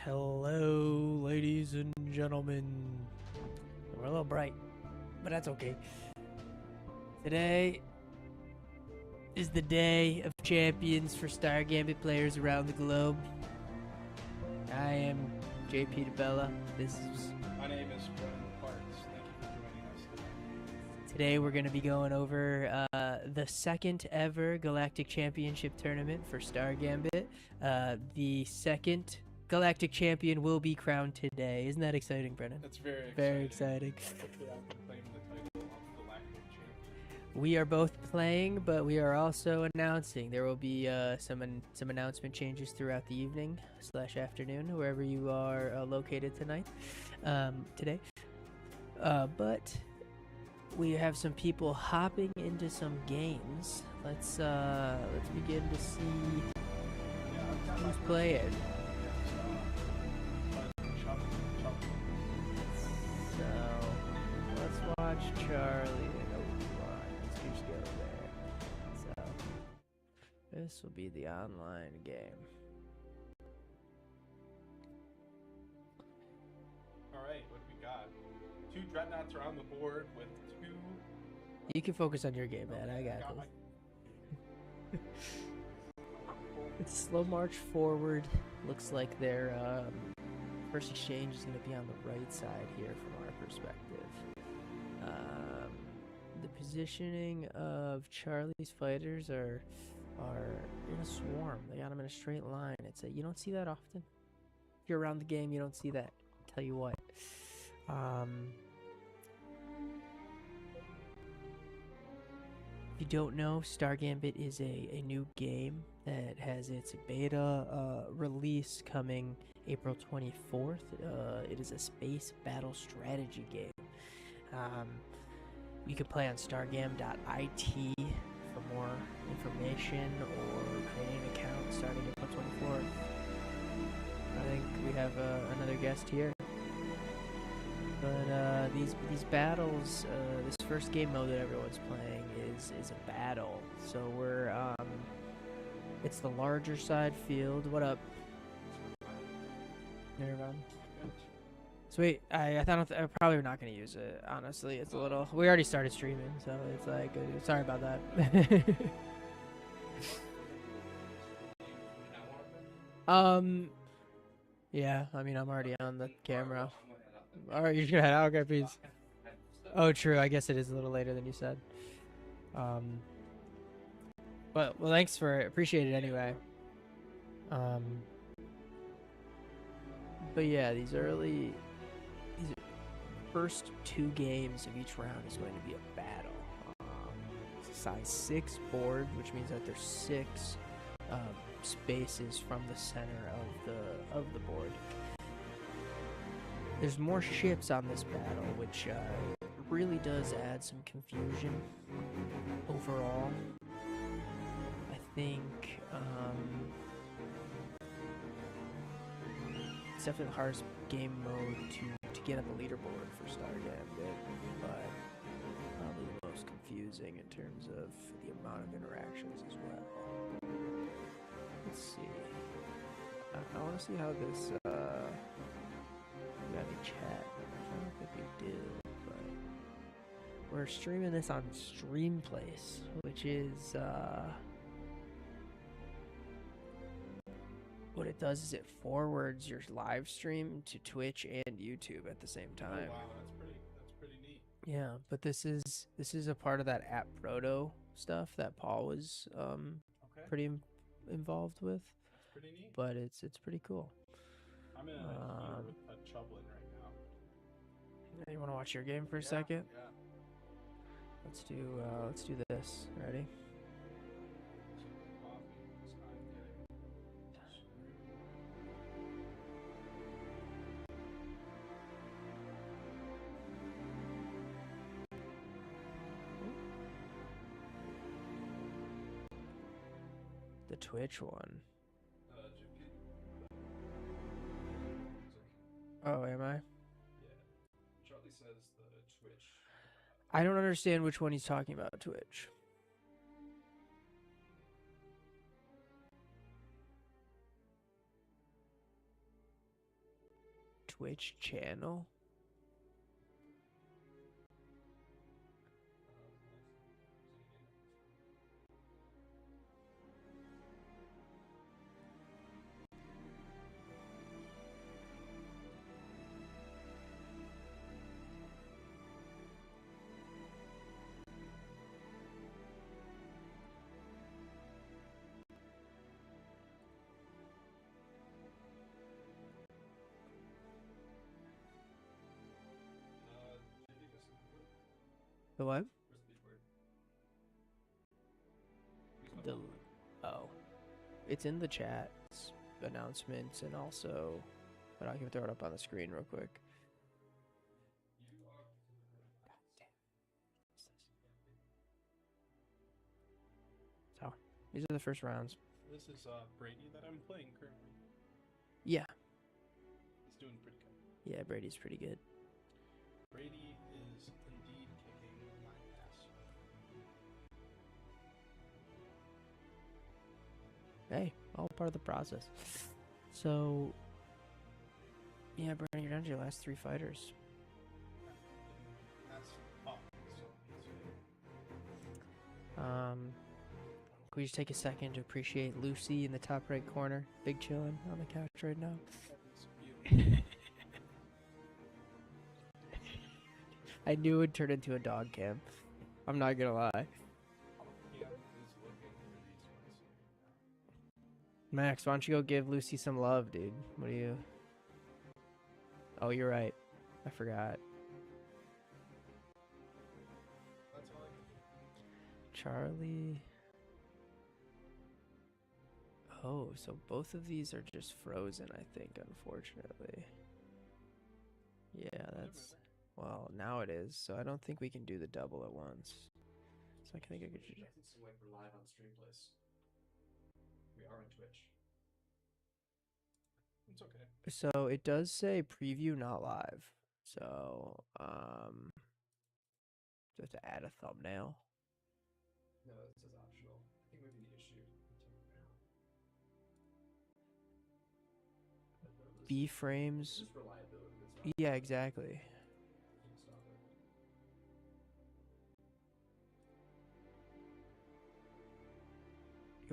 Hello, ladies and gentlemen. We're a little bright, but that's okay. Today is the day of champions for Star Gambit players around the globe. I am JP DeBella. My name is Brennan Parks. Thank you for joining us. Today we're going to be going over the second ever Galactic Championship tournament for Star Gambit. The second Galactic Champion will be crowned today. Isn't that exciting, Brennan? That's very exciting. Very exciting. Hopefully I can claim the title of Galactic Champion. We are both playing, but we are also announcing. There will be some announcement changes throughout the evening / afternoon, wherever you are located today. But we have some people hopping into some games. Let's begin to see who's playing. So let's watch Charlie. Let's just go there. So this will be the online game. Alright, what do we got? 2 dreadnoughts are on the board with 2... You can focus on your game, man. I got this. It's slow march forward. Looks like their first exchange is going to be on the right side here from our perspective. The positioning of Charlie's fighters are in a swarm. They got them in a straight line. You don't see that often. If you're around the game, you don't see that. Tell you what. If you don't know, Star Gambit is a new game that has its beta release coming April 24th. It is a space battle strategy game. You can play on stargam.it for more information or create an account starting April 24th. I think we have another guest here. But these battles, this first game mode that everyone's playing is a battle. So we're it's the larger side field. What up? Everyone. Sweet. I thought I'm probably not gonna use it. Honestly, it's a little. We already started streaming, so it's like sorry about that. Yeah. I mean, I'm already on the camera. All right, you're gonna head out. Okay, peace. Oh, true. I guess it is a little later than you said. But thanks for appreciate it anyway. But yeah, these first 2 games of each round is going to be a battle. It's a size 6 board, which means that there's 6 spaces from the center of the board. There's more ships on this battle, which really does add some confusion overall. I think it's definitely the hardest game mode to get on the leaderboard for Star Gambit, but probably the most confusing in terms of the amount of interactions as well. Let's see. I want to see how this we got any chat. I don't think we do, but we're streaming this on Streamplace, which is what it does is it forwards your live stream to Twitch and YouTube at the same time. Oh, wow, that's pretty neat. Yeah, but this is a part of that app proto stuff that Paul was pretty involved with. That's pretty neat. But it's pretty cool. I'm in a Chublin right now. You want to watch your game for a second? Yeah. Let's do this. Ready? The Twitch one. Oh, am I? Yeah. Charlie says the Twitch. I don't understand which one he's talking about, Twitch. Twitch channel? The what? The oh, it's in the chat announcements and also, but I can throw it up on the screen real quick. So these are the first rounds. This is Brady that I'm playing currently. Yeah. He's doing pretty good. Yeah, Brady's pretty good. Brady is indeed kicking my ass. Hey, all part of the process. So, yeah, Brandon, you're down to your last 3 fighters. That's up. So Can we just take a second to appreciate Lucy in the top right corner, big chillin' on the couch right now? I knew it would turn into a dog cam. I'm not gonna lie. Max, why don't you go give Lucy some love, dude? What do you... Oh, you're right. I forgot. That's all I can do. Charlie... Oh, so both of these are just frozen, I think, unfortunately. Yeah, that's... Well, now it is, so I don't think we can do the double at once. So I think I could just... We're live on Streamplace. We are on Twitch. It's okay. So it does say preview not live. So, do I have to add a thumbnail? No, it says optional. I think maybe the issue. B frames. Just reliability. That's not Yeah, exactly. you can stop it.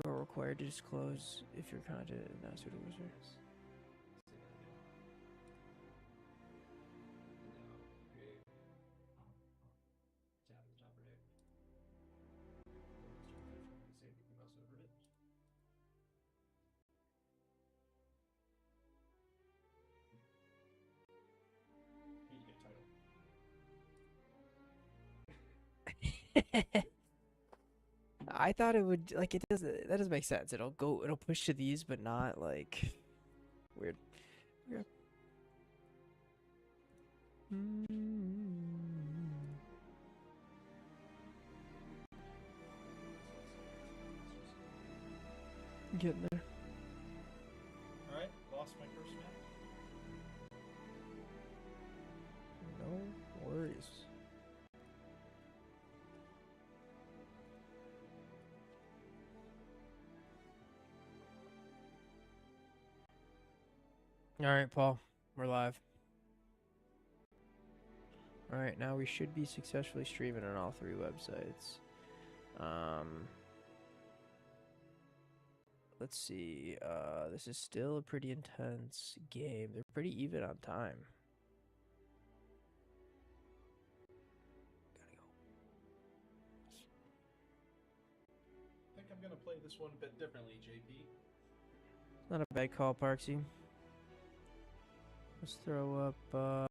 You're required to disclose if your content is not suitable. I thought it would, like, it does, that doesn't make sense. It'll push to these, but not, like, weird. Yeah. Getting there. Alright, lost my first match. No worries. All right, Paul, we're live. All right, now we should be successfully streaming on all 3 websites. Let's see. This is still a pretty intense game. They're pretty even on time. Gotta go. I think I'm gonna play this one a bit differently, JP. Not a bad call, Parksy. Let's throw up, so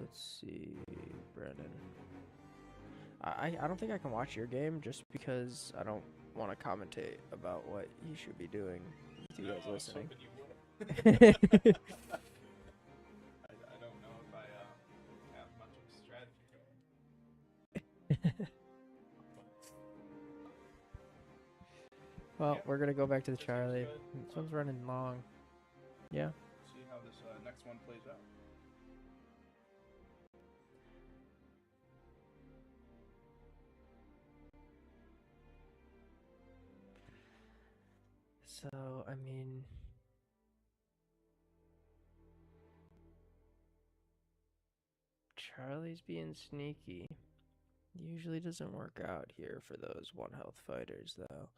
let's see, Brandon. I don't think I can watch your game just because I don't want to commentate about what you should be doing with you guys listening. I don't know if I have much of a strategy going. Well, Yeah. we're gonna go back to the This game's Charlie. good. This one's running long. Yeah. See how this next one plays out. So, I mean, Charlie's being sneaky. Usually doesn't work out here for those 1 health fighters, though.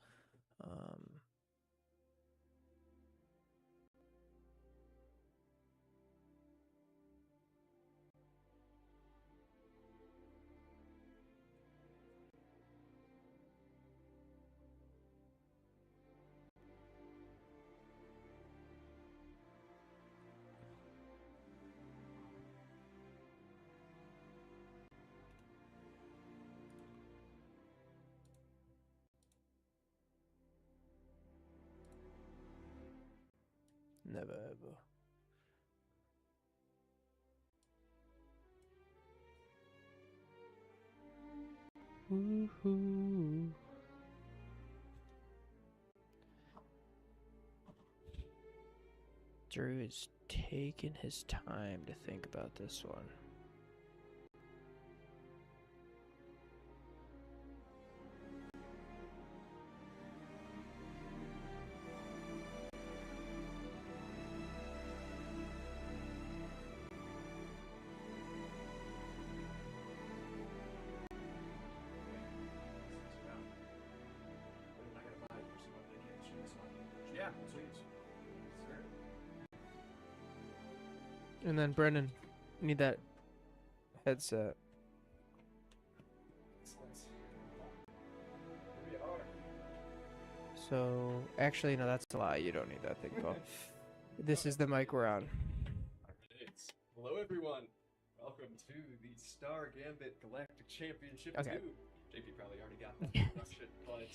Never ever. Woohoo. Drew is taking his time to think about this one. Yeah, please. Sir. And then Brennan, need that headset. Excellent. Here we are. So, actually, no, that's a lie. You don't need that thing, Paul. This is the mic we're on. Alright. Hello, everyone. Welcome to the Star Gambit Galactic Championship Okay. 2. JP probably already got that introduction, but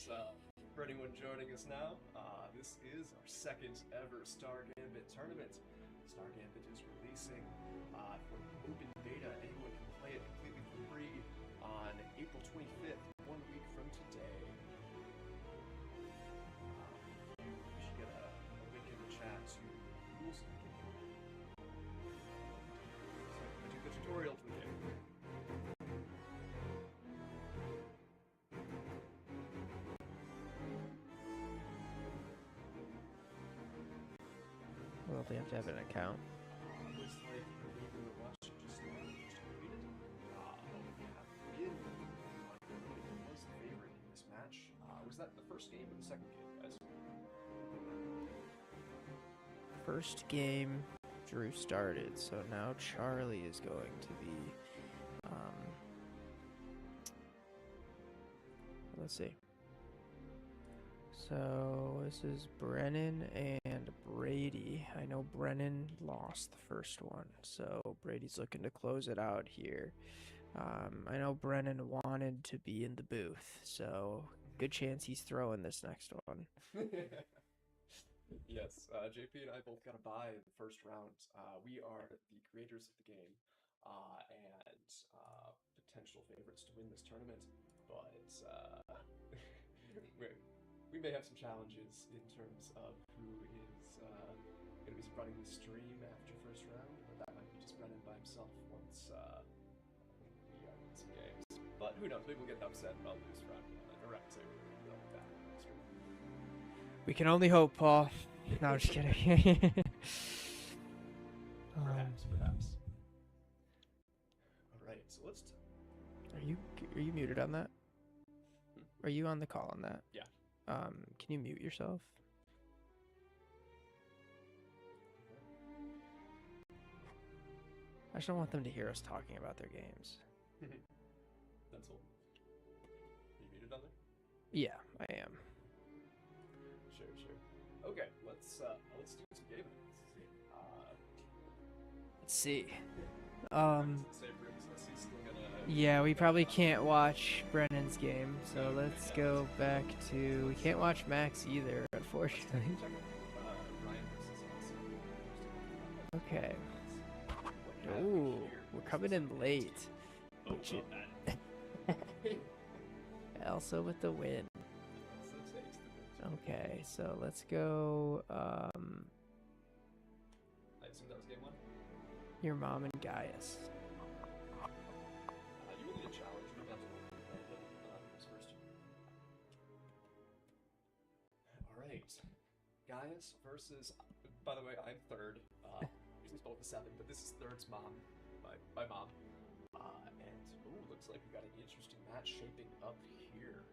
for anyone joining us now, this is our second ever Star Gambit tournament. Star Gambit is releasing for open beta. Anyone can play it completely for free on April 25th, 1 week from today. You should get a link in the chat to the rules of the game. So I'm going to do the tutorial for the game. Well, they have to have an account. Looks like the leader that watched just completed. Have been was the favorite in this match. Was that the first game or the second game, guys? First game, Drew started, so now Charlie is going to be, let's see. So this is Brennan and Brady. I know Brennan lost the first one, so Brady's looking to close it out here. I know Brennan wanted to be in the booth, so good chance he's throwing this next one. Yes, JP and I both got a bye in the first round. We are the creators of the game and potential favorites to win this tournament, but we may have some challenges in terms of who is going to be running the stream after first round, or that might be just Brennan by himself once we are in some games. But who knows, maybe we'll get upset and I'll lose round 1 or round 2. We can only hope, Paul. No, I'm just kidding. Perhaps. All right, so let's. Are you muted on that? Are you on the call on that? Yeah. Can you mute yourself? I just don't want them to hear us talking about their games. That's all. Are you muted on there? Yeah, I am. Sure. Okay, let's do some gaming. Let's see. Save rooms. Let's see. Still gonna. Yeah, we probably can't watch Brennan's game, so let's go back to. We can't watch Max either, unfortunately. Check out Ryan versus Austin. Okay. What happened Ooh, here? we're coming in late. Oh, Which well, that. Also with the win. So takes the win. Okay, so let's go. I assume that was game 1. Your mom and Gaius. You will need a challenge. We're about to who's first. Alright. Gaius versus. By the way, I'm third. Usually spelled with a 7, but this is third's mom. My mom. And looks like we got an interesting match shaping up here.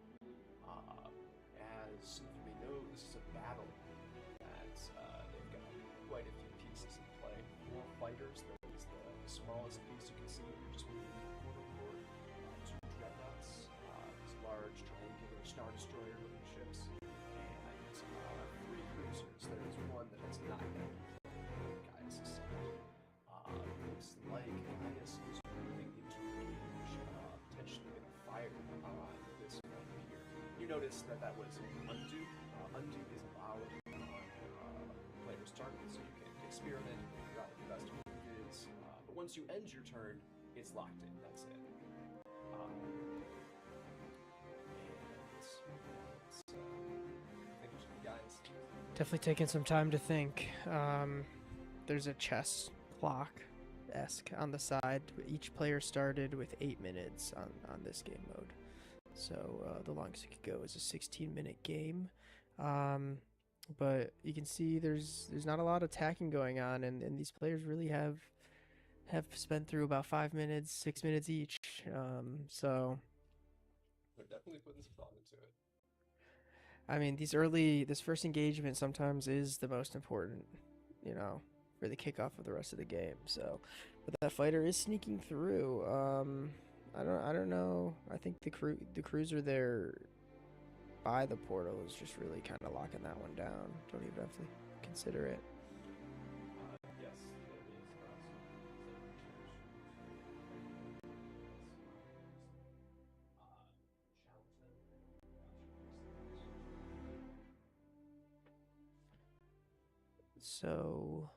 As some of you may know, this is a battle that they've got quite a few pieces in play. 4 fighters, that is the smallest piece you can see. You're just moving the quarter board. 2 dreadnoughts, these large triangular Star Destroyer looking ships, and 3 cruisers. There's one that has not yet been Gaius' side. Looks like Gaius is moving into range, potentially going to fire on this one here. You notice that was undo. Undo is allowed on player's turn, so you can experiment and figure out what the best move is. But once you end your turn, it's locked in. That's it. Thank you, guys. Definitely taking some time to think. There's a chess clock-esque on the side. Each player started with 8 minutes on this game mode. So the longest it could go is a 16-minute game. But you can see there's not a lot of attacking going on, and these players really have spent through about 5 minutes, 6 minutes each. So They're definitely putting some thought into it. I mean, this first engagement sometimes is the most important, for the kickoff of the rest of the game. So, but that fighter is sneaking through. I don't know. I think the cruiser there by the portal is just really kind of locking that one down. Don't even have to consider it. Yes, So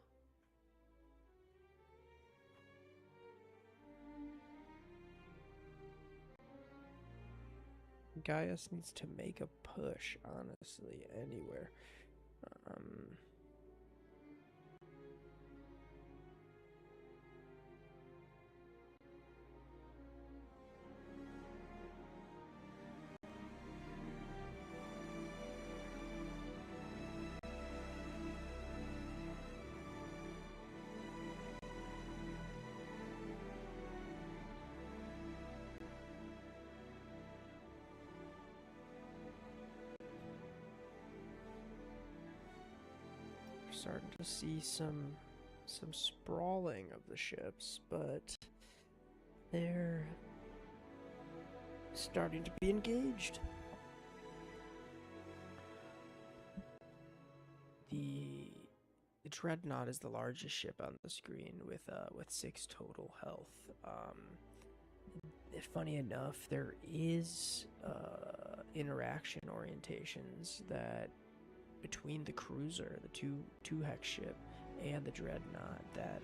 Gaius needs to make a push, honestly, anywhere. Starting to see some sprawling of the ships, but they're starting to be engaged. The Dreadnought is the largest ship on the screen with 6 total health. Funny enough, there is interaction orientations that between the cruiser, the two hex ship, and the dreadnought, that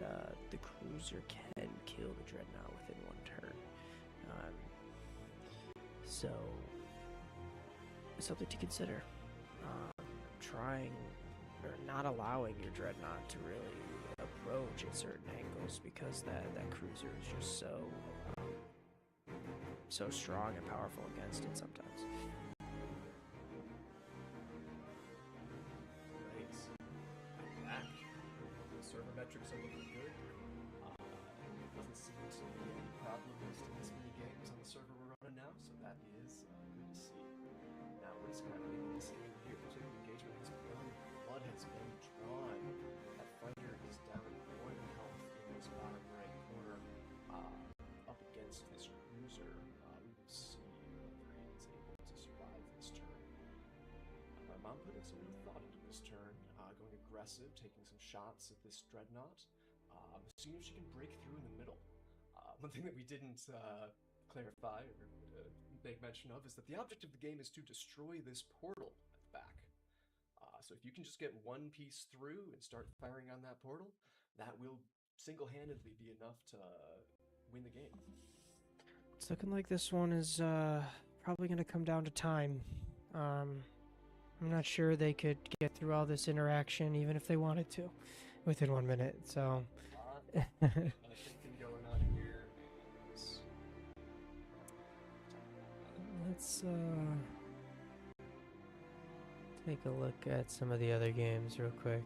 the cruiser can kill the dreadnought within 1 turn. So it's something to consider. Trying or not allowing your dreadnought to really approach at certain angles, because that cruiser is just so strong and powerful against it sometimes. Server metrics are looking good. Doesn't seem to be any problems in this many games on the server we're running now, so that is good to see. Now we're just kind of making this game here. The engagement has begun. Blood has been drawn. That fighter is down 1 health in this bottom right corner, up against this cruiser. We will see whether he is able to survive this turn. My mom put in some real thought into this turn, going aggressive, taking some shots at this dreadnought, seeing if she can break through in the middle. One thing that we didn't clarify or make mention of is that the object of the game is to destroy this portal at the back. So if you can just get 1 piece through and start firing on that portal, that will single-handedly be enough to win the game. It's looking like this one is probably going to come down to time. I'm not sure they could get through all this interaction, even if they wanted to, within 1 minute. So Thinking going on here is Let's take a look at some of the other games real quick.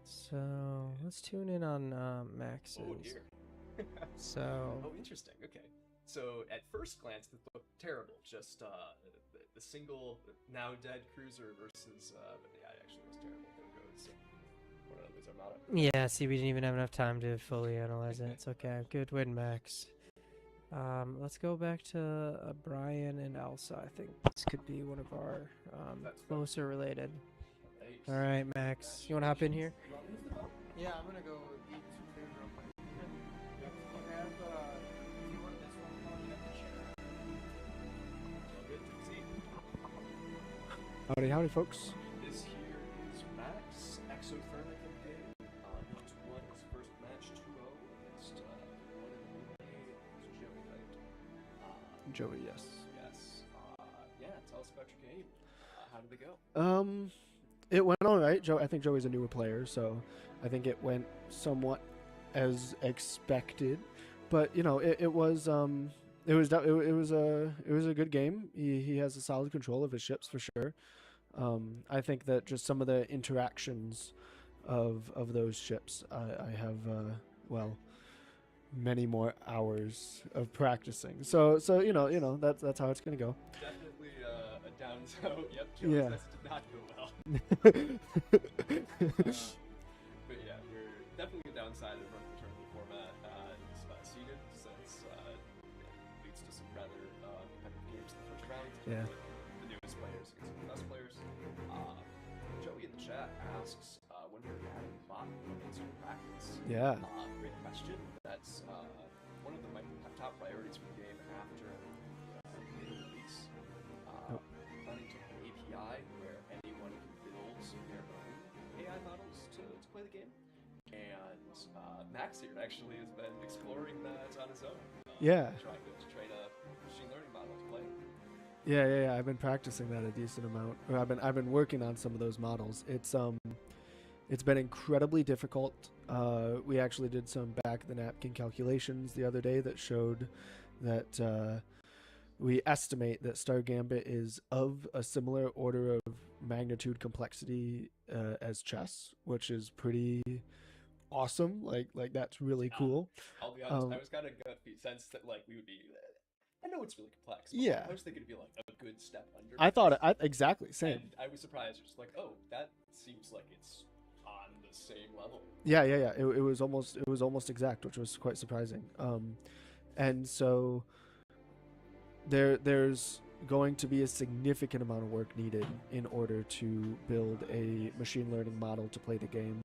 So let's tune in on Max's. oh dear. So Oh, interesting. Okay. So at first glance, it looked terrible. Just the single now dead cruiser versus. But yeah, it actually was terrible. There goes one of those Armada. yeah, see, we didn't even have enough time to fully analyze it. It's okay. Good win, Max. Let's go back to Brian and Elsa. I think this could be one of our closer related. All right, Max, you want to hop in here? Yeah, I'm gonna go eat some food real quick. I have, if you want this one, I'll have to share. All good. See, Howdy, howdy, folks. this here is Max Exothermic in game. He's won his first match 2-0 against one in the game. It's Joey, right? Joey, yes. Yes. Yeah. Tell us about your game. How did it go? It went all right. I think Joey's a newer player, so I think it went somewhat as expected. But you know, it was a good game. He has a solid control of his ships for sure. I think that just some of the interactions of those ships, I have many more hours of practicing. So you know that's how it's gonna go. Definitely a downside. Yep. Joey's Yeah. This did not go well. But yeah, we're definitely a downside of running the tournament format is seeded, since it leads to some rather competitive games in the first round. Yeah. The newest players against the best players. Joey in the chat asks when we're adding bot moments in practice. Yeah. Great question. That's one of my top priorities for the game after the release. Planning to have an API where anyone can build their own AI models to play the game. And Max here actually has been exploring that on his own. Yeah. Trying to train a machine learning model to play. Yeah. I've been practicing that a decent amount. Or I've been working on some of those models. It's been incredibly difficult. We actually did some back of the napkin calculations the other day that showed that we estimate that Star Gambit is of a similar order of magnitude complexity as chess, which is pretty awesome. Like that's really cool. I'll be honest, I was kind of gut sense that like we would be. I know it's really complex. But Yeah. I was thinking it'd be like a good step under. I thought exactly same. And I was surprised, just like, oh, that seems like it's on the same level. Yeah. It was almost exact, which was quite surprising. And so there's going to be a significant amount of work needed in order to build a machine learning model to play the game.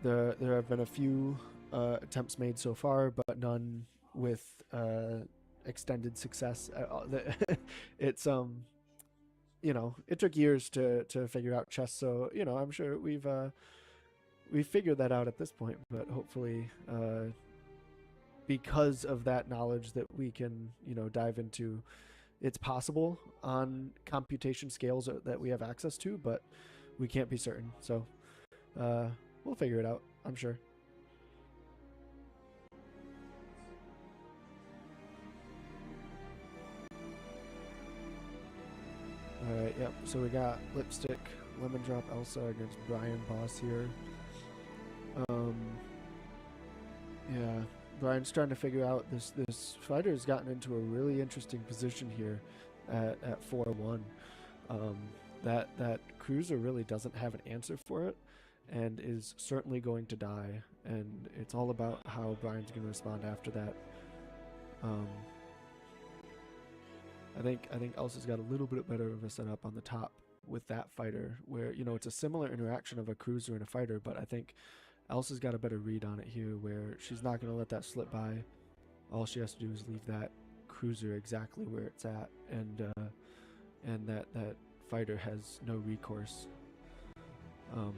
There have been a few attempts made so far, but none with extended success. It's it took years to figure out chess, so I'm sure we've figured that out at this point, but hopefully because of that knowledge that we can dive into, it's possible on computation scales that we have access to, but we can't be certain, so we'll figure it out, I'm sure. Alright, yep, so we got Lipstick, Lemon Drop Elsa against Brian Boss here. Yeah, Brian's trying to figure out this fighter's gotten into a really interesting position here at 4-1. That cruiser really doesn't have an answer for it and is certainly going to die, and it's all about how Brian's going to respond after that. I think Elsa's got a little bit better of a setup on the top with that fighter, where it's a similar interaction of a cruiser and a fighter, but I think Elsa's got a better read on it here, where she's not going to let that slip by. All she has to do is leave that cruiser exactly where it's at, and that fighter has no recourse. Oh,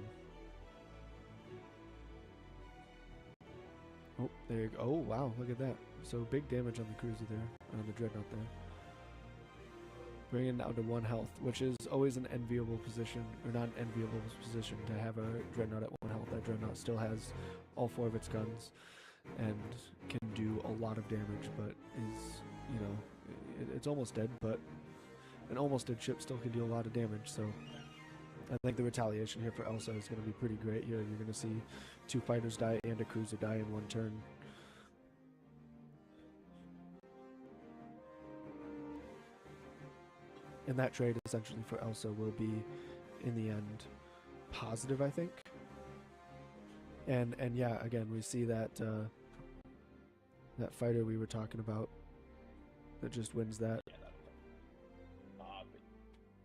there you go. Oh, wow, look at that. So big damage on the cruiser there, on the dreadnought there. bringing it down to 1 health, which is always an enviable position, or not an enviable position to have a Dreadnought at 1 health. That Dreadnought still has all 4 of its guns and can do a lot of damage, but is, you know, it's almost dead, but an almost dead ship still can do a lot of damage, so I think the retaliation here for Elsa is going to be pretty great here. You're going to see 2 fighters die and a cruiser die in 1 turn. And that trade essentially for Elsa will be, in the end, positive, I think. And yeah, again, we see that that fighter we were talking about that just wins that. Yeah, but,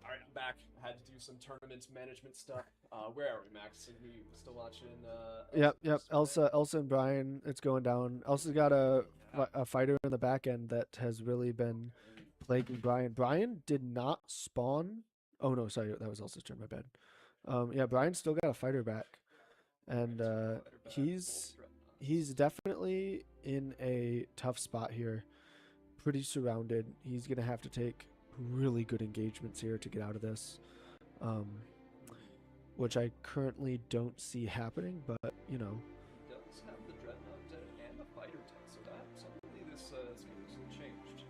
all right, I'm back. I had to do some tournament management stuff. Where are we, Max? Are we still watching? Yep. Elsa and Brian, it's going down. Elsa's got a fighter in the back end that has really been plaguing Brian. Brian did not spawn. Oh no, sorry, that was Elsa's turn. My bad. Yeah, Brian's still got a fighter back, and he's definitely in a tough spot here. Pretty surrounded. He's gonna have to take really good engagements here to get out of this, which I currently don't see happening. But you know, He does have the Dreadnought dead and the fighter dead, so that suddenly this game has changed.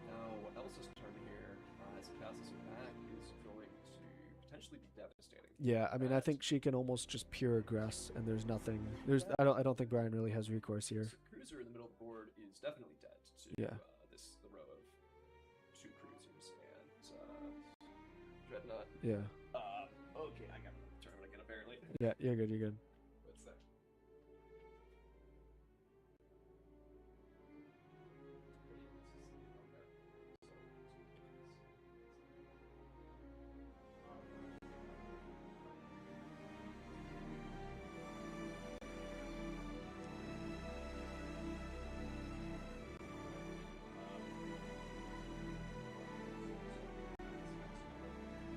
Now Elsa's turn here, as he passes it back, is going to potentially be devastating. yeah. I mean, I think she can almost just pure aggress, and there's nothing. I don't think Brian really has recourse here. So cruiser in the middle of the board is definitely dead to Yeah. the row of 2 cruisers and Dreadnought. Yeah. Okay, I got the tournament again apparently. Yeah. You're good. You're good. What's that?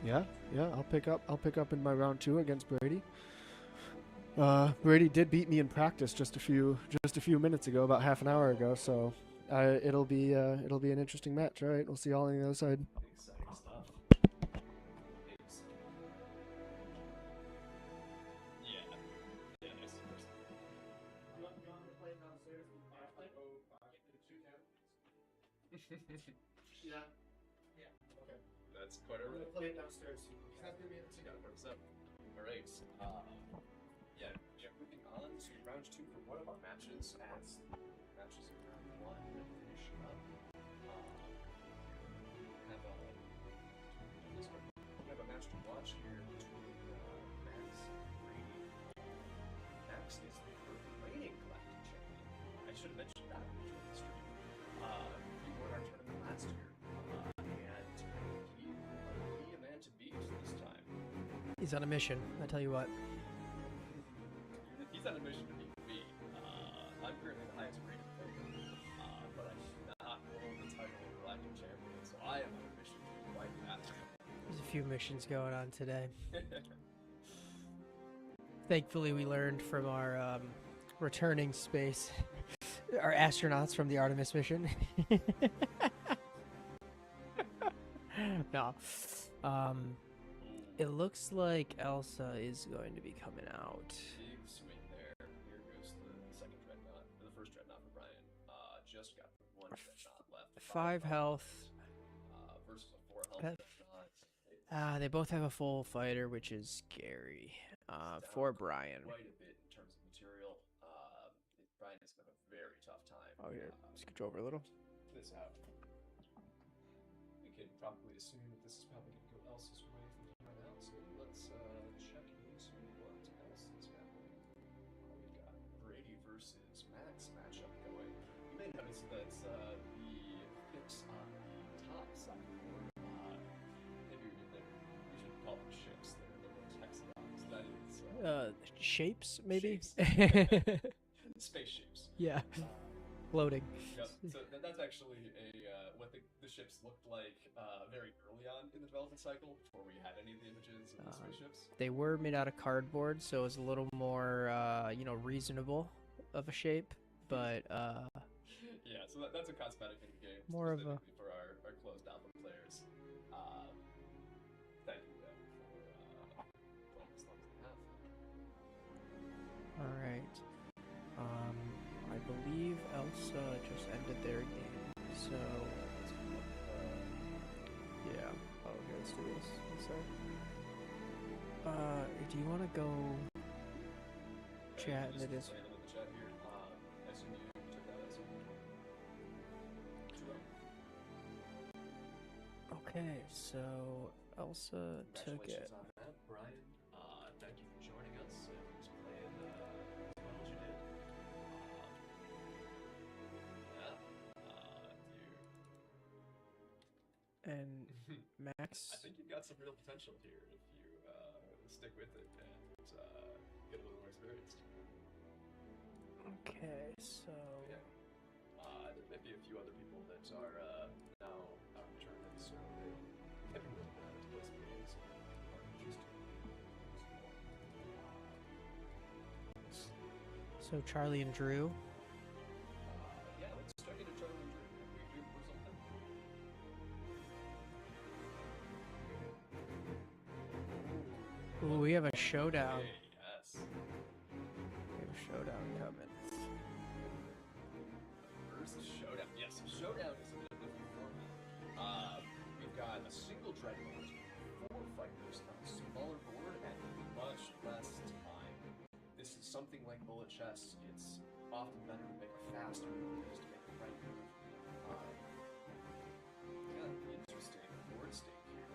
Yeah. I'll pick up in my round 2 against Brady. Brady did beat me in practice just a few minutes ago, about half an hour ago. So it'll be an interesting match. All right, we'll see y'all on the other side. Exciting stuff. Thanks. Yeah, nice. Yeah. That's quite We're alright. gonna play it downstairs. He's not gonna be able to Got it for himself. Alright. Yeah, moving on to round 2 for one of our matches as matches in round 1 finish up. We have a match to watch here between Max and Brady. Max is the reigning Galactic Champion. I should have mentioned that during the stream. He won our tournament last year, and he will be a man to beat this time. He's on a mission, I tell you what. He's on a mission to beat me. I'm currently the highest rated player, but I do not hold the title of Galactic Champion, so I am on a mission to be quite fast. There's a few missions going on today. Thankfully, we learned from our returning space, our astronauts from the Artemis mission. No. It looks like Elsa is going to be coming out. Big swing there. Here goes the second Dreadnought, the first Dreadnought for Brian. Just got the 1 Dreadnought left. 5 health. Versus a 4 health Dreadnought. They both have a full fighter, which is scary. For Brian. Quite a bit in terms of material. Brian is going to have a very tough time. Oh, here. Scooch over a little. This out. We could probably assume that this is probably going to go Elsa's way from here on out, so let's check into what else is happening. We've got Brady versus Max matchup going. You may notice that the picks on the top side of the board, maybe we should call them ships. They're little hexagons. That is Shapes, maybe? shapes. Spaceships. Yeah. Floating. Yep. So that's actually what the ships looked like very early on in the development cycle, before we had any of the images of the spaceships. They were made out of cardboard, so it's a little more, reasonable of a shape. But Yeah, so that's a cosmetic in the game. More of a- specifically for our closed alpha players. players. Thank you them for playing as long as they have. All right. I believe Elsa just ended their game, so yeah. Oh, okay, let's do this. Do you want to go chat into this? Just random in the chat here. I assume you took that as Okay, so Elsa took it. Congratulations on that, Brian. Thank you for joining us and just playing as well as you did. And you. Max, I think you've got some real potential here if you stick with it and get a little more experienced. okay, so Yeah. There may be a few other people that are now out of the tournament, so they might be willing to play some games or choose to. so Charlie and Drew. Yeah, let's try to get a Charlie and Drew. We do or something. Ooh, we have a showdown. Hey, yes. We have a showdown coming. Versus Showdown. Yes, Showdown is a bit of a different format. We've got a single dreadnought, 4 fighters on a smaller board, and much less time. This is something like bullet chess. It's often better to make a faster move than just to make the right move. Yeah, interesting board state here.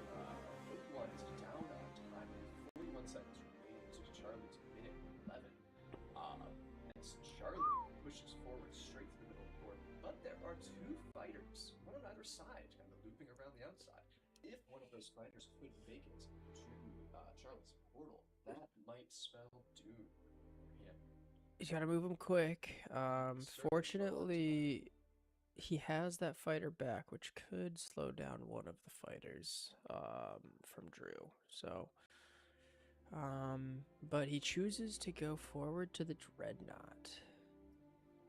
Obi-Wan is down on time with 41 seconds remaining to Charlie's minute 11. As Charlie pushes forward straight to the middle of the board, but there are 2 fighters, one on either side, kind of looping around the outside. If one of those fighters could make it to Charlie's portal, that might spell doom for him. He's got to move him quick. Fortunately, he has that fighter back, which could slow down one of the fighters from Drew. So, but he chooses to go forward to the Dreadnought.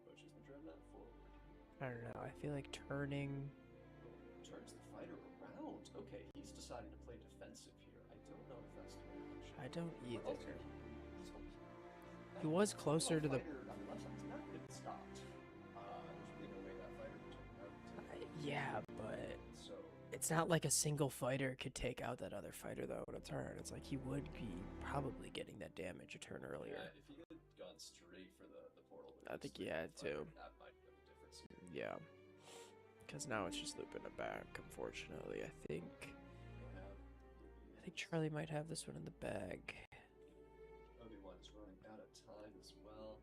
Pushes the dreadnought forward. I don't know. I feel like turning. Turns the fighter around. Okay, he's decided to play defensive here. I don't know if that's the right option. I don't But either. also, He was closer to the. fighter on the left side is not going to be stopped. There's really no way that fighter can turn around. Yeah, but So, it's not like a single fighter could take out that other fighter though in a turn. It's like he would be probably getting that damage a turn earlier. yeah, if he had gone straight for the portal, with I his think he had fighter, to. That might have been the difference here. Yeah. Because now it's just looping it back, unfortunately. I think Charlie might have this one in the bag. Obi-Wan is running out of time as well.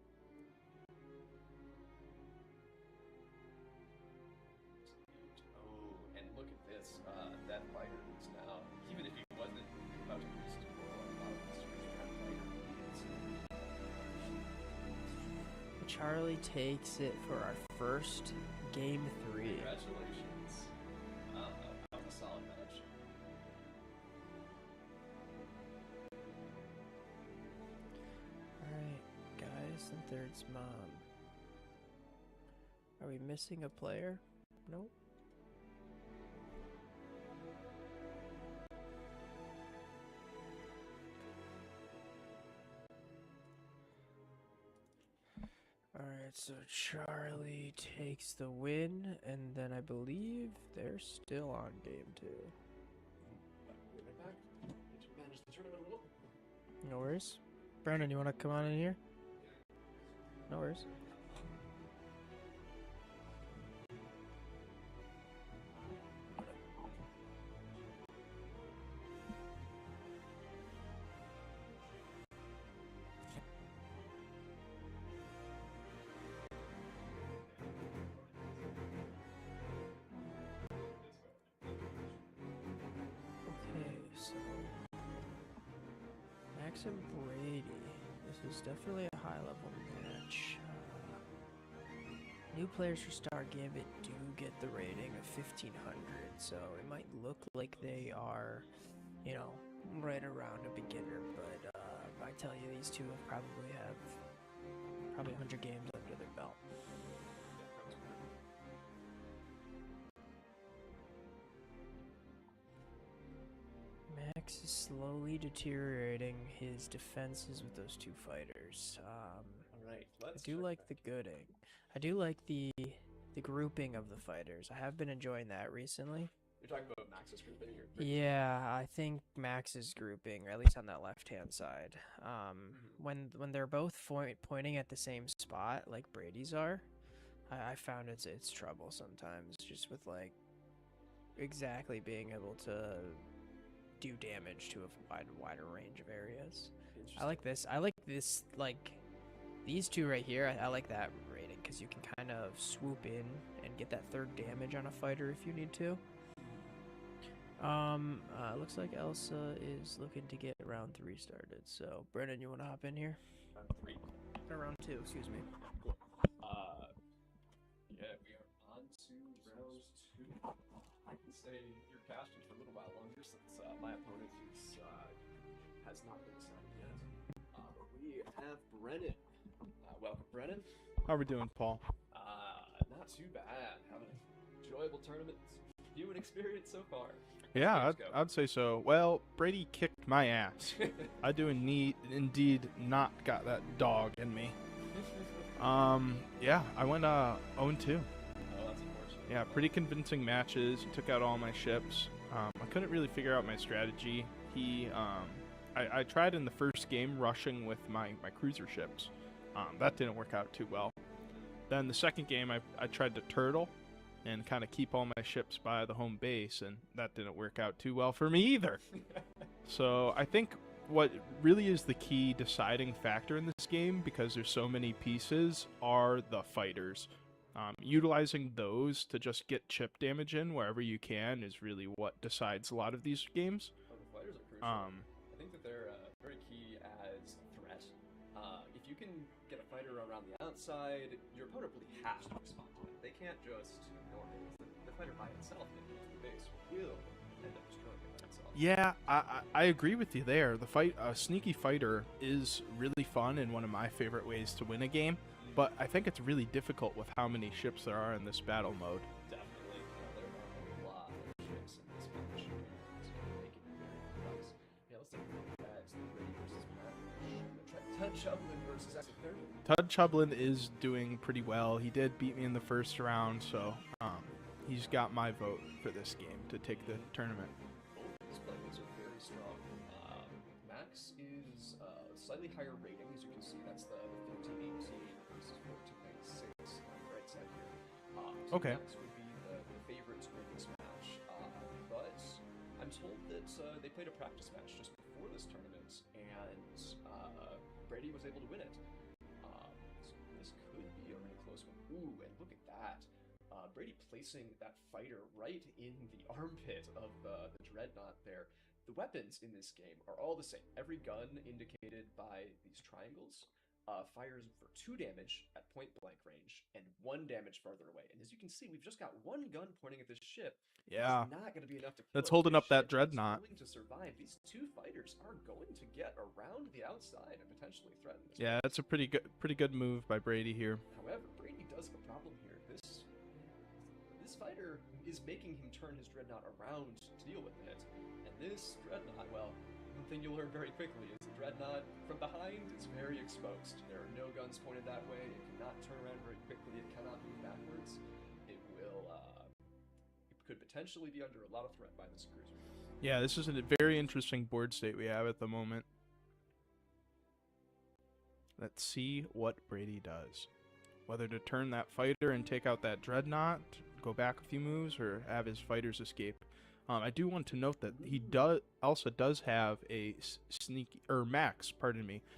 Oh, and look at this. That fighter is now, even if he wasn't about to lose his portal on the bottom of the screen, that fighter is. Charlie takes it for our first game 3. Congratulations. That was a solid match. Alright, guys, and third's mom. Are we missing a player? Nope. Alright, so Charlie takes the win, and then I believe they're still on game 2. We're right back. Need to manage the tournament a little. No worries. Brandon, you want to come on in here? No worries. Okay, so Max and Brady. This is definitely a high-level match. New players for Star Gambit do get the rating of 1500, so it might look like they are, you know, right around a beginner. But I tell you, these two have probably 100 games under their belt. Max is slowly deteriorating his defenses with those two fighters. Alright, I let's do check like back. the gooding. I do like the grouping of the fighters. I have been enjoying that recently. You're talking about Max's grouping here. Yeah, I think Max's grouping, or at least on that left-hand side, when they're both pointing at the same spot, like Brady's are, I found it's trouble sometimes, just with like exactly being able to do damage to a wider range of areas. I like this. I like this, like these two right here. I like that rating because you can kind of swoop in and get that third damage on a fighter if you need to. Looks like Elsa is looking to get round 3 started. So, Brennan, you want to hop in here? Round 3. Or round 2, excuse me. Cool. Yeah, we are on to round 2. I can stay your casting for a little while longer since my opponent has not been decided yet. But we have Brennan. Welcome, Brennan. How are we doing, Paul? Not too bad. Having an enjoyable tournament. Viewing experience so far. Yeah, Games go. I'd say so. Well, Brady kicked my ass. I do indeed not got that dog in me. Yeah, I went 0-2. Oh, that's unfortunate. Yeah, pretty convincing matches. He took out all my ships. I couldn't really figure out my strategy. I tried in the first game rushing with my cruiser ships. That didn't work out too well. Then the second game, I tried to turtle and kind of keep all my ships by the home base, and that didn't work out too well for me either. So I think what really is the key deciding factor in this game, because there's so many pieces, are the fighters. Utilizing those to just get chip damage in wherever you can is really what decides a lot of these games. Oh, the fighters are crucial. I think that they're very key as a threat. If you can get a fighter around the outside, your opponent really has to respond to it. They can't just ignore it. The fighter by itself, maybe to the base, will end up destroying it by itself. Yeah, I agree with you there. A sneaky fighter is really fun and one of my favorite ways to win a game, but I think it's really difficult with how many ships there are in this battle mode. Definitely. There are a lot of ships in this match. It's going to make it very complex. Yeah, let's take a look at the Brady versus Matt. Ted Chublin versus Exeter. Todd Chublin is doing pretty well. He did beat me in the first round, so he's got my vote for this game to take the tournament. Both of these players are very strong. Max is slightly higher rating, as you can see. That's the 1318 versus 1496 on the right side here. So Okay. Max would be the favorite to win this match. But I'm told that they played a practice match just before this tournament, and Brady was able to win it. So this could be a really close one. Ooh, and look at that. Brady placing that fighter right in the armpit of the Dreadnought there. The weapons in this game are all the same. Every gun indicated by these triangles fires for 2 damage at point blank range and 1 damage farther away. And as you can see, we've just got 1 gun pointing at this ship. Yeah. It's not going to be enough to kill That's it. holding This up that ship is Dreadnought. going to survive. These 2 fighters are going to get around the outside and potentially threaten this. Yeah, that's a pretty good move by Brady here. However, Brady does have a problem here. This fighter is making him turn his Dreadnought around to deal with it. And this Dreadnought, well, one thing you'll learn very quickly is the Dreadnought from behind is very exposed. There are no guns pointed that way. It cannot turn around very quickly. It cannot move backwards. It could potentially be under a lot of threat by this cruiser. Yeah, this is a very interesting board state we have at the moment. Let's see what Brady does. Whether to turn that fighter and take out that Dreadnought, go back a few moves, or have his fighters escape. I do want to note that Elsa does have a Max,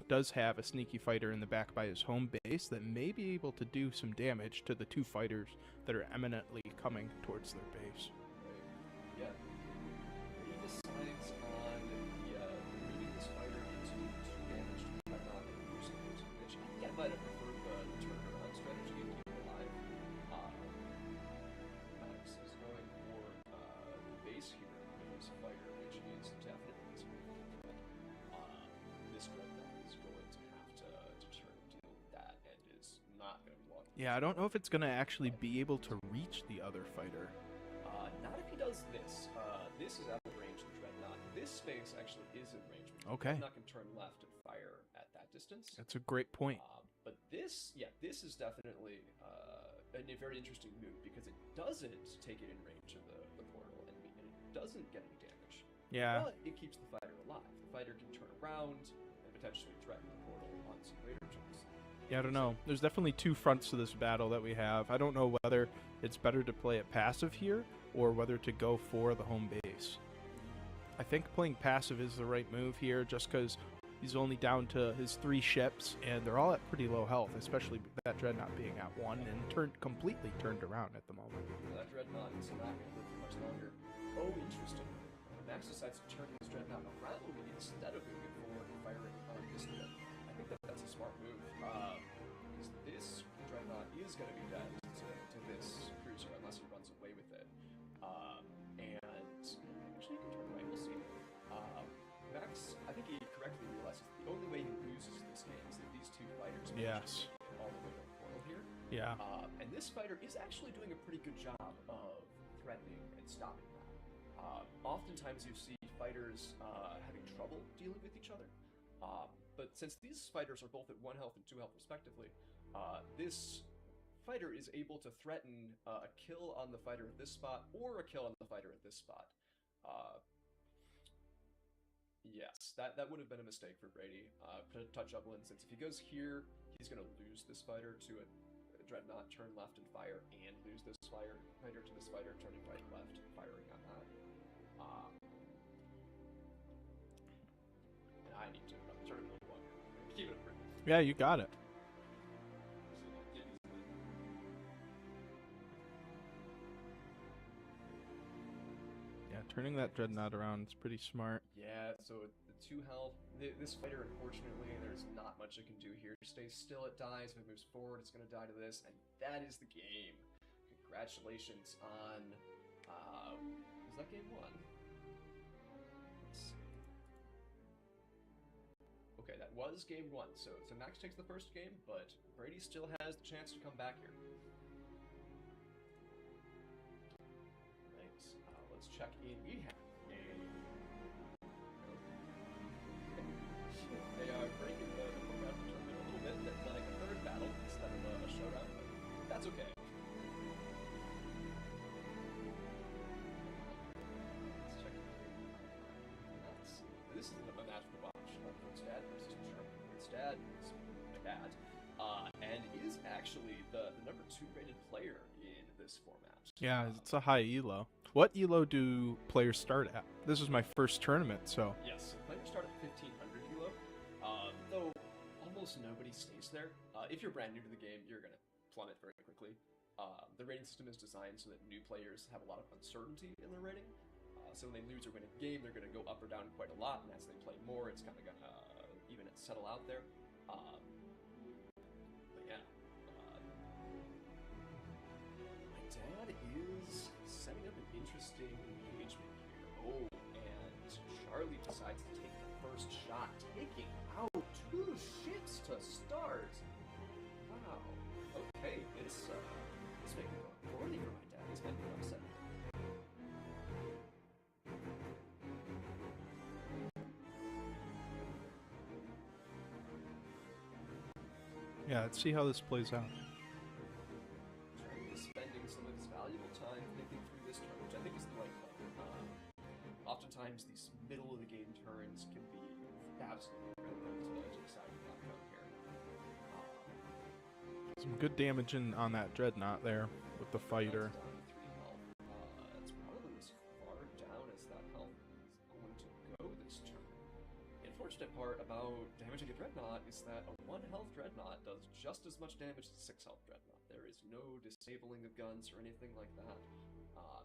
does have a sneaky fighter in the back by his home base that may be able to do some damage to the 2 fighters that are eminently coming towards their base. Right. Yeah. He decides on moving this fighter into 2 damage to the Dreadnought and losing it, which I think I might have preferred the turnaround strategy and keep it alive. Max is going for the base here with this fighter, which is definitely his favorite threat. This Dreadnought is going to have to turn and deal with that, and is not going to be long. Yeah, I don't know if it's going to actually be able to reach the other fighter. Not if he does this. This is out of range of the Dreadnought. this space actually is in range. Okay. Dreadnought can turn left and fire at that distance. That's a great point. But this is definitely a very interesting move because it doesn't take it in range of the portal and it doesn't get any damage. Yeah. But it keeps the fighter alive. The fighter can turn around and potentially threaten the portal on some later turns. Yeah, I don't know. There's definitely two fronts to this battle that we have. I don't know whether it's better to play it passive here or whether to go for the home base. I think playing passive is the right move here just because he's only down to his 3 ships and they're all at pretty low health, especially that Dreadnought being at 1 and completely turned around at the moment. That Dreadnought is not going to live for much longer. Oh, interesting. Max decides to turn his Dreadnought around instead of moving forward and firing on this one. I think that's a smart move. Because this Dreadnought is going to be dead to this cruiser unless he runs away with it. And actually, he can turn away. We'll see. Max, I think he correctly realizes the only way he loses this game is if these two fighters Yes. all the way to the portal here. Yeah. And this fighter is actually doing a pretty good job of threatening and stopping that. Oftentimes you see fighters having trouble dealing with each other. But since these fighters are both at 1 health and 2 health respectively, this fighter is able to threaten a kill on the fighter at this spot or a kill on the fighter at this spot. Yes, that would have been a mistake for Brady to touch Upland, since if he goes here, he's going to lose this fighter to a Dreadnought, turn left and fire, and lose this fighter to this fighter, turning right left, firing on that. And I need to turn it to 1. Keep it pretty. Yeah, you got it. Yeah, turning that Dreadnought around is pretty smart. Yeah, so the 2 health, this fighter, unfortunately, there's not much it can do here. Stay still, it dies. If it moves forward, it's going to die to this, and that is the game. Congratulations on, was that game 1? Let's see. Okay, that was game 1, so Max takes the first game, but Brady still has the chance to come back here. Thanks. Let's check in. We have they are breaking the program tournament a little bit. They're playing a 3rd battle instead of a showdown, but that's okay. Let's check. Let's see. This is a match to watch. Dad versus German. Dad is my dad, and is actually the number 2 rated player in this format. Yeah, it's a high elo. What elo do players start at? This is my first tournament, so... Yes, players start at 1500 elo, though almost nobody stays there. If you're brand new to the game, you're going to plummet very quickly. The rating system is designed so that new players have a lot of uncertainty in their rating. So when they lose or win a game, they're going to go up or down quite a lot, and as they play more, it's kind of going to even settle out there. But yeah. My dad is setting up an interesting engagement here. Oh, and Charlie decides to take the first shot, taking out 2 ships to start. Wow. Okay, this may be going poorly for my dad. This might be upsetting. Yeah, let's see how this plays out. Charlie is spending some of his valuable time thinking through this turn, which I think is the right play. Oftentimes, these middle of the game turns can be absolutely critical to deciding the outcome here. Some good damage on that Dreadnought there with the fighter. Down to 3 health. It's probably as far down as that health is going to go this turn. The unfortunate part about damaging a Dreadnought is that a 1 health Dreadnought does just as much damage as a 6 health Dreadnought. There is no disabling of guns or anything like that.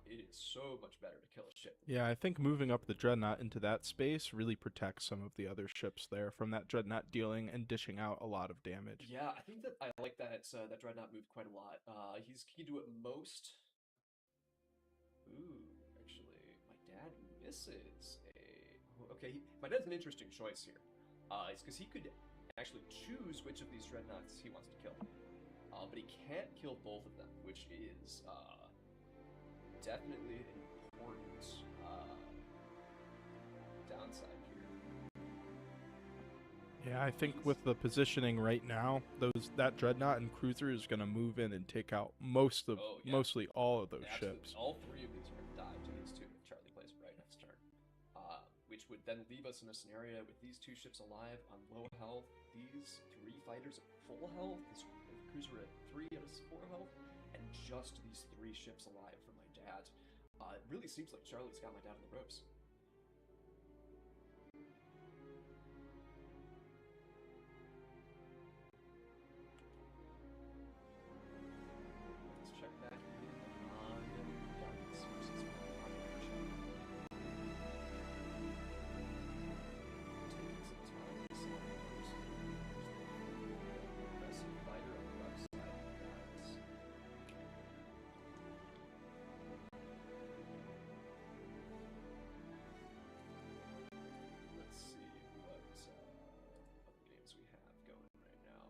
It is so much better to kill a ship. Yeah, I think moving up the Dreadnought into that space really protects some of the other ships there from that Dreadnought dealing and dishing out a lot of damage. Yeah, I think that I like that that Dreadnought move quite a lot. He can do it most. Ooh, actually, my dad misses a. Okay, my dad's an interesting choice here. It's because he could actually choose which of these Dreadnoughts he wants to kill. But he can't kill both of them, which is definitely important. downside here. Yeah, I think with the positioning right now, that dreadnought and cruiser is going to move in and take out mostly all of those Absolutely. ships. All three of these are going to die to these two if Charlie plays right next turn. Which would then leave us in a scenario with these two ships alive on low health, these three fighters at full health, this cruiser at 3 at 4 health, and just these 3 ships alive for my dad. It really seems like Charlie's got my dad on the ropes. Let's check back in on Guardians versus Population. Taking some time to see those. Aggressive fighter on the left side of the guys. Let's see what other games we have going right now.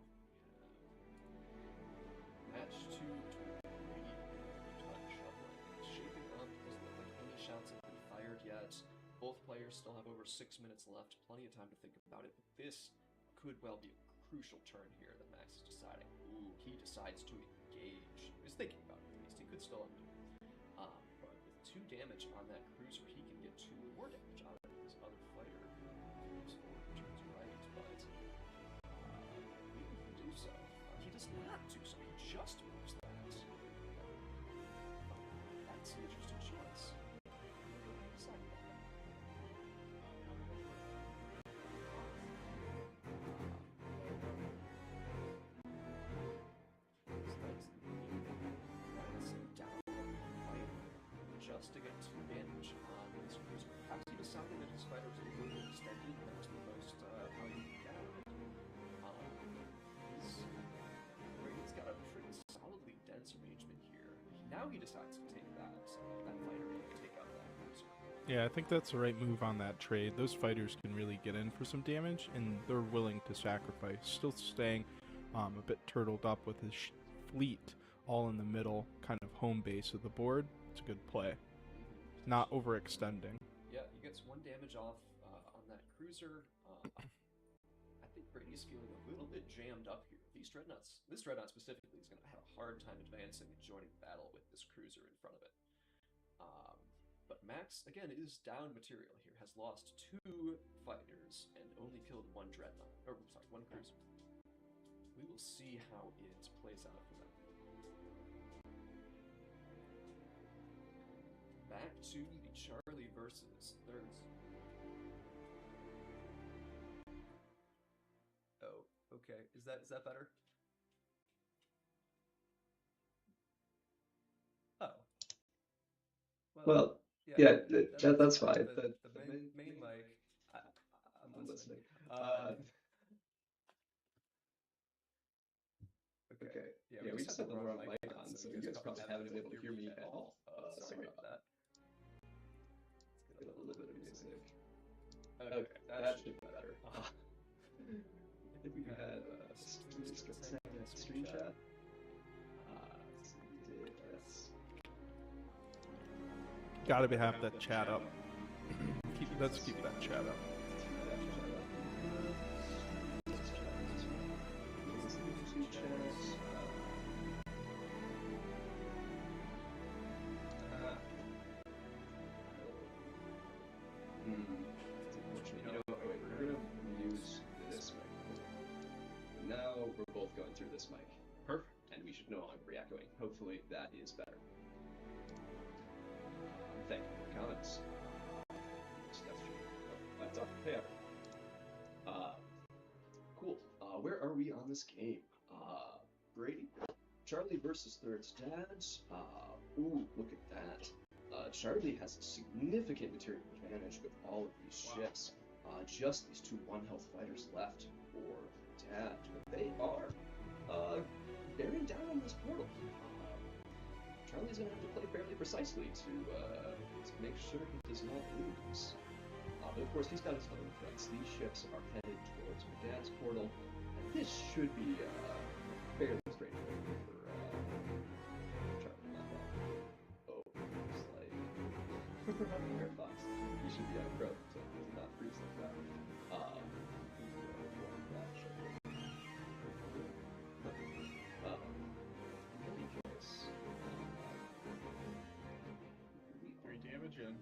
Match 2 between Brady and Todd Shoveling. It's shaping up. Doesn't look like any shots have been fired yet. Both players still have over 6 minutes left. Plenty of time to think about it. But this could well be a crucial turn here that Max is deciding. Ooh, he decides to engage. He's thinking about it at least. He could still undo it. But with 2 damage on that cruiser, he can get 2 more damage on it. His other fighter moves forward, turns right, but he can do so. He does not do so. He just moves that. That's an interesting choice. Decide about that. Just to get 2 damage on this cruiser. Perhaps he decided that his fighter was a little bit extended, and that was the most how he could get out of it. Brady's got a pretty solidly dense arrangement here. Now he decides to take that fighter and take out that cruiser. Yeah, I think that's the right move on that trade. Those fighters can really get in for some damage, and they're willing to sacrifice. Still staying a bit turtled up with his fleet all in the middle, kind of home base of the board. It's a good play. Not overextending. Yeah, he gets 1 damage off on that cruiser. I think Brady's feeling a little bit jammed up here. This dreadnought specifically is going to have a hard time advancing and joining battle with this cruiser in front of it. But Max, again, is down material here. Has lost 2 fighters and only killed 1 dreadnought. Or, sorry, 1 cruiser. We will see how it plays out for them. Back to the Charlie versus thirds. Oh, okay. Is that better? Oh. Well, yeah, that's fine. The main mic. I'm listening. Okay. Yeah, we just had the wrong mic on, so you guys probably haven't been able to hear me at all. Sorry about that. Let's get a little bit of music. Okay, that should be better. I think we had stream chat. So we did this. Gotta have that chat up. Let's keep that chat up. We're both going through this mic. Perfect. And we should no longer be echoing. Hopefully that is better. Thank you for comments. That's up. Hey, cool. Where are we on this game? Brady? Charlie versus Thirds Dad. Ooh, look at that. Charlie has a significant material advantage with all of these ships. Just these 2 1-health fighters left for Dad. They are bearing down on this portal. Charlie's gonna have to play fairly precisely to make sure he does not lose. But of course, he's got his own threats. These ships are headed towards my dad's portal. And this should be fairly straightforward for Charlie. Oh, looks like Airfox. He should be on pro, so he's not free. things like that. In any case, 3 damage in.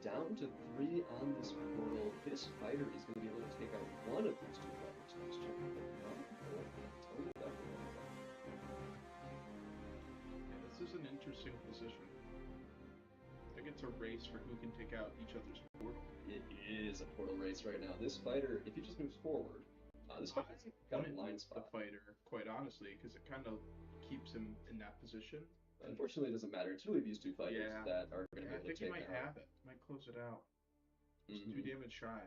down to 3 on this portal. This fighter is going to be able to take out one of these 2 fighters next turn. Tell me that. Yeah, this is an interesting position. I think it's a race for who can take out each other's portal. It is a portal race right now. This fighter, if he just moves forward, this fighter's got a blind spot. The fighter, quite honestly, because it kind of keeps him in that position. Unfortunately, it doesn't matter. It's really these 2 fighters that are going to be able to take I think he might have it. Might close it out. Just 2 damage shy.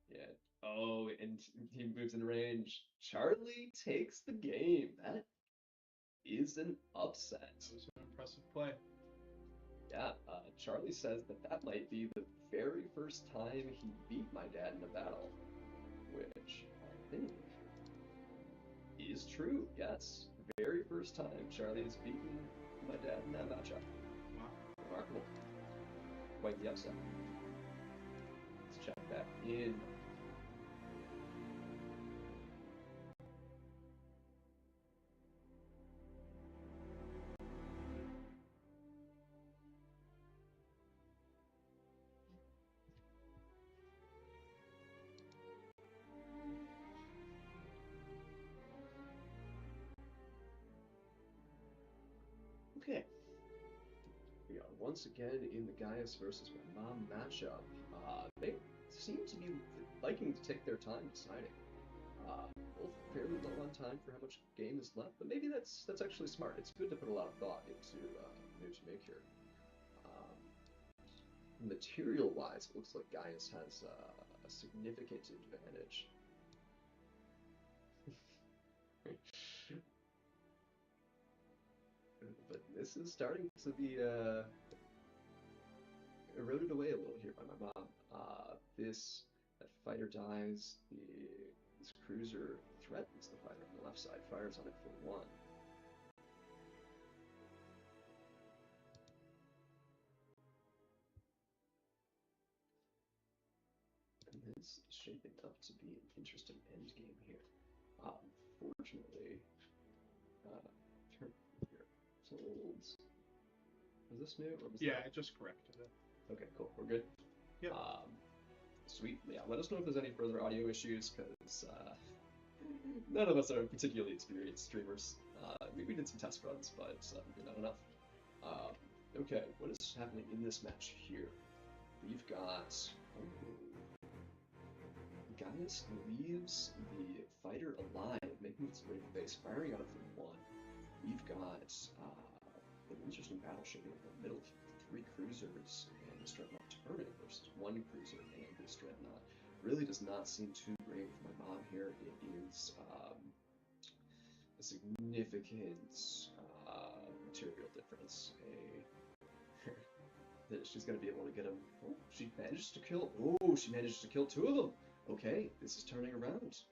Yeah. Oh, and he moves in range. Charlie takes the game. That is an upset. That was an impressive play. Yeah, Charlie says that might be the very first time he beat my dad in a battle, which I think is true. Yes, very first time Charlie has beaten my dad in that matchup. Wow. Remarkable. Quite the upset. Let's check back in. Okay. We are once again in the Gaius versus my mom matchup. They seem to be liking to take their time deciding. Both fairly low on time for how much game is left, but maybe that's actually smart. It's good to put a lot of thought into moves you make here. Material-wise, it looks like Gaius has a significant advantage. But this is starting to be eroded away a little here by my mom. That fighter dies, this cruiser threatens the fighter on the left side, fires on it for 1. And this is shaping up to be an interesting endgame here. Fortunately, turn here. Holds. Was this new or was Yeah, I just corrected it. Okay, cool. We're good. Yep. Sweet. Yeah, let us know if there's any further audio issues, because none of us are particularly experienced streamers. We did some test runs, but not enough. Okay, what is happening in this match here? We've got... Gaius leaves the fighter alive, making its way to base, firing on it for 1. We've got an interesting battle shaping up in the middle here. 3 cruisers and this dreadnought turning versus 1 cruiser and this dreadnought. Really does not seem too great for my mom here. It is a significant material difference. That she's going to be able to get him. Oh, she managed to kill. Oh, she managed to kill 2 of them. Okay, this is turning around.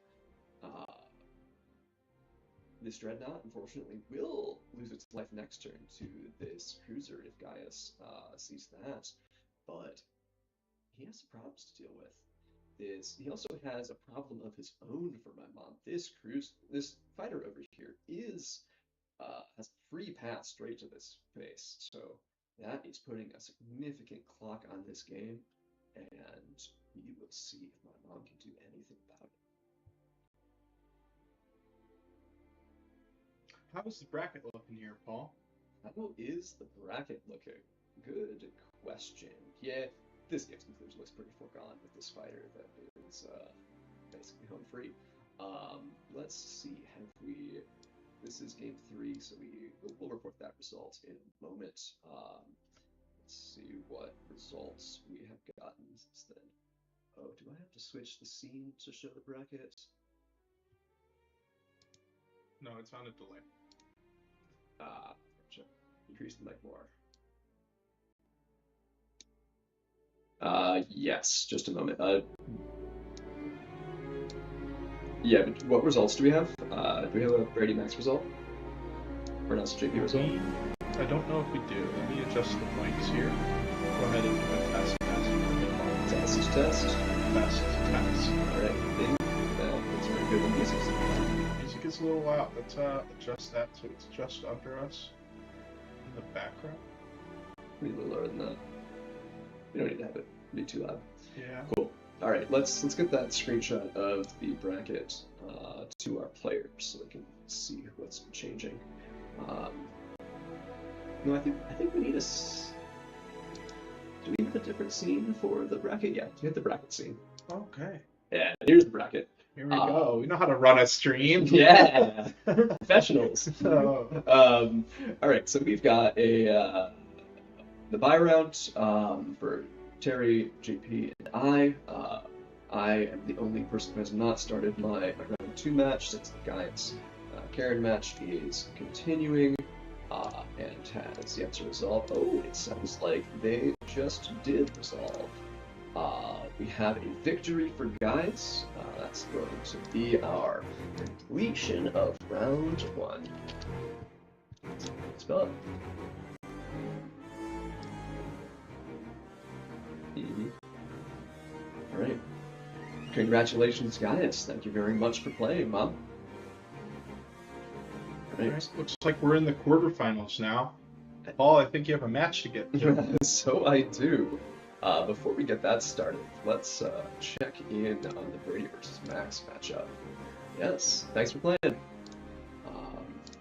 This dreadnought, unfortunately, will lose its life next turn to this cruiser if Gaius sees that, but he has some problems to deal with. He also has a problem of his own for my mom. This fighter over here has free pass straight to this base, so that is putting a significant clock on this game, and we will see if my mom can do anything about it. How is the bracket looking here, Paul? How is the bracket looking? Good question. Yeah, this game's conclusion looks pretty foregone with this fighter that is basically home free. Let's see, this is game 3, so we'll report that result in a moment. Let's see what results we have gotten since then. Oh, do I have to switch the scene to show the bracket? No, it's on a delay. Gotcha. Increase the mic more. Yes, just a moment. Yeah, but what results do we have? Do we have a Brady Max result? Or not JP result? I don't know if we do. Let me adjust the mics here. Go ahead and do a test. Test. best test. Alright, I think that's very good. The music's Music is a little loud. Let's adjust that so it's just under us in the background. maybe a little lower than that. We don't need to have it be too loud. Yeah. Cool. Alright, let's get that screenshot of the bracket to our players so they can see what's changing. No, I think we need do we have a different scene for the bracket? Yeah, we have the bracket scene. Okay. Yeah, here's the bracket. Here we go. We know how to run a stream. Yeah, professionals. Oh. Alright, so we've got the buy round for Terry, JP, and I. I am the only person who has not started my round 2 match since the Gaius Karen match is continuing and has yet to resolve. Oh, it sounds like they just did resolve. We have a victory for Gaius. That's going to be our completion of round 1. Spell it. Alright. Congratulations, Gaius. Thank you very much for playing, Mom. Alright, looks like we're in the quarterfinals now. Paul, I think you have a match to get to. So I do. Before we get that started, let's check in on the Brady versus Max matchup. Yes, thanks for playing.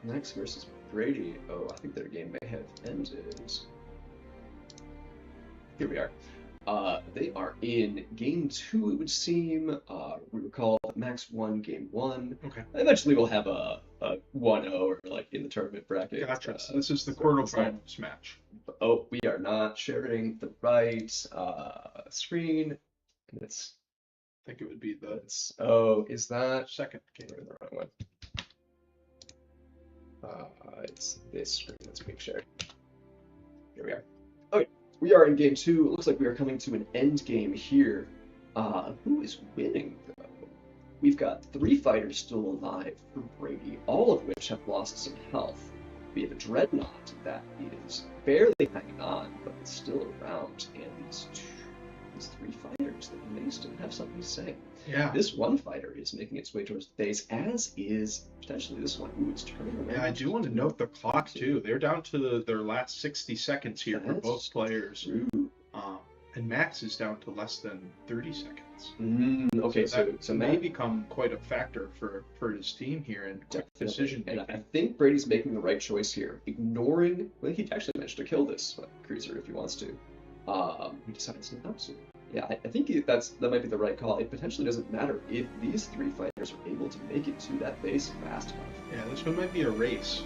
Max versus Brady. Oh, I think their game may have ended. Here we are. They are in game 2, it would seem. We recall Max won game 1. Okay. Eventually we'll have a 1-0 or like in the tournament bracket. Gotcha. So this is the quarterfinals match. Oh, we are not sharing the right screen. It's, I think it would be the oh, is that second game. we're in the wrong one? It's this screen that's being shared. Here we are. Okay, we are in game 2. It looks like we are coming to an end game here. Who is winning though? We've got 3 fighters still alive for Brady, all of which have lost some health. We have a Dreadnought that is barely hanging on, but is still around, and these 3 fighters that may still have something to say. Yeah. This one fighter is making its way towards the base, as is potentially this one who is turning around. Yeah, I do want to note the clock too. They're down to their last 60 seconds here for both players. True. And Max is down to less than 30 seconds. Okay, so so may Matt, become quite a factor for his team here and quick decision and making. I think Brady's making the right choice here, ignoring. Well, he actually managed to kill this cruiser if he wants to. He decides not to. Yeah, I think that might be the right call. It potentially doesn't matter if these 3 fighters are able to make it to that base fast enough. Yeah, this one might be a race.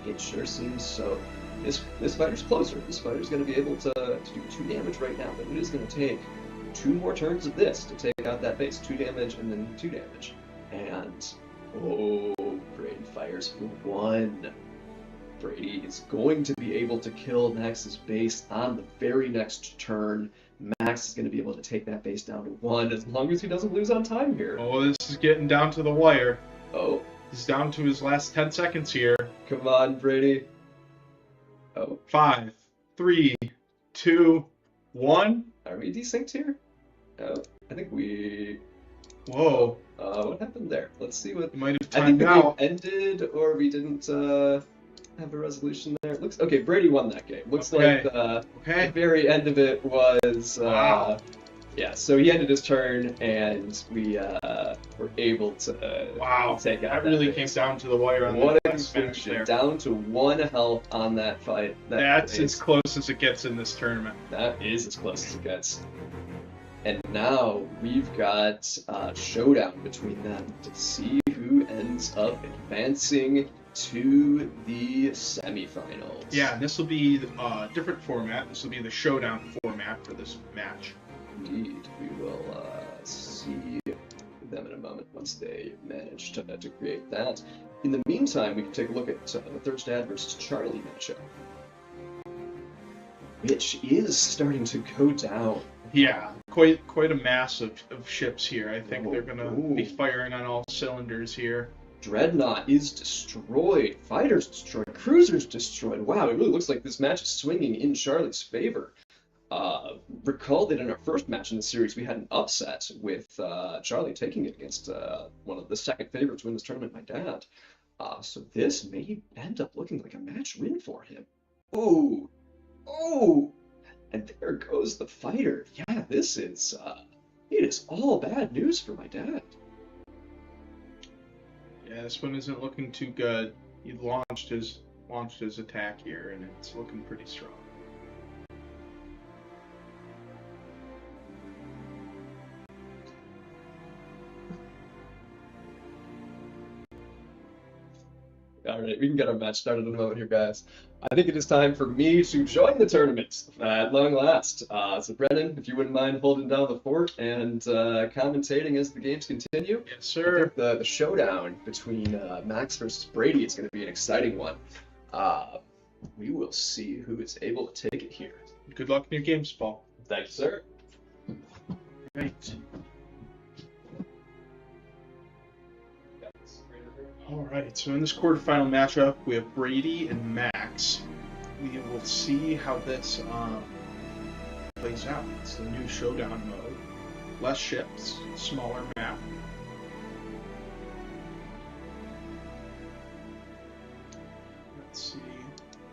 It sure seems so. This fighter's closer. This fighter's going to be able to do 2 damage right now, but it is going to take 2 more turns of this to take out that base. 2 damage and then 2 damage. And, oh, Brady fires for 1. Brady is going to be able to kill Max's base on the very next turn. Max is going to be able to take that base down to 1 as long as he doesn't lose on time here. Oh, this is getting down to the wire. Oh. He's down to his last 10 seconds here. Come on, Brady. Oh. 5, 3, 2, 1. Are we desynced here? Oh, I think we... Whoa. What happened there? Let's see what... You might have I think timed the out. game ended, or we didn't have a resolution there. Looks okay. Brady won that game. Looks Okay. like the Okay. very end of it was Wow. yeah. So he ended his turn, and we were able to Wow. take out That really came base. down to the wire on What that a last match conclusion! there. Down to 1 health on that fight. That's base. as close as it gets in this tournament. That is as close as it gets. And now we've got a showdown between them to see who ends up advancing to the semifinals. Yeah, and this will be a different format. This will be the showdown format for this match. Indeed. We will see them in a moment once they manage to create that. In the meantime, we can take a look at the Third Dad versus Charlie matchup, which is starting to go down. Yeah, quite a mass of ships here. I think they're gonna Ooh. be firing on all cylinders here. Dreadnought is destroyed. Fighters destroyed. Cruisers destroyed. Wow, it really looks like this match is swinging in Charlie's favor. Recall that in our first match in the series, we had an upset with Charlie taking it against one of the second favorites to win this tournament, my dad. So this may end up looking like a match win for him. Ooh, oh, and there goes the fighter. Yeah, this is it is all bad news for my dad. Yeah, this one isn't looking too good. He launched his attack here, and it's looking pretty strong. All right, we can get our match started in a moment here, guys. I think it is time for me to join the tournament at long last. So, Brennan, if you wouldn't mind holding down the fort and commentating as the games continue. Yes, I sir. think the showdown between Max versus Brady is going to be an exciting one. We will see who is able to take it here. Good luck in your games, Paul. Thank you, sir. Right. All right, so in this quarterfinal matchup, we have Brady and Max. We will see how this plays out. It's the new showdown mode. Less ships, smaller map. Let's see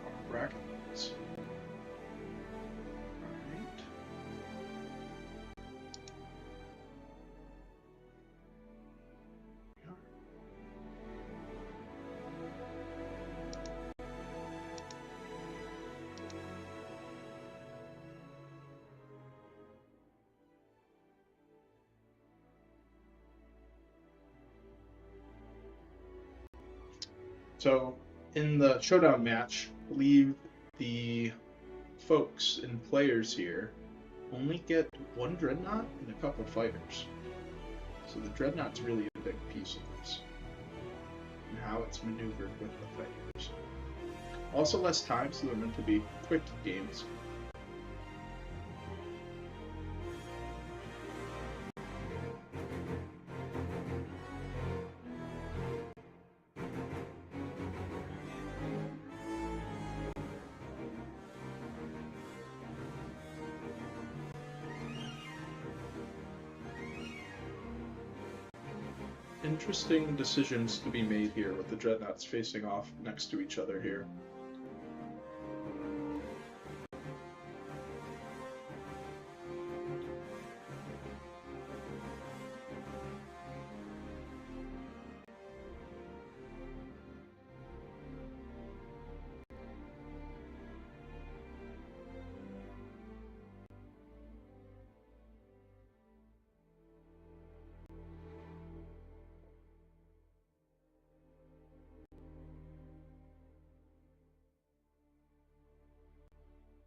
our brackets. All right. So, in the showdown match, I believe the folks and players here only get one dreadnought and a couple fighters. So the dreadnought's really a big piece of this, and how it's maneuvered with the fighters. Also less time, so they're meant to be quick games. Interesting decisions to be made here with the dreadnoughts facing off next to each other here.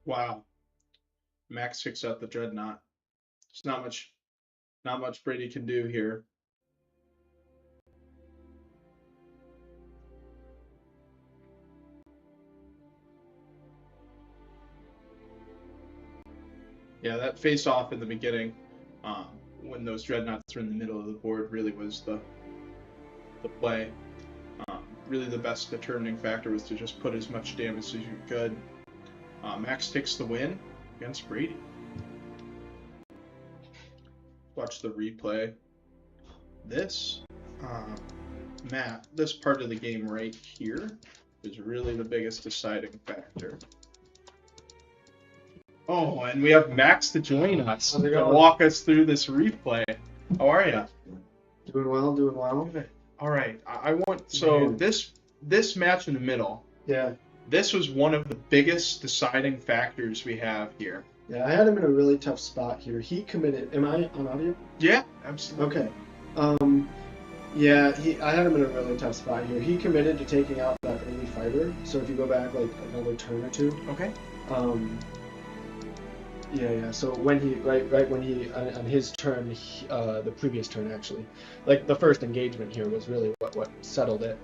Wow. Max takes out the dreadnought. There's not much Brady can do here. Yeah, that face off in the beginning, when those dreadnoughts were in the middle of the board, really was the play. Really the best determining factor was to just put as much damage as you could. Max takes the win against Brady. Watch the replay. This map, this part of the game right here, is really the biggest deciding factor. Oh, and we have Max to join us to walk us through this replay. How are you? Doing well, doing well. All right, I want this match in the middle. Yeah. This was one of the biggest deciding factors we have here. Yeah, I had him in a really tough spot here. He committed. Am I on audio? Yeah, absolutely. Okay. Yeah, I had him in a really tough spot here. He committed to taking out that early fighter. So if you go back like another turn or two. Okay. Yeah. So when he right when he on his turn, the previous turn actually, like the first engagement here was really what settled it.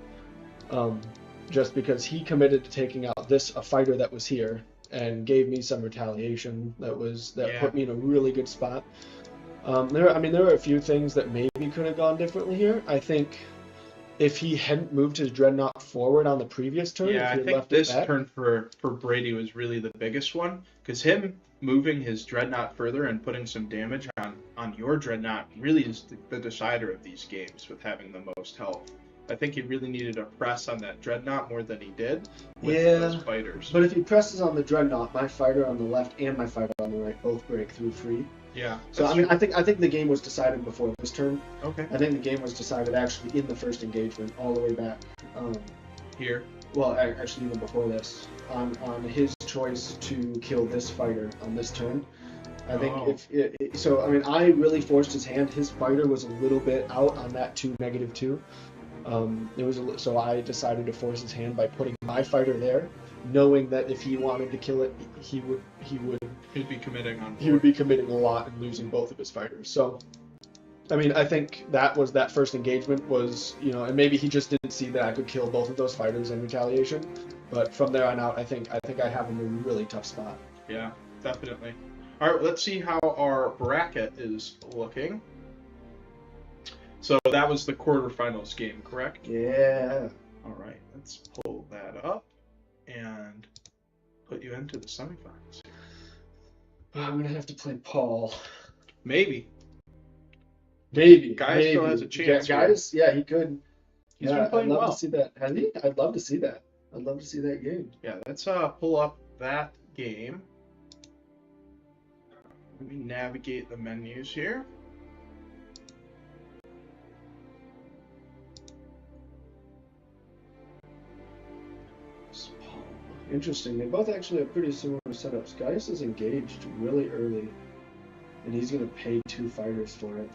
Just because he committed to taking out a fighter that was here and gave me some retaliation that put me in a really good spot. There were a few things that maybe could have gone differently here. I think if he hadn't moved his dreadnought forward on the previous turn. Yeah, if he I had think left it this back. turn for Brady was really the biggest one, because him moving his dreadnought further and putting some damage on your dreadnought really is the decider of these games with having the most health. I think he really needed to press on that dreadnought more than he did with those fighters. But if he presses on the dreadnought, my fighter on the left and my fighter on the right both break through free. Yeah. So I mean, I think the game was decided before this turn. Okay. I think the game was decided actually in the first engagement, all the way back. Here. Well, actually even before this, on his choice to kill this fighter on this turn. I think so. I mean, I really forced his hand. His fighter was a little bit out on that -2. So I decided to force his hand by putting my fighter there, knowing that if he wanted to kill it, he'd be committing on board. He would be committing a lot and losing both of his fighters. So, I mean, I think that first engagement was, and maybe he just didn't see that I could kill both of those fighters in retaliation. But from there on out, I think I have him in a really tough spot. Yeah, definitely. All right, let's see how our bracket is looking. So that was the quarterfinals game, correct? Yeah. All right, let's pull that up and put you into the semifinals. I'm gonna have to play Paul. Maybe. Guy still has a chance. Guys, yeah, he could. He's been playing I'd love well. to see that. Has he? I'd love to see that. I'd love to see that game. Yeah, let's pull up that game. Let me navigate the menus here. Interesting. They both actually have pretty similar setups. Gaius is engaged really early, and he's going to pay 2 fighters for it.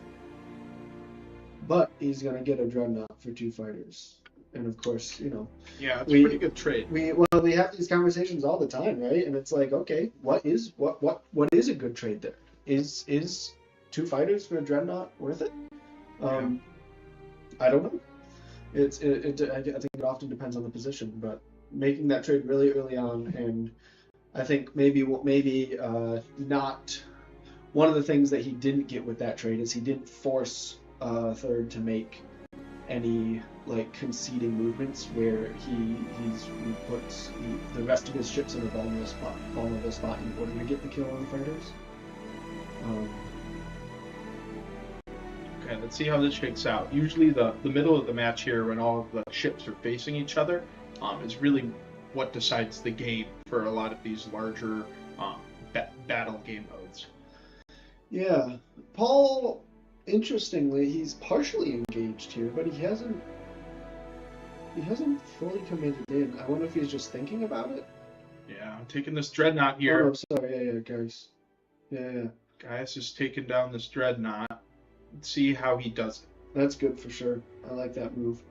But he's going to get a dreadnought for 2 fighters. And of course, Yeah, it's a pretty good trade. We have these conversations all the time, right? And it's like, okay, what is a good trade there? Is 2 fighters for a dreadnought worth it? I don't know. I think it often depends on the position, but making that trade really early on, and I think maybe not. One of the things that he didn't get with that trade is he didn't force Third to make any conceding movements where he puts the rest of his ships in a vulnerable spot in order to get the kill on the fighters. Okay, let's see how this shakes out. Usually the middle of the match here, when all of the ships are facing each other, is really what decides the game for a lot of these larger battle game modes. Yeah, Paul, interestingly, he's partially engaged here, but he hasn't fully committed in. I wonder if he's just thinking about it. Yeah, I'm taking this dreadnought here. Oh, sorry, yeah, guys. Yeah. Gaius is taking down this dreadnought. Let's see how he does it. That's good for sure. I like that move.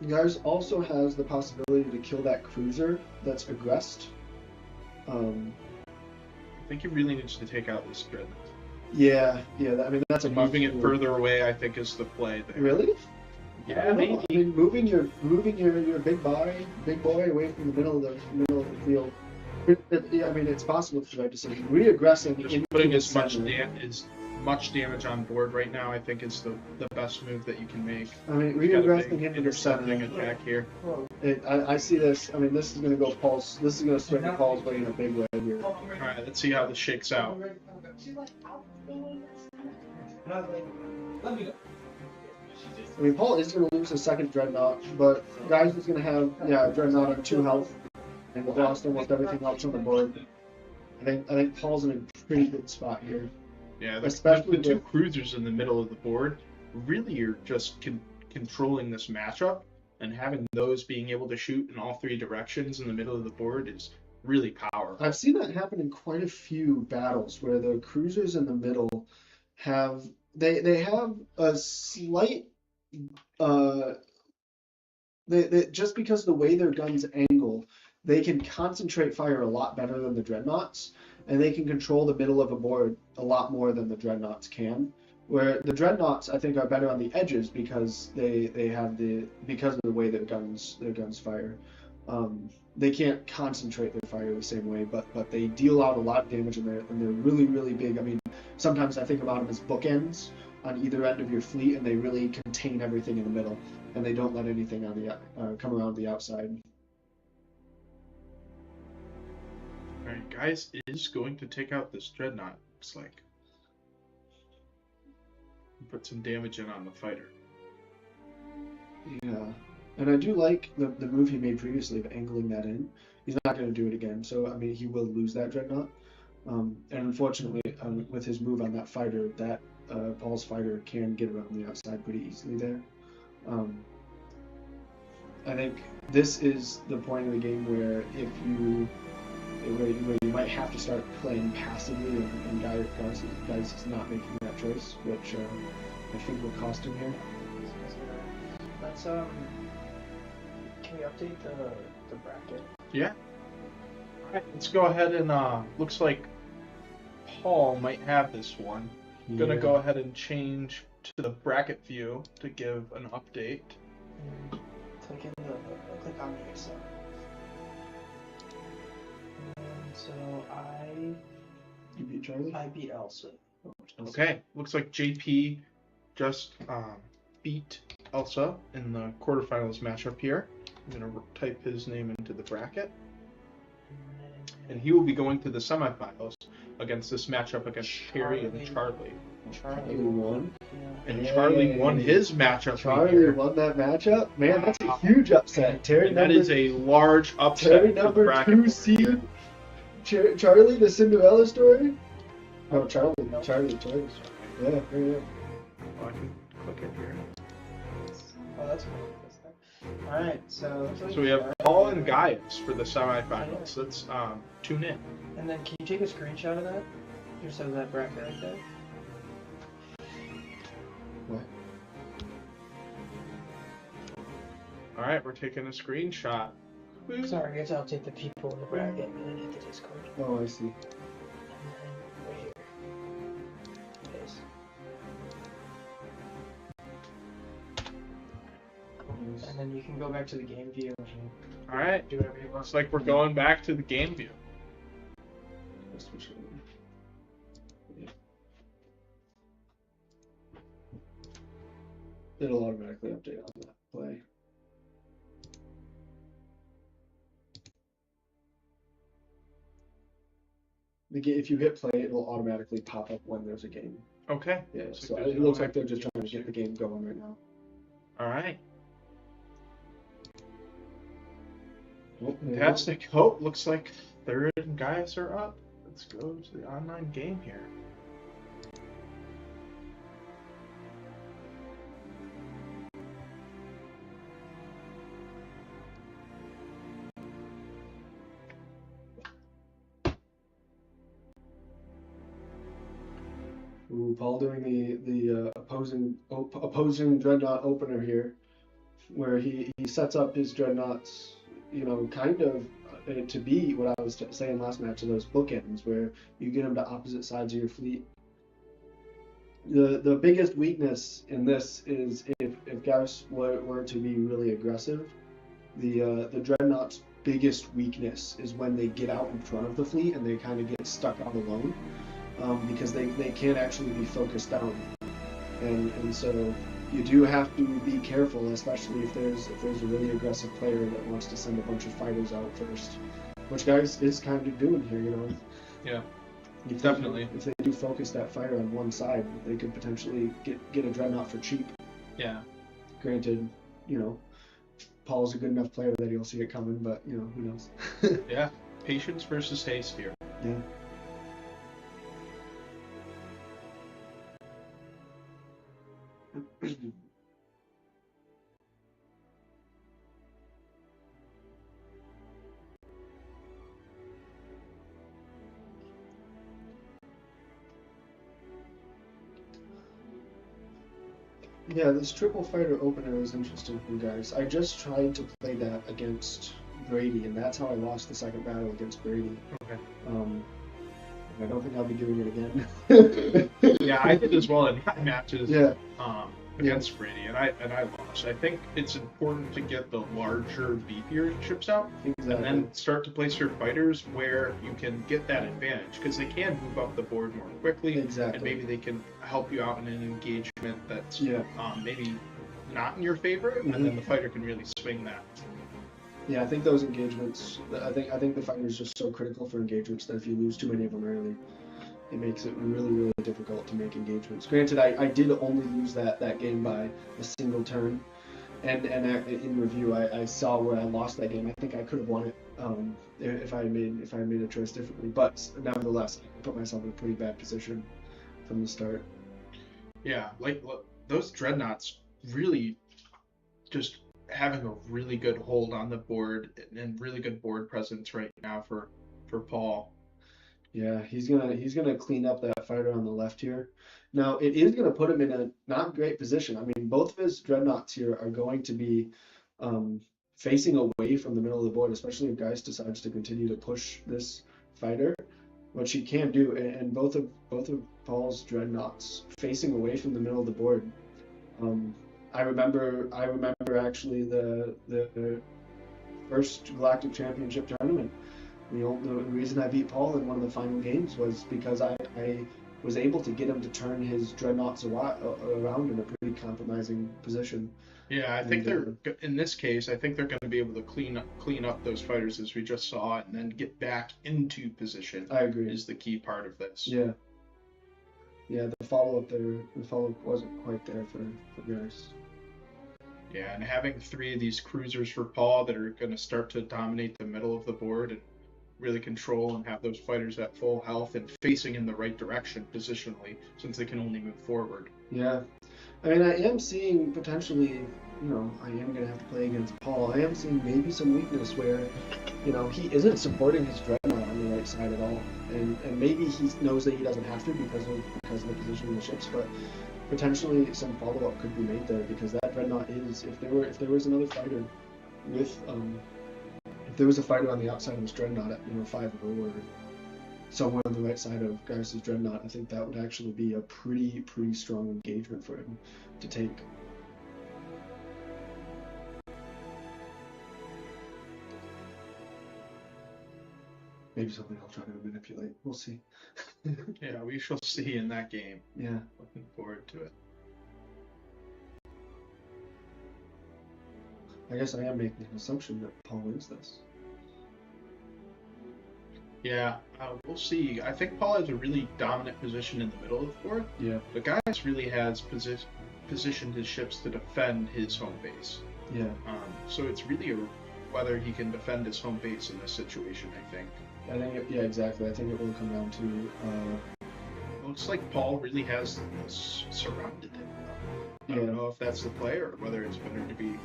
Gaius also has the possibility to kill that cruiser that's aggressed. I think he really needs to take out this dreadnought. Yeah. That's a moving it further away, I think, is the play there. Really? Yeah, maybe. I mean, moving your big boy away from the middle of the field. It's possible for the right decision. Reaggressing into putting the much damage on board right now, I think, is the best move that you can make. Reaggressing into the center. Attack here. I see this. This is going to go Paul's. This is going to swing Paul's way in a big way here. All right, let's see how this shakes out. Paul is going to lose his second dreadnought, but Gaius is going to have dreadnought on 2 health, and we've lost almost everything else on the board. I think Paul's in a pretty good spot here. Yeah, especially the 2 cruisers in the middle of the board. Really, you're just controlling this matchup, and having those being able to shoot in all 3 directions in the middle of the board is really powerful. I've seen that happen in quite a few battles where the cruisers in the middle have a slight they just because of the way their guns angle, they can concentrate fire a lot better than the dreadnoughts, and they can control the middle of a board a lot more than the dreadnoughts can. Where the dreadnoughts, I think, are better on the edges because because of the way their guns fire. They can't concentrate their fire the same way, but they deal out a lot of damage, and they're really, really big. sometimes I think about them as bookends on either end of your fleet, and they really contain everything in the middle, and they don't let anything on the come around the outside. Alright, guys is going to take out this dreadnought, looks like. Put some damage in on the fighter. Yeah, and I do like the move he made previously of angling that in. He's not going to do it again, so I mean he will lose that dreadnought. And unfortunately, with his move on that fighter, that Paul's fighter can get around the outside pretty easily there. I think this is the point of the game where where you might have to start playing passively, and guys is not making that choice, which I think will cost him here. Let's can we update the bracket? Yeah. Alright, let's go ahead and looks like Paul might have this one. I'm gonna go ahead and change to the bracket view to give an update. Click on the Excel. So You beat Charlie? I beat Elsa. Okay, looks like JP just beat Elsa in the quarterfinals matchup here. I'm gonna type his name into the bracket, and he will be going to the semifinals against this matchup against Perry and Charlie. Charlie won. And Charlie won his matchup. Charlie won that matchup? Man, that's a huge upset. Terry that is a large upset. Terry number 2 seed. Charlie, the Cinderella story? Oh, Charlie. Yeah, there you go. Oh, I can click it here. Oh, that's cool. Alright, so we have Paul and Gaius for the semifinals. Let's tune in. And then can you take a screenshot of that? Just of that bracket right there? What? Alright, we're taking a screenshot. Sorry, I guess I'll take the people in the bracket and then hit the Discord. Oh, I see. And then right here. Yes. And then you can go back to the game view and Alright, do whatever you want. looks like we're going back to the game view. It'll automatically update on that play. If you hit play, it'll automatically pop up when there's a game. Okay. Yeah, so it looks like they're just trying to get the game going right now. Alright. Oh, Fantastic. Oh, looks like third and Gaius are up. Let's go to the online game here. Ooh, Paul doing the opposing dreadnought opener here, where he sets up his dreadnoughts, kind of to be what I was saying last match, of those bookends where you get them to opposite sides of your fleet. The biggest weakness in this is if Gauss were to be really aggressive, the dreadnought's biggest weakness is when they get out in front of the fleet and they kind of get stuck out alone. Because they can't actually be focused down, and so you do have to be careful, especially if there's a really aggressive player that wants to send a bunch of fighters out first, which Gaius is kind of doing here, Yeah, definitely. If they do focus that fire on one side, they could potentially get a dreadnought for cheap. Yeah. Granted, Paul's a good enough player that he'll see it coming, but who knows? Yeah. Patience versus haste here. Yeah. Yeah, this triple fighter opener is interesting for you guys. I just tried to play that against Brady, and that's how I lost the second battle against Brady. Okay. I don't think I'll be doing it again. Yeah, I did as well in matches. Yeah. against Brady, and I lost. I think it's important to get the larger, beefier ships out, Exactly. and then start to place your fighters where you can get that advantage, because they can move up the board more quickly, Exactly. and maybe they can help you out in an engagement that's Yeah. maybe not in your favor, Mhm. and then the fighter can really swing that. Yeah, I think those engagements. I think the fighter is just so critical for engagements that if you lose too many of them early, it makes it really, really difficult to make engagements. Granted, I did only lose that game by a single turn, and in review, I saw where I lost that game. I think I could have won it if I had made a choice differently. But nevertheless, I put myself in a pretty bad position from the start. Yeah, like those dreadnoughts really just having a really good hold on the board and really good board presence right now for Paul. Yeah, he's gonna clean up that fighter on the left here. Now it is gonna put him in a not great position. I mean, both of his dreadnoughts here are going to be facing away from the middle of the board, especially if Geist decides to continue to push this fighter, which he can do. And both of Paul's dreadnoughts facing away from the middle of the board. I remember actually the first Galactic Championship tournament. The reason I beat Paul in one of the final games was because I was able to get him to turn his dreadnoughts around in a pretty compromising position. Yeah, I think they're in this case. I think they're going to be able to clean up those fighters as we just saw, and then get back into position. I agree. Is the key part of this. Yeah. Yeah, the follow-up wasn't quite there for Geist. Yeah, and having 3 of these cruisers for Paul that are going to start to dominate the middle of the board and really control and have those fighters at full health and facing in the right direction positionally, since they can only move forward. Yeah. I mean, I am seeing potentially, I am going to have to play against Paul. I am seeing maybe some weakness where, he isn't supporting his dreadnought on the right side at all. And maybe he knows that he doesn't have to because of the position of the ships, but potentially some follow-up could be made there, because that dreadnought is, if there was another fighter with, if there was a fighter on the outside of his dreadnought at 5-0 or somewhere on the right side of Geist's dreadnought, I think that would actually be a pretty strong engagement for him to take. Maybe something I'll try to manipulate. We'll see. Yeah, we shall see in that game. Yeah. Looking forward to it. I guess I am making an assumption that Paul wins this. Yeah, we'll see. I think Paul has a really dominant position in the middle of the board. Yeah. But Gaius really has positioned his ships to defend his home base. Yeah. So it's really whether he can defend his home base in this situation, I think. Yeah, exactly. I think it will come down to. It looks like Paul really has surrounded him. I don't know if that's the play or whether it's better to be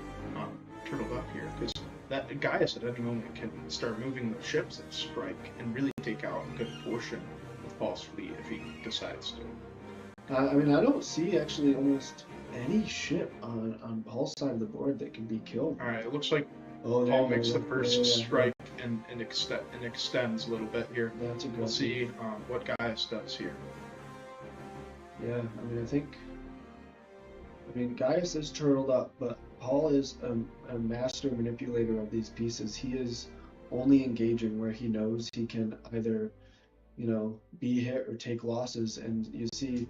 turtled up here, because that Gaius at any moment can start moving the ships and strike and really take out a good portion of Paul's fleet if he decides to. I mean, I don't see actually almost any ship on Paul's side of the board that can be killed. All right, it looks like Paul makes the first strike and extends a little bit here. That's a good. We'll see what Gaius does here. Yeah, I mean, Gaius is turtled up, but Paul is a master manipulator of these pieces. He is only engaging where he knows he can either, be hit or take losses. And you see,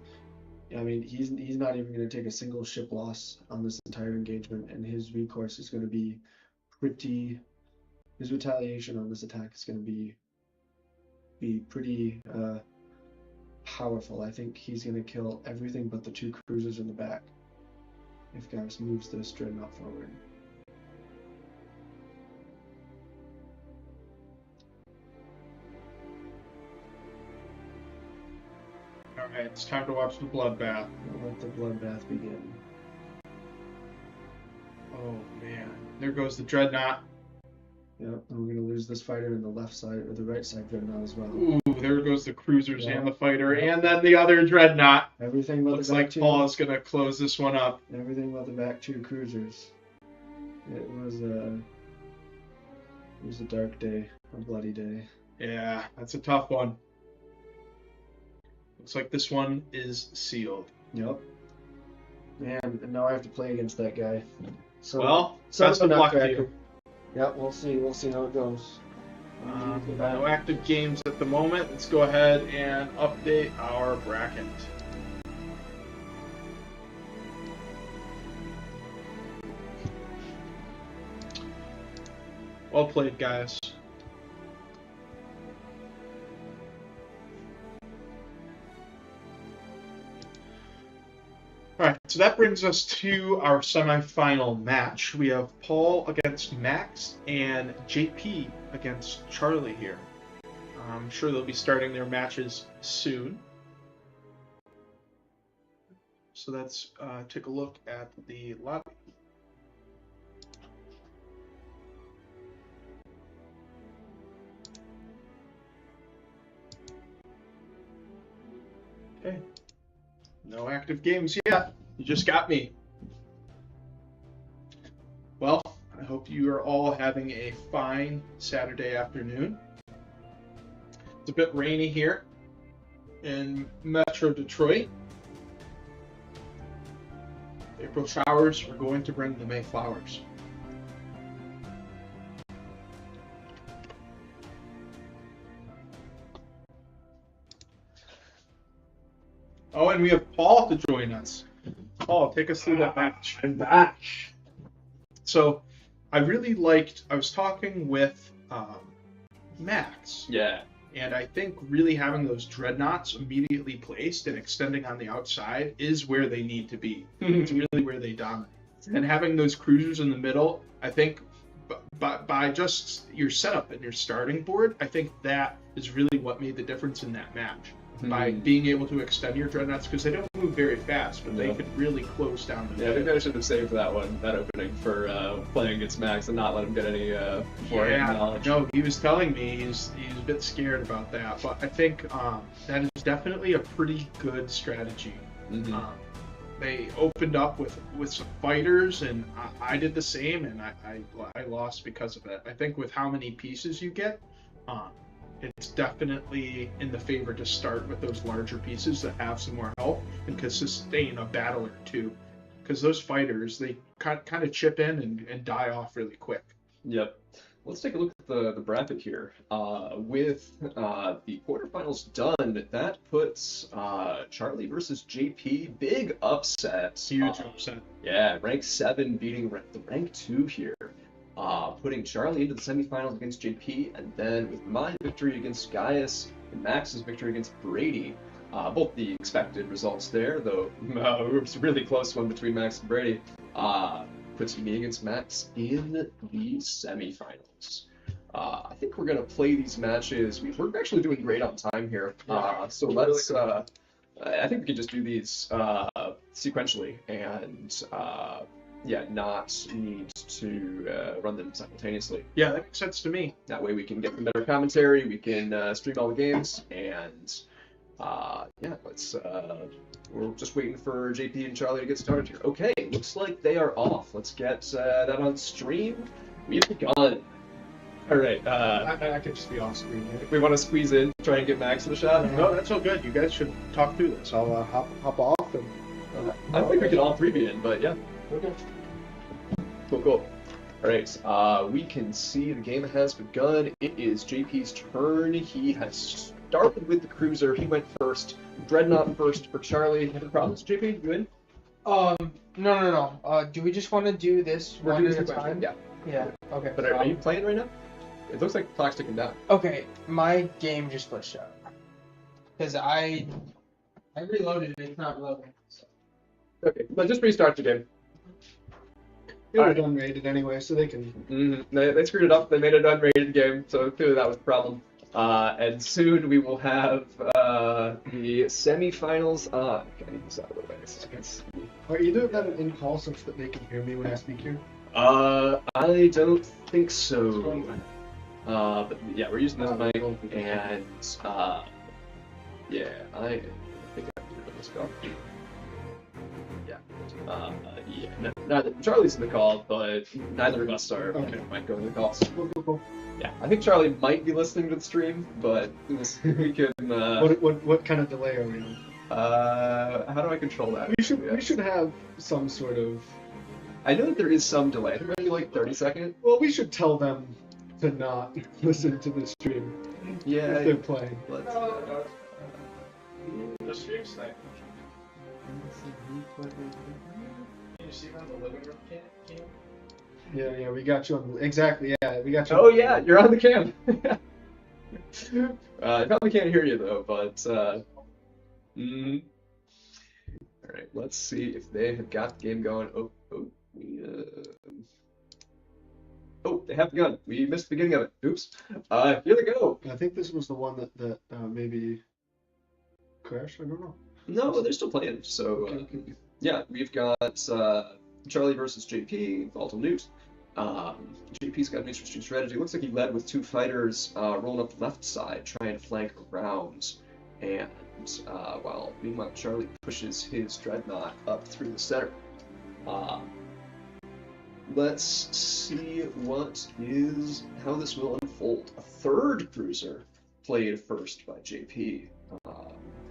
I mean, he's not even going to take a single ship loss on this entire engagement, and his recourse is going to be his retaliation on this attack is going to be pretty powerful. I think he's going to kill everything but the 2 cruisers in the back if Gaius moves this dreadnought forward. Alright, it's time to watch the bloodbath. I'll let the bloodbath begin. Oh man, there goes the dreadnought. Yep, and we're going to lose this fighter in the left side or the right side dreadnought as well. Ooh, there goes the cruisers and the fighter, and then the other dreadnought. Everything but Looks the back like 2. Paul is going to close this one up. Everything but the back 2 cruisers. It was a dark day, a bloody day. Yeah, that's a tough one. Looks like this one is sealed. Yep. Man, and now I have to play against that guy. So, Well, son best of a of luck to nutcracker. you. Yeah, we'll see. We'll see how it goes. No active games at the moment. Let's go ahead and update our bracket. Well played, guys. Alright, so that brings us to our semifinal match. We have Paul against Max and JP against Charlie here. I'm sure they'll be starting their matches soon. So let's take a look at the lobby. Okay. No active games yet. You just got me. Well, I hope you are all having a fine Saturday afternoon. It's a bit rainy here in Metro Detroit. April showers are going to bring the May flowers. Oh, and we have Paul to join us. Paul, take us through that match. I'm back. So, I was talking with Max. Yeah. And I think really having those dreadnoughts immediately placed and extending on the outside is where they need to be. It's really where they dominate. And having those cruisers in the middle, I think by just your setup and your starting board, I think that is really what made the difference in that match. By being able to extend your dreadnoughts, because they don't move very fast, but they could really close down the Yeah, I think I should have saved that opening for playing against Max and not let him get any beforehand knowledge. No, he was telling me he's a bit scared about that, but I think that is definitely a pretty good strategy. They opened up with some fighters, and I did the same, and I lost because of it. I think with how many pieces you get, it's definitely in the favor to start with those larger pieces that have some more health and can sustain a battle or two. Because those fighters, they kind of chip in and die off really quick. Yep. Let's take a look at the bracket here. With the quarterfinals done, that puts Charlie versus JP. Big upset. Huge upset. Yeah, rank 7 beating the rank 2 here. Putting Charlie into the semifinals against JP, and then with my victory against Gaius and Max's victory against Brady, both the expected results there, though it was a really close one between Max and Brady, puts me against Max in the semifinals. I think we're going to play these matches. We're actually doing great on time here, so let's... I think we could just do these sequentially, and not need to run them simultaneously. Yeah, that makes sense to me. That way we can get some better commentary, we can stream all the games, and we're just waiting for JP and Charlie to get started here. Okay, looks like they are off. Let's get that on stream. We've begun. All right. I could just be off screen. If we want to squeeze in, try and get Max a shot. No, that's all good. You guys should talk through this. I'll hop off and. I think we can all three be in, but yeah. Okay. Cool. All right. We can see the game has begun. It is JP's turn. He has started with the cruiser. He went first. Dreadnought first for Charlie. Any problems, JP? You in? No. Do we just want to do this We're one doing at a this question. time? Yeah. Okay. But are you playing right now? It looks like the clock's ticking down. Okay, my game just glitched out. Because I reloaded it, it's not reloading. So. Okay, but just restart the game. It was unrated anyway, so they can. They screwed it up. They made it an unrated game, so clearly that was the problem. And soon we will have the semifinals on. Can I need this out of the way so I can see? Are either of them in call such that they can hear me when I speak here? I don't think so. But yeah, we're using this mic, and yeah, I think I can do this call. Yeah. Neither Charlie's in the call, but neither of us are. Okay. Might go in the calls. Cool. Yeah, I think Charlie might be listening to the stream, but we can. What kind of delay are we on? How do I control that? We should have some sort of. I know that there is some delay. There might be like 30 seconds. Well, we should tell them to not listen to the stream Yeah. if they're playing. Let's. The stream's sniping. Can you see that on the living room cam? Yeah, we got you on. Exactly, yeah, we got you. Oh yeah, you're on the cam. I probably can't hear you though, but all right. Let's see if they have got the game going. Oh, they have begun. We missed the beginning of it. Oops. Here they go. I think this was the one that maybe crashed. I don't know. No, they're still playing. So Okay. yeah, we've got Charlie versus JP, Volatile Newt. JP's got an interesting strategy. Looks like he led with 2 fighters rolling up the left side, trying to flank around. And while meanwhile Charlie pushes his dreadnought up through the center. Let's see how this will unfold. A 3rd cruiser played first by JP.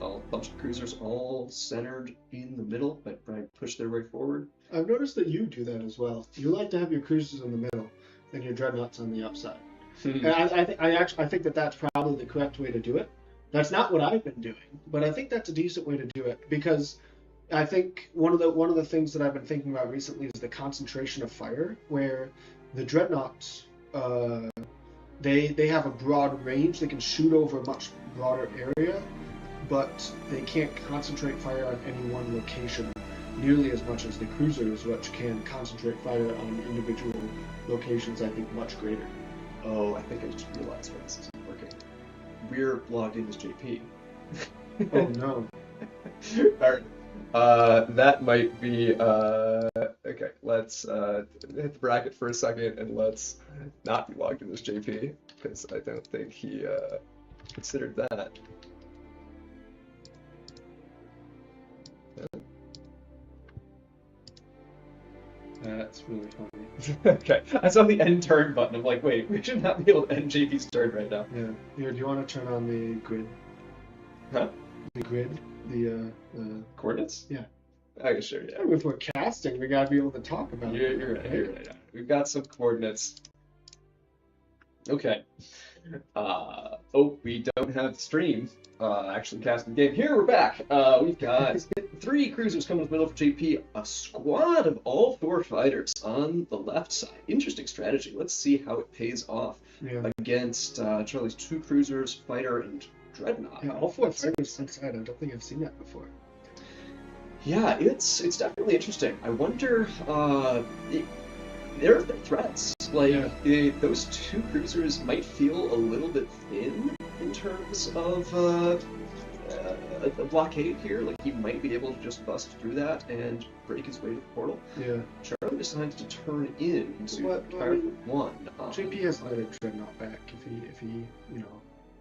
A bunch of cruisers all centered in the middle, but try and push their way forward. I've noticed that you do that as well. You like to have your cruisers in the middle and your dreadnoughts on the upside. And I think that's probably the correct way to do it. That's not what I've been doing, but I think that's a decent way to do it because I think one of the things that I've been thinking about recently is the concentration of fire, where the dreadnoughts they have a broad range. They can shoot over a much broader area, but they can't concentrate fire on any one location nearly as much as the cruisers, which can concentrate fire on individual locations, I think, much greater. Oh, I think I just realized why this isn't working. We're logged in as JP. Oh no. Alright. That might be okay, let's hit the bracket for a second and let's not be logged in as JP, because I don't think he considered that. That's really funny. Okay, I saw the end turn button. I'm like, wait, we should not be able to end JP's turn right now. Yeah. Here, do you want to turn on the grid? Huh? The grid? The Coordinates? Yeah. Okay, sure, yeah. If we're casting, we gotta be able to talk about it. You're right, you're right. Yeah. We've got some coordinates. Okay. Oh, we don't have the stream actually casting the game. Here, we're back. We've got 3 cruisers coming to the middle for JP, a squad of all 4 fighters on the left side. Interesting strategy. Let's see how it pays off against Charlie's 2 cruisers, fighter, and dreadnought. Yeah, all 4 fighters inside. I don't think I've seen that before. Yeah, it's definitely interesting. I wonder, there are threats. Like, those 2 cruisers might feel a little bit thin in terms of a blockade here. Like, he might be able to just bust through that and break his way to the portal. Yeah. Charlie decides to turn in to fire for 1. JP has to let a dreadnought back if he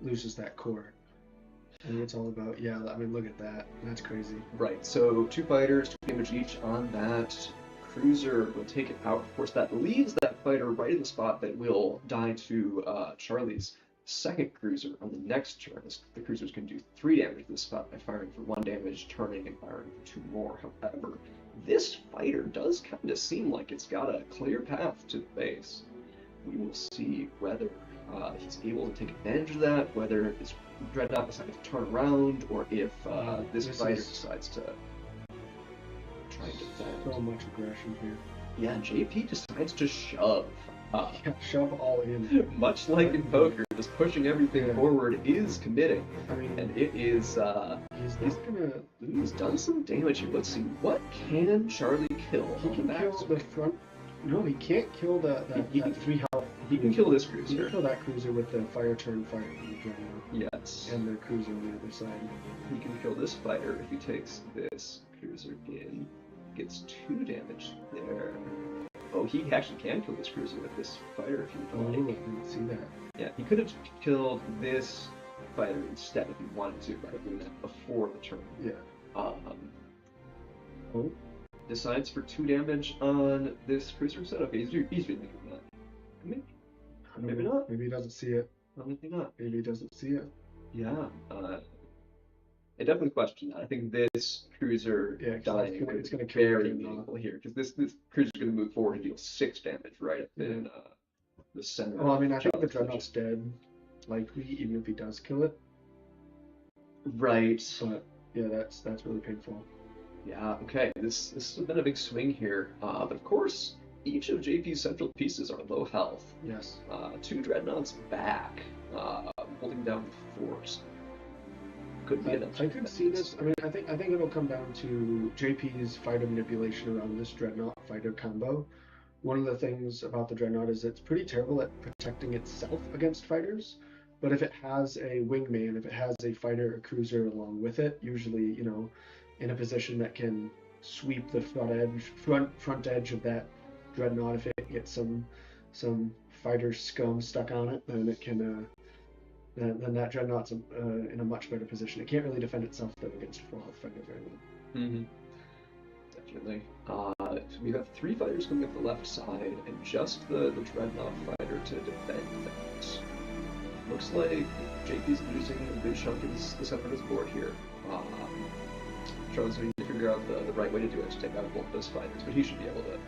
loses that core. And it's all about, I mean, look at that. That's crazy. Right, so 2 fighters, 2 damage each on that cruiser will take it out. Of course, that leaves that fighter right in the spot that will die to Charlie's 2nd cruiser on the next turn. The cruisers can do 3 damage to this spot by firing for 1 damage, turning and firing for 2 more. However, this fighter does kind of seem like it's got a clear path to the base. We will see whether he's able to take advantage of that, whether his dreadnought decides to turn around, or if this fighter decides to try and defend. So much aggression here. Yeah, JP decides to shove. Shove all in. Much like in poker, just pushing everything forward is committing. I mean, and it is, he's done some damage here. Let's see, what can Charlie kill? He can kill the front. No, he can't kill that 3 health. He can kill this cruiser. He can kill that cruiser with the fire turn fire from the dreadnought. Yes. And the cruiser on the other side. He can kill this fighter if he takes this cruiser in. Gets 2 damage there. Oh, he actually can kill this cruiser with this fighter if he'd like. I didn't see that. Yeah, he could have killed this fighter instead if he wanted to, by doing that before the turn. Yeah. Decides for 2 damage on this cruiser instead. Okay, he's really thinking that. Maybe not. Maybe he doesn't see it. Maybe not. Maybe he doesn't see it. Yeah. I definitely question that. I think this cruiser Yeah, 'cause dying it's gonna is kill the very Dreadnought. meaningful here because this cruiser is going to move forward and deal 6 damage right in the center. Well, I mean, I of think the Charlie's Dreadnought's dead, likely, even if he does kill it. position. Right. But yeah, that's really painful. Yeah. Okay. This has been a big swing here. But of course, each of JP's central pieces are low health. Yes. 2 dreadnoughts back, holding down the fort. Could be enough. I could see this. I mean, I think it'll come down to JP's fighter manipulation around this Dreadnought fighter combo. One of the things about the Dreadnought is it's pretty terrible at protecting itself against fighters. But if it has a wingman, if it has a fighter or cruiser along with it, usually, you know, in a position that can sweep the front edge of that Dreadnought, if it gets some fighter scum stuck on it, then it can then that Dreadnought's in a much better position. It can't really defend itself though against a full health fighter very well. Mm-hmm. Definitely. So we have 3 fighters coming up the left side, and just the Dreadnought fighter to defend things. Looks like JP's losing a good chunk of the Separatist board here. Charles, we need to figure out the right way to do it to take out both those fighters, but he should be able to.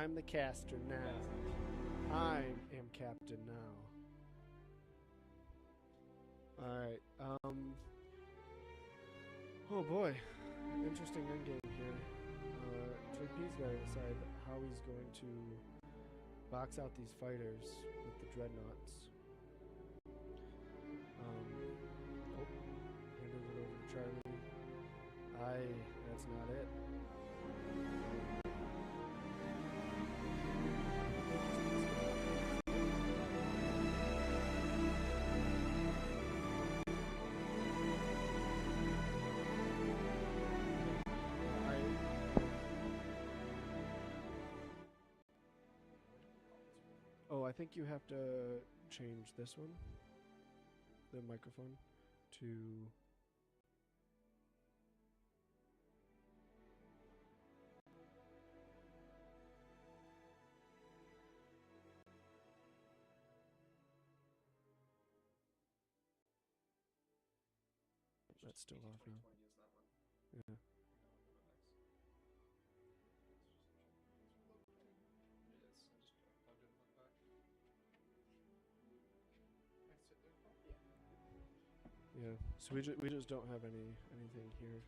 I'm the caster now. I am captain now. Alright, oh boy. Interesting end game here. JP's got to decide how he's going to box out these fighters with the dreadnoughts. Handed it over to Charlie. That's not it. Oh, I think you have to change this one, the microphone, to... That's still off now. Yeah. Yeah. So we just don't have anything here.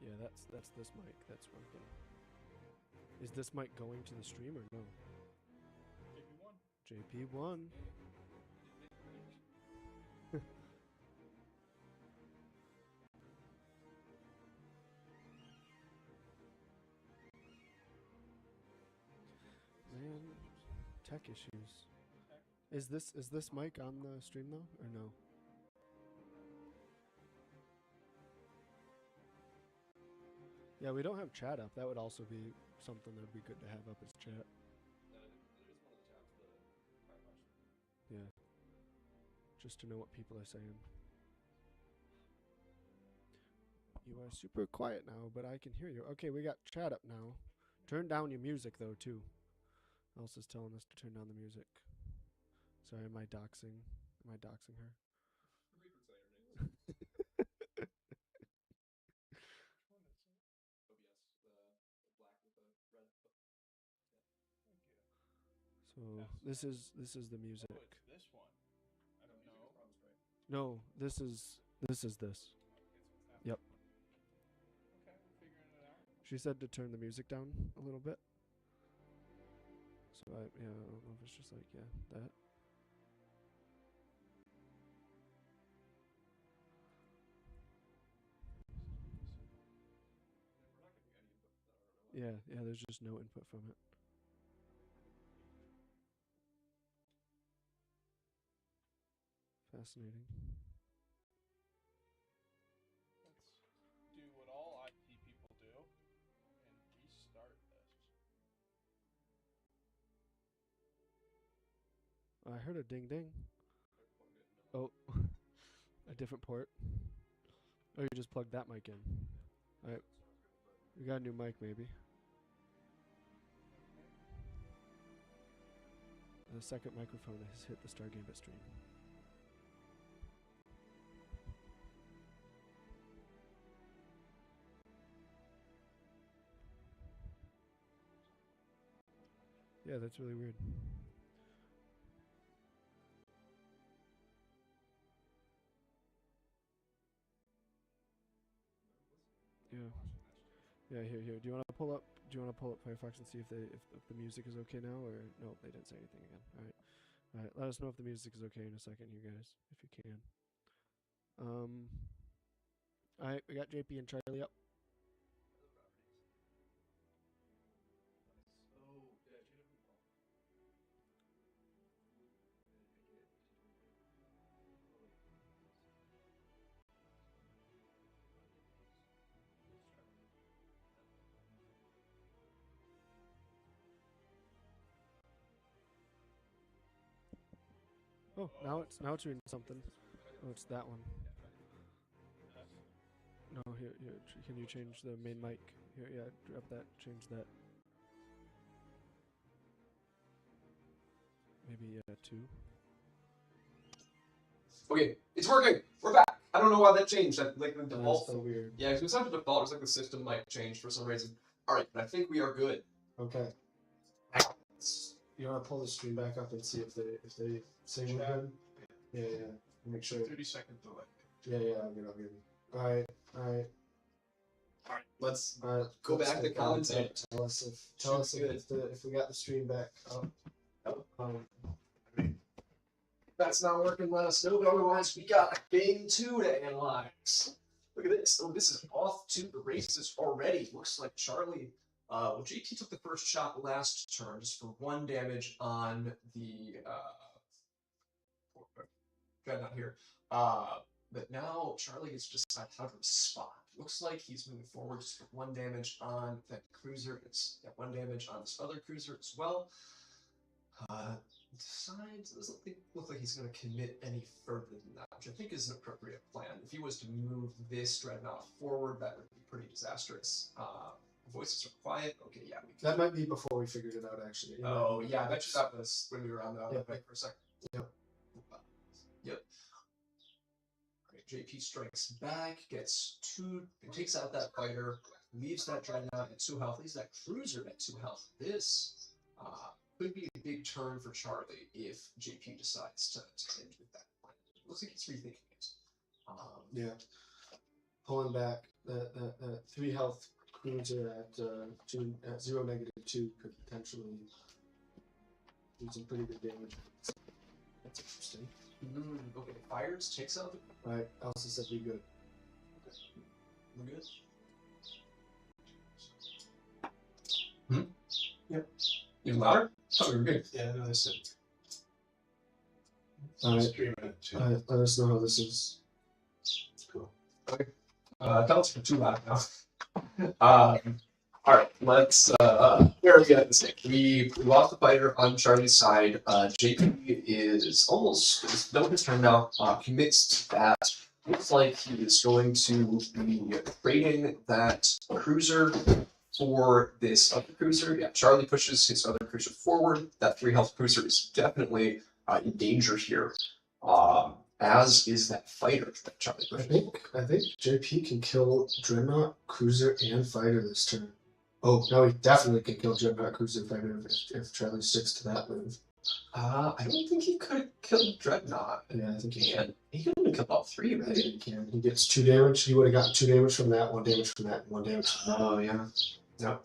Yeah, that's this mic. That's working. Is this mic going to the stream or no? JP1. Man, tech issues. Is this mic on the stream though or no? Yeah, we don't have chat up. That would also be something that would be good to have up as chat. Yeah. Just to know what people are saying. You are super quiet now, but I can hear you. Okay, we got chat up now. Turn down your music though too. Else is telling us to turn down the music. Sorry, am I doxing? Am I doxing her? So this is the music. Oh, it's this one. I don't know. No, this is this. Yep. Okay, we're figuring it out. She said to turn the music down a little bit. So I don't know if it's just like that. Yeah, there's just no input from it. Fascinating. Let's do what all IT people do and restart this. I heard a ding ding. Oh, a different port. Oh, you just plugged that mic in. Alright. We got a new mic maybe. The second microphone has hit the Star Gambit stream. Yeah, that's really weird. Yeah, here. Do you want to pull up Firefox and see if the music is okay now or no, they didn't say anything again. All right. Let us know if the music is okay in a second here, guys, if you can. All right, we got JP and Charlie up. Oh, now it's reading something. Oh, it's that one. No, here. Can you change the main mic? Here, yeah, drop that. Change that. Maybe 2. Okay, it's working. We're back. I don't know why that changed. Like the That's default. so weird. Yeah, it was not the default. It was like the system might have changed for some reason. All right, but I think we are good. Okay. You want to pull the stream back up and see if they sing again? Yeah. Make sure. 30-second delay. Yeah. I'll get it. All right. All right, let's All right. go back to commentate. Tell us if we got the stream back up. That's not working, let us know, but otherwise we got game 2 to analyze. Look at this. Oh, this is off to the races already. Looks like Charlie, JP took the first shot last turn just for 1 damage on the, Dreadnought here. But now Charlie gets to decide how to respond. Looks like he's moving forward just for 1 damage on that cruiser. It's 1 damage on this other cruiser as well. Decides doesn't look like he's going to commit any further than that, which I think is an appropriate plan. If he was to move this dreadnought forward, that would be pretty disastrous. Voices are quiet. Okay, yeah. That might be before we figured it out, actually. Oh, yeah, I bet you that was when we were on the mic for a second. Yep. Yep. Alright, JP strikes back, gets 2, and takes out that fighter, leaves that dreadnought at 2 health, leaves that cruiser at 2 health. This, could be a big turn for Charlie if JP decides to end with that plan. Looks like he's rethinking it. Yeah. Pulling back that 3 health cruiser at 0-2 could potentially do some pretty good damage. That's interesting. Okay, fires, takes out the... Alright, Elsa said be good. We're good? Yep. You louder? Oh, we're good. Yeah, no, this is Alright, stream it too. let us know how this is. Cool. Okay. Tell us for 2 loud now. Alright, let's, where are we at this thing? We lost the fighter on Charlie's side. JP is almost done with his turn now, commits to that. Looks like he is going to be trading that cruiser for this other cruiser. Yeah, Charlie pushes his other cruiser forward. That 3 health cruiser is definitely in danger here, as is that fighter that Charlie pushes. I think JP can kill Dreadnought, Cruiser, and Fighter this turn. Oh, no, he definitely can kill Dreadnought, Cruiser, and Fighter if Charlie sticks to that move. I don't think he could have killed Dreadnought. Yeah, I think he can. He could have killed all 3, I right? think he can. He gets 2 damage. He would have gotten 2 damage from that, 1 damage from that, and 1 damage from that. Oh, yeah. Yep.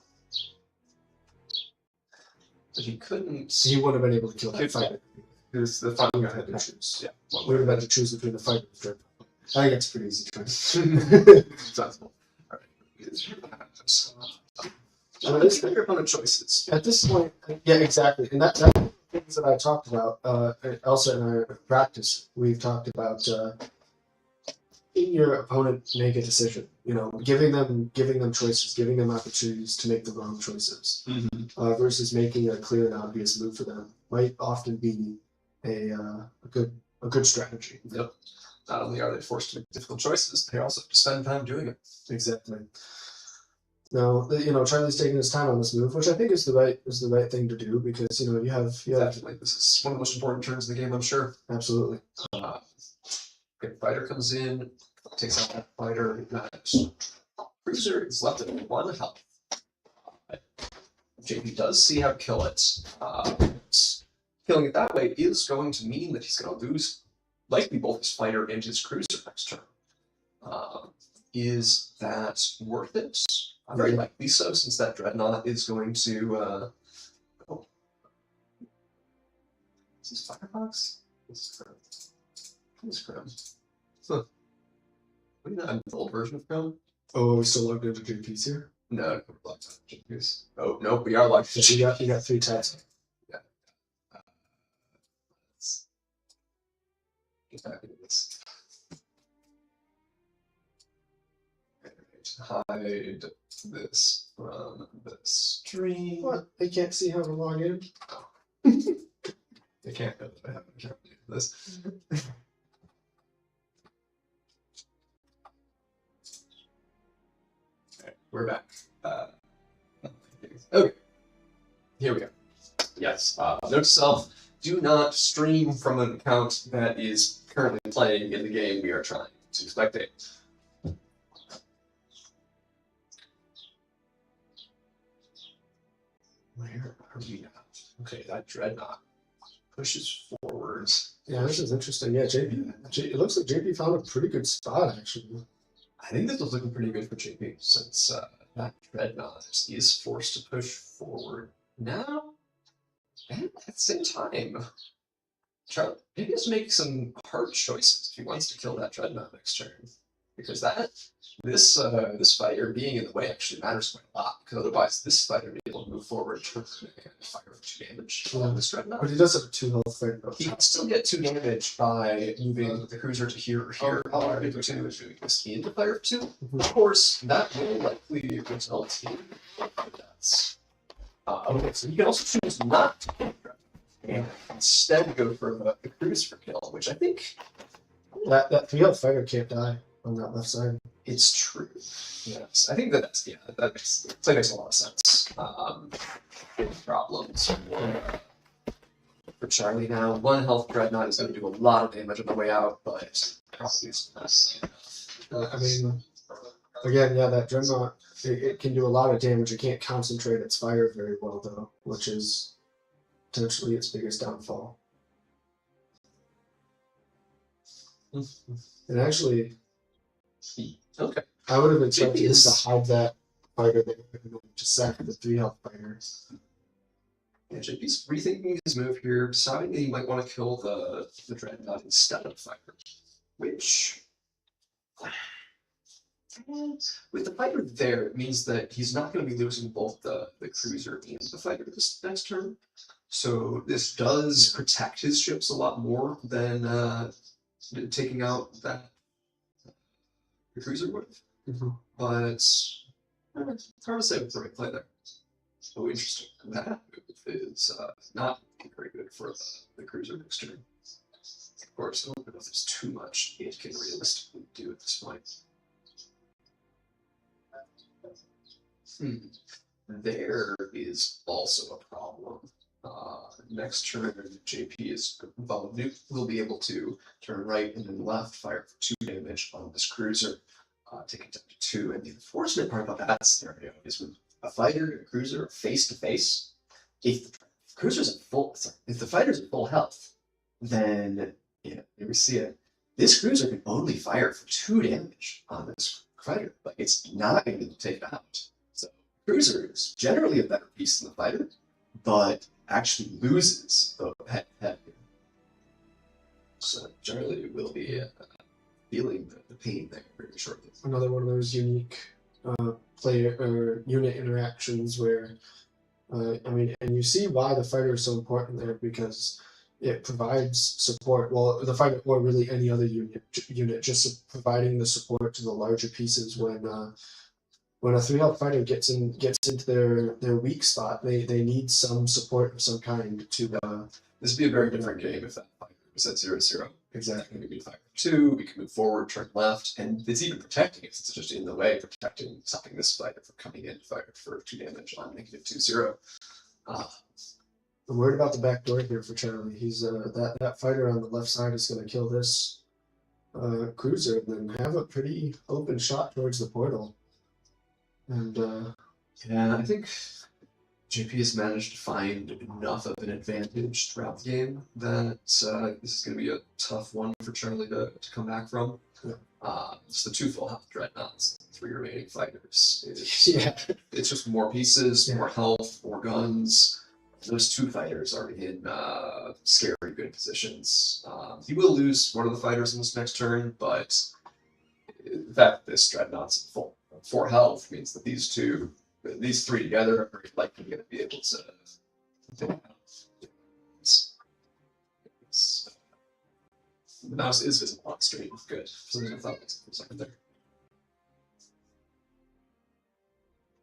But he couldn't. So he wouldn't have been able to kill that Fighter. Because the final guy had to choose. Yeah. We would have had to choose between the Fighter and the Dreadnought. I think it's a pretty easy choice. Sensible. Alright. This Your opponent choices. At this point, yeah, exactly, and that's one of the things that I talked about. Elsa and I in practice, we've talked about seeing your opponent make a decision. You know, giving them choices, giving them opportunities to make the wrong choices, versus making a clear and obvious move for them might often be a good strategy. Yep. Not only are they forced to make difficult choices, they also have to spend time doing it. Exactly. Now, you know, Charlie's taking his time on this move, which I think is the right thing to do, because you know you have Exactly. This is one of the most important turns of the game, I'm sure. absolutely. Okay, fighter comes in, takes out that fighter. Cruiser is left at 1 health. JP does see how to kill it. Killing it that way is going to mean that he's going to lose likely both his fighter and his cruiser next turn. Is that worth it? Very likely so, since that dreadnought is going to. Oh. Is this Firebox? This is Chrome. This is Chrome. Huh. What do you know? The old version of Chrome? Oh, are we still logged into JP's here? No, we're logged into JP's. Oh, no, we are logged into You got 3 tabs. Yeah. Let's get back into this. Hide this from the stream. What? They can't see how to log in? They can't know that I have an account for this. Alright, we're back. Okay. Here we go. Yes. Note to self, do not stream from an account that is currently playing in the game we are trying to spectate. Where are we at? Okay, that dreadnought pushes forwards. Yeah, this is interesting. Yeah, it looks like JP found a pretty good spot, actually. I think this was looking pretty good for JP since that dreadnought is forced to push forward now. And at the same time, Charlie maybe has to make some hard choices if he wants to kill that dreadnought next turn, because this fighter being in the way actually matters quite a lot. Because otherwise, this fighter would be able to move forward and fire for 2 damage on this dreadnought. But he does have a 2 health fighter. He can still get 2 damage by moving the cruiser to here or here, or moving this into fire for 2. Of course, that will likely result in deaths. Okay, so you can also choose not to kill the dreadnought and instead go for the cruiser kill, which I think That 3 health fighter can't die on that left side. it's true. Yes, I think that makes a lot of sense. Problems for Charlie now. 1 health dreadnought is going to do a lot of damage on the way out, but probably is not. I mean, again, yeah, that dreadnought, it can do a lot of damage. It can't concentrate its fire very well, though, which is potentially its biggest downfall. And actually, Okay. I would have expected him is- to hide that fighter there and just sack the 3 health fighter. Yeah, JP's rethinking his move here, deciding that he might want to kill the dreadnought instead of the fighter. Which, with the fighter there, it means that he's not going to be losing both the cruiser and the fighter this next turn. So this does protect his ships a lot more than taking out that the cruiser would. But it's hard to say what's the right play there. So interesting. That move is not very good for the cruiser next turn. Of course, I don't know if there's too much it can realistically do at this point. There is also a problem. Next turn, JP will be able to turn right and then left, fire for 2 damage on this cruiser, take it down to 2. And the unfortunate part about that scenario is when a fighter and a cruiser are face to face, if the fighter's at full health, then we see it. This cruiser can only fire for 2 damage on this fighter, but it's not going to take it out. So cruiser is generally a better piece than the fighter, but actually loses the head. So generally will be feeling the pain there very shortly. Another one of those unique player or unit interactions where, and you see why the fighter is so important there, because it provides support. Well, the fighter or really any other unit just providing the support to the larger pieces when a 3 health fighter gets into their weak spot, they need some support of some kind to. This would be a very different game if that fighter was at 0-0. Exactly. We can fire for 2, we can move forward, turn left, and it's even protecting it. It's just in the way, stopping this fighter from coming in to fire for 2 damage on -2-0. I'm worried about the back door here for Charlie. He's that fighter on the left side is going to kill this cruiser and then have a pretty open shot towards the portal. And yeah, I think JP has managed to find enough of an advantage throughout the game that this is going to be a tough one for Charlie to come back from. It's the 2 full health dreadnoughts, 3 remaining fighters. It's just more pieces, more health, more guns. Those 2 fighters are in scary good positions. He will lose one of the fighters in this next turn, but the fact that this dreadnought's at full 4 health means that these 3 together are very likely going to be able to take it out. The mouse is visible on stream. Good. For some reason I thought it was for a second there.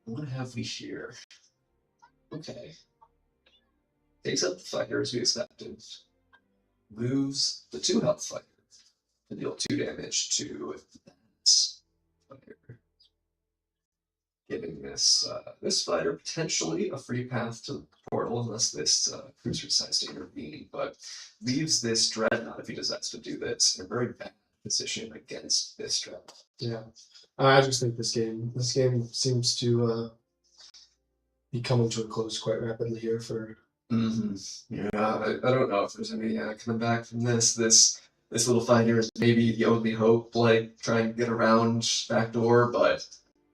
What have we here? Okay. Takes out the fighter as we expected. Moves the 2 health fighter to deal 2 damage to that fighter. giving this this fighter potentially a free path to the portal unless this cruiser decides to intervene, but leaves this dreadnought, if he decides to do this, in a very bad position against this dreadnought. Yeah, I just think this game seems to be coming to a close quite rapidly here for. Yeah, I don't know if there's any coming back from this. This little fighter is maybe the only hope, like trying to get around backdoor, but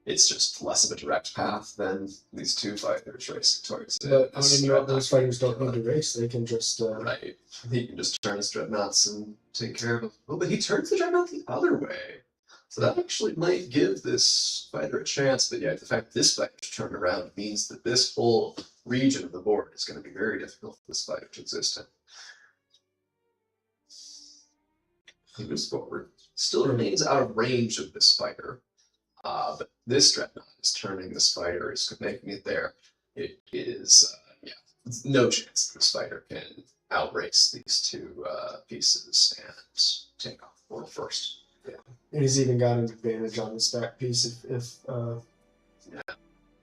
it's just less of a direct path than these two fighters racing towards it. But I mean, those fighters don't need to race; they can just. Right. He can just turn his dreadnoughts and take care of them. Oh, but he turns the dreadnought the other way. So that actually might give this fighter a chance, but yeah, the fact this fighter turned around means that this whole region of the board is going to be very difficult for this fighter to exist in. He moves forward. Still remains out of range of this fighter, but this dreadnought is turning this fighter, is making it there. It is, no chance this fighter can outrace these two pieces and take off the world first. Yeah, and he's even got an advantage on this back piece if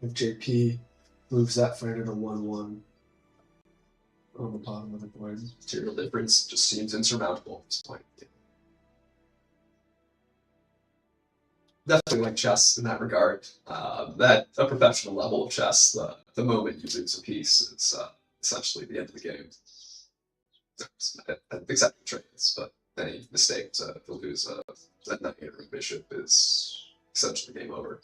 JP moves that fighter to 1-1 on the bottom of the board. Material difference just seems insurmountable at this point. Definitely like chess in that regard. That a professional level of chess, the moment you lose a piece, it's essentially the end of the game. Except trades, but any mistake to lose that knight or bishop is essentially game over.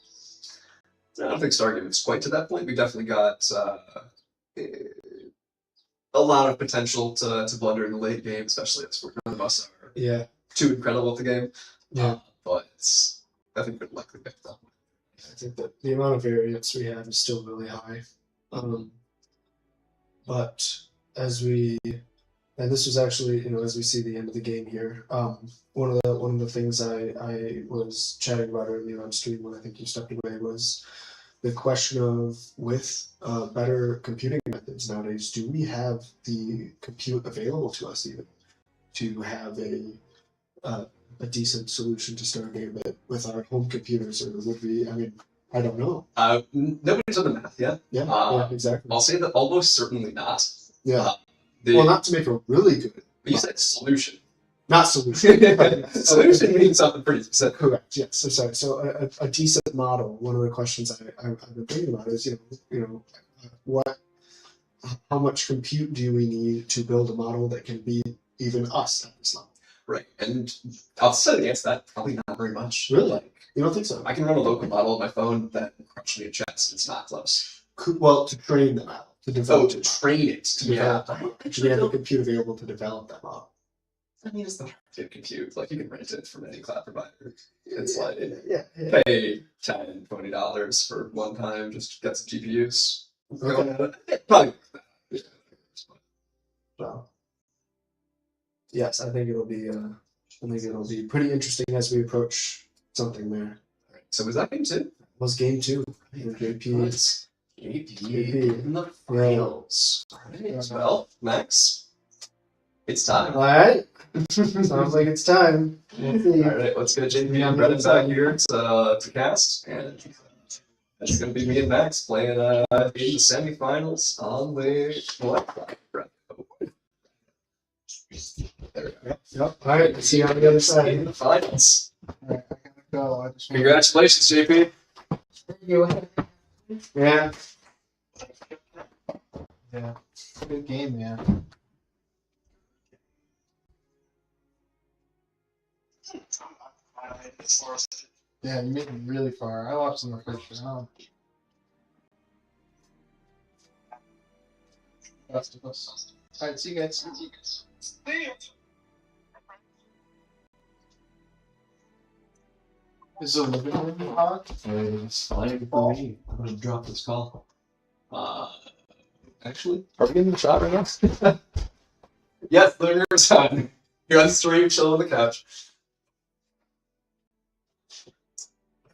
I don't think Star Gambit's quite to that point. We definitely got a lot of potential to blunder in the late game, especially as none of us are too incredible at the game. Yeah, but I think we'd likely get that one. I think that the amount of variance we have is still really high. But as we, and this was actually, as we see the end of the game here, one of the things I was chatting about earlier on stream when I think you stepped away was the question of, with better computing methods nowadays, do we have the compute available to us even to have a decent solution to Star Gambit with our home computers, or would we? I mean, I don't know. Nobody's done the math yet. Yeah, exactly. I'll say that almost certainly not. Yeah. Well, not to make a really good. But you said solution. Not solution. Solution means something pretty specific. Correct. Yes. So sorry. So a decent model. One of the questions I've been thinking about is how much compute do we need to build a model that can beat even us at this level? Right. And I'll say against that, probably not very much. Really? You don't think so? I can run a local model on my phone that crushes me in chess. It's not close. Well, to train the model. To develop to train it. To develop do we have a compute available to develop that model? I mean, it's not hard to compute. Like, you can rent it from any cloud provider. It's like, pay $10, $20 for one time just to get some GPUs. Okay. Probably. Well, yes, I think it'll be pretty interesting as we approach something there. All right. So was that game 2? Was game 2. JP in the finals. Alright, well, Max, it's time. Alright. Sounds like it's time. We'll see. Alright, let's get JP and Brennan back here to cast, and it's going to be me and Max playing in the semifinals on the Galactic. There we go. Yep. Alright, see you on the other side. In the finals. Alright, I gotta go. Congratulations, JP. Yeah. Yeah. Good game, man. Yeah, you made it really far. I lost in the first round. Best of us. Alright, see you guys. Is the living room hot? It's fine for me. I'm going to drop this call. Actually, are we getting the shot right now? Yes, living room's on. You're on stream, chill on the couch.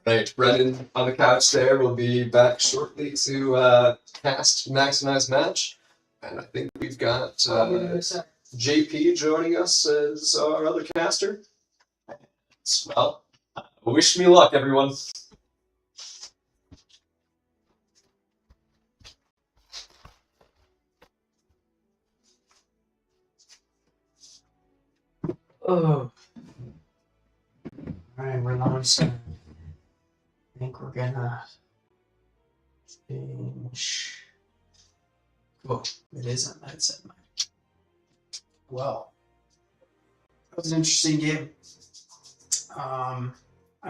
Right, Brennan on the couch there. We'll be back shortly to cast Maximize Match. And I think we've got JP joining us as our other caster. Well, wish me luck, everyone. Oh. Alright, we're almost. I think we're gonna change. Cool. It is on that set. Well, that was an interesting game. I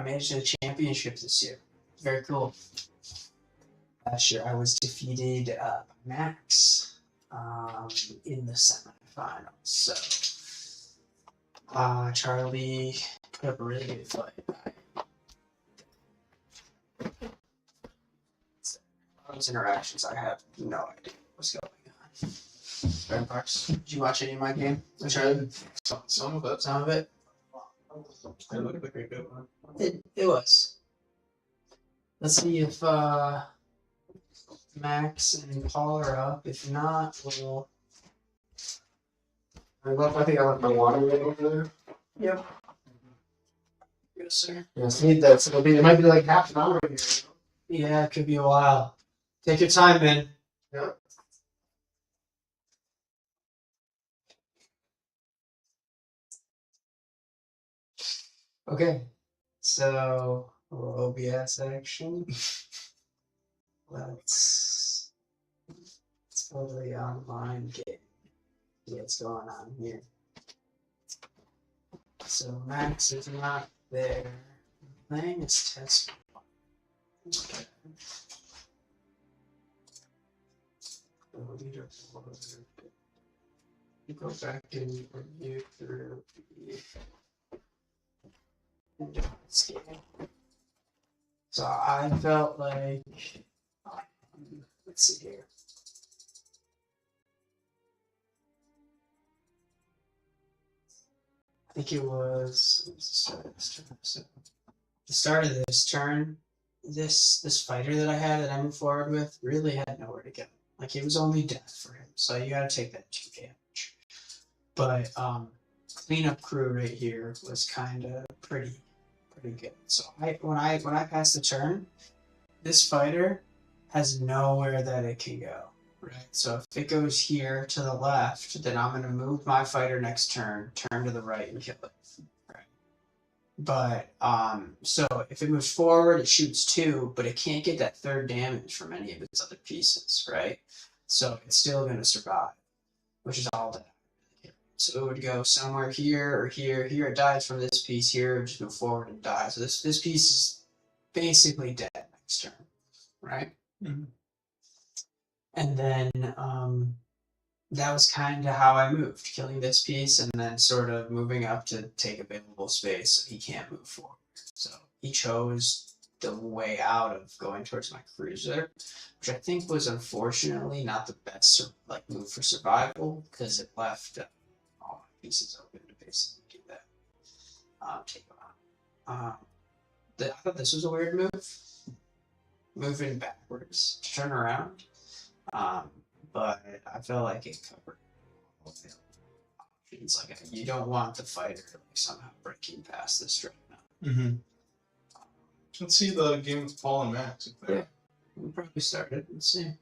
made it to the championship this year. Very cool. Last year I was defeated by Max in the semifinals. So Charlie put up a really good fight. Those interactions, I have no idea what's going on. Vampires, did you watch any of my game? Charlie? Some of it. Some of it? It looked like a good one. It was. Let's see if Max and Paul are up. If not, we'll. I think I left my water right over there. Yep. Yes, sir. Yes, need that. So it might be like half an hour here. Yeah, it could be a while. Take your time, man. Yeah. Okay. So, OBS action. Let's go to the online game. See what's going on here. So, Max is not there. Playing is test. Okay. You go back and review through the game. So I felt like, let's see here. I think it was the start of this turn. This fighter that I had that I moved forward with really had nowhere to go. Like, it was only death for him, so you gotta take that 2 damage. But cleanup crew right here was kind of pretty good. So when I pass the turn, this fighter has nowhere that it can go. Right. So if it goes here to the left, then I'm gonna move my fighter next turn to the right and kill it. Right. But so if it moves forward, it shoots 2, but it can't get that 3rd damage from any of its other pieces, right? So it's still gonna survive, which is all that. So it would go somewhere here or here. Here it dies from this piece. Here it would just move forward and die. So this piece is basically dead next turn, right? Mm-hmm. And then that was kind of how I moved, killing this piece and then sort of moving up to take available space so he can't move forward. So he chose the way out of going towards my cruiser, which I think was unfortunately not the best move for survival because it left all my pieces open to basically do that. Take them out. I thought this was a weird move, moving backwards to turn around. But I felt like it covered all the options. Like, you don't want the fighter somehow breaking past this dreadnought. Mm-hmm. Let's see the game with Paul and Max. Yeah, we probably started. Let's see.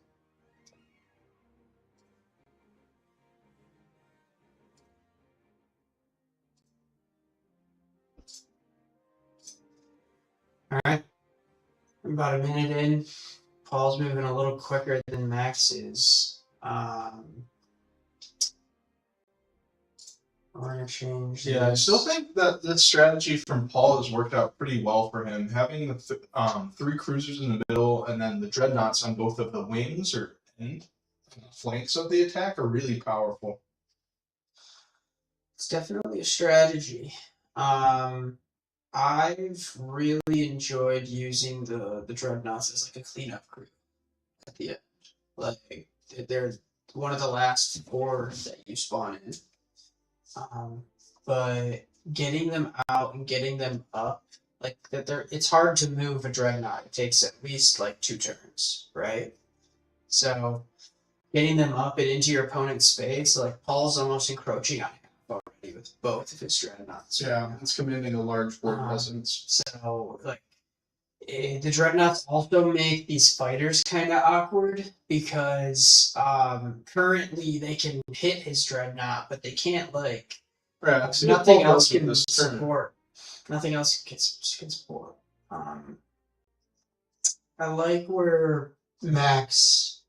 All right, about a minute in. Paul's moving a little quicker than Max is. We're gonna change. Yeah, I this. still think that this strategy from Paul has worked out pretty well for him. Having the 3 cruisers in the middle and then the dreadnoughts on both of the wings or flanks of the attack are really powerful. It's definitely a strategy. I've really enjoyed using the dreadnoughts as like a cleanup crew at the end. Like, they're one of the last 4 that you spawn in. But getting them out and getting them up, like it's hard to move a dreadnought. It takes at least 2 turns, right? So getting them up and into your opponent's space, Paul's almost encroaching on him already with both of his dreadnoughts. Yeah, it's commanding a large board presence. So the dreadnoughts also make these fighters kind of awkward because currently they can hit his dreadnought, but they can't Right. So Nothing else can can this turn. support. Nothing else can support. I like where Max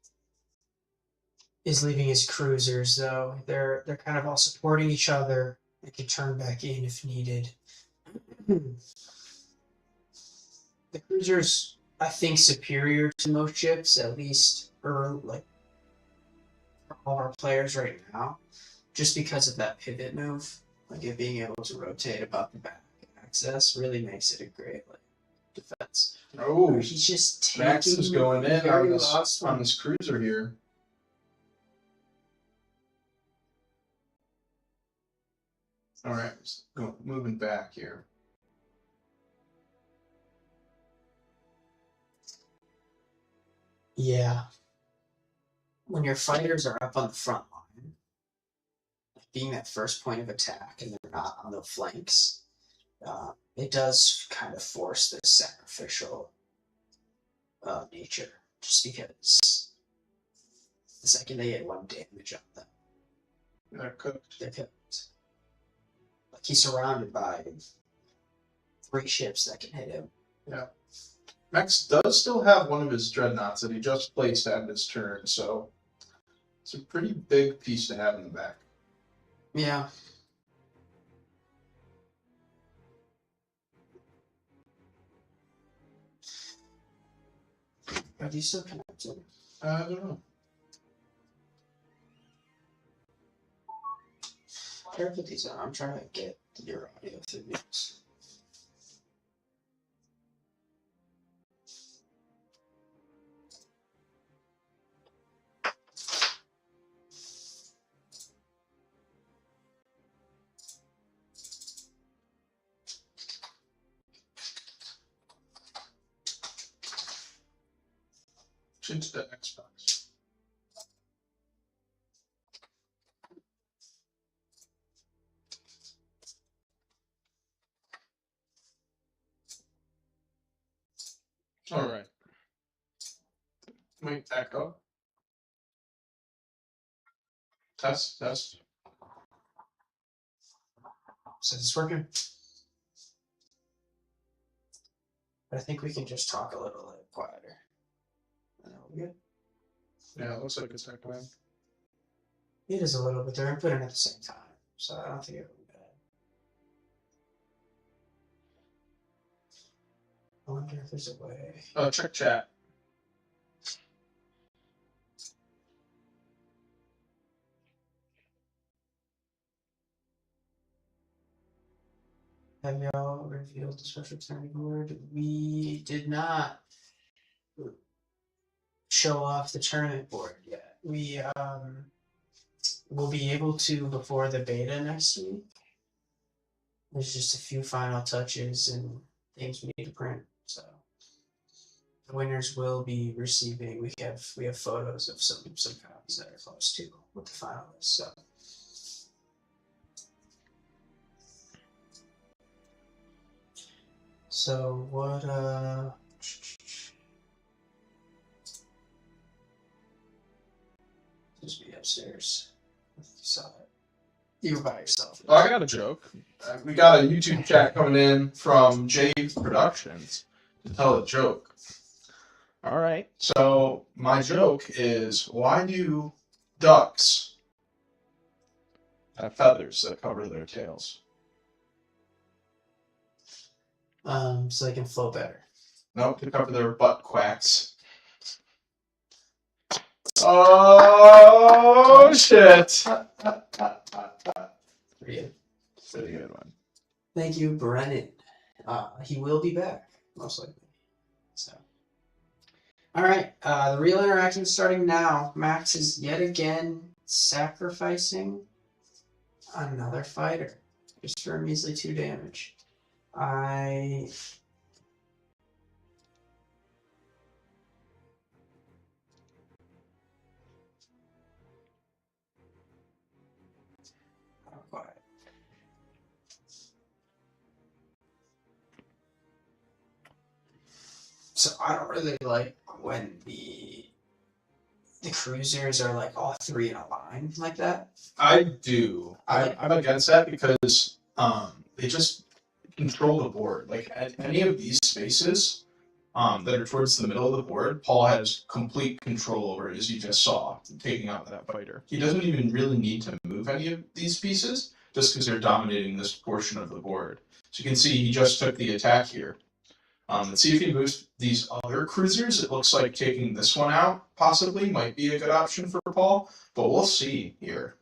is leaving his cruisers, though. They're kind of all supporting each other. They can turn back in if needed. The cruisers, I think, superior to most ships, at least for like for all of our players right now, just because of that pivot move. Like it being able to rotate about the back access really makes it a great like defense. Oh, He's just taking Max is going in very on lost this cruiser here. All right, moving back here. Yeah. When your fighters are up on the front line, being that first point of attack and they're not on the flanks, it does kind of force this sacrificial nature. Just because the second they get one damage on them, They're cooked. they're cooked. Like he's surrounded by 3 ships that can hit him. Yeah. Max does still have one of his dreadnoughts that he just placed at his turn, so it's a pretty big piece to have in the back. Yeah. Are these still connected? I don't know. Try to put these on. I'm trying to get your audio through these. Change to Xbox. All right. Wait, echo. Test. So it's working. But I think we can just talk a little quieter. Good. Yeah, it looks like it's echoing. It is a little bit. They're inputting at the same time, so I don't think it would be bad. I wonder if there's a way. Check chat. Have y'all revealed the special turning board? We did not show off the tournament board yet. We will be able to before the beta next week. There's just a few final touches and things we need to print. So the winners will be receiving. We have photos of some copies that are close to with the finalists. So what just be upstairs. You saw it. You were by yourself. Oh, I got a joke. We got a YouTube chat coming in from Jave Productions to tell a joke. All right. So my joke is, why do ducks have feathers that cover their tails? So they can flow better. Nope, to cover their butt quacks. Oh shit! Pretty good. Pretty good one. Thank you, Brennan. He will be back, most likely. So, all right. The real interaction is starting now. Max is yet again sacrificing another fighter just for a measly 2 damage. I quiet. So I don't really like when the the cruisers are like all three in a line like that? I do. I'm against that because they just control the board. Like at any of these spaces that are towards the middle of the board, Paul has complete control over, as you just saw, taking out that fighter. He doesn't even really need to move any of these pieces just because they're dominating this portion of the board. So you can see he just took the attack here. Let's see if he moves these other cruisers. It looks like taking this one out possibly might be a good option for Paul, but we'll see here.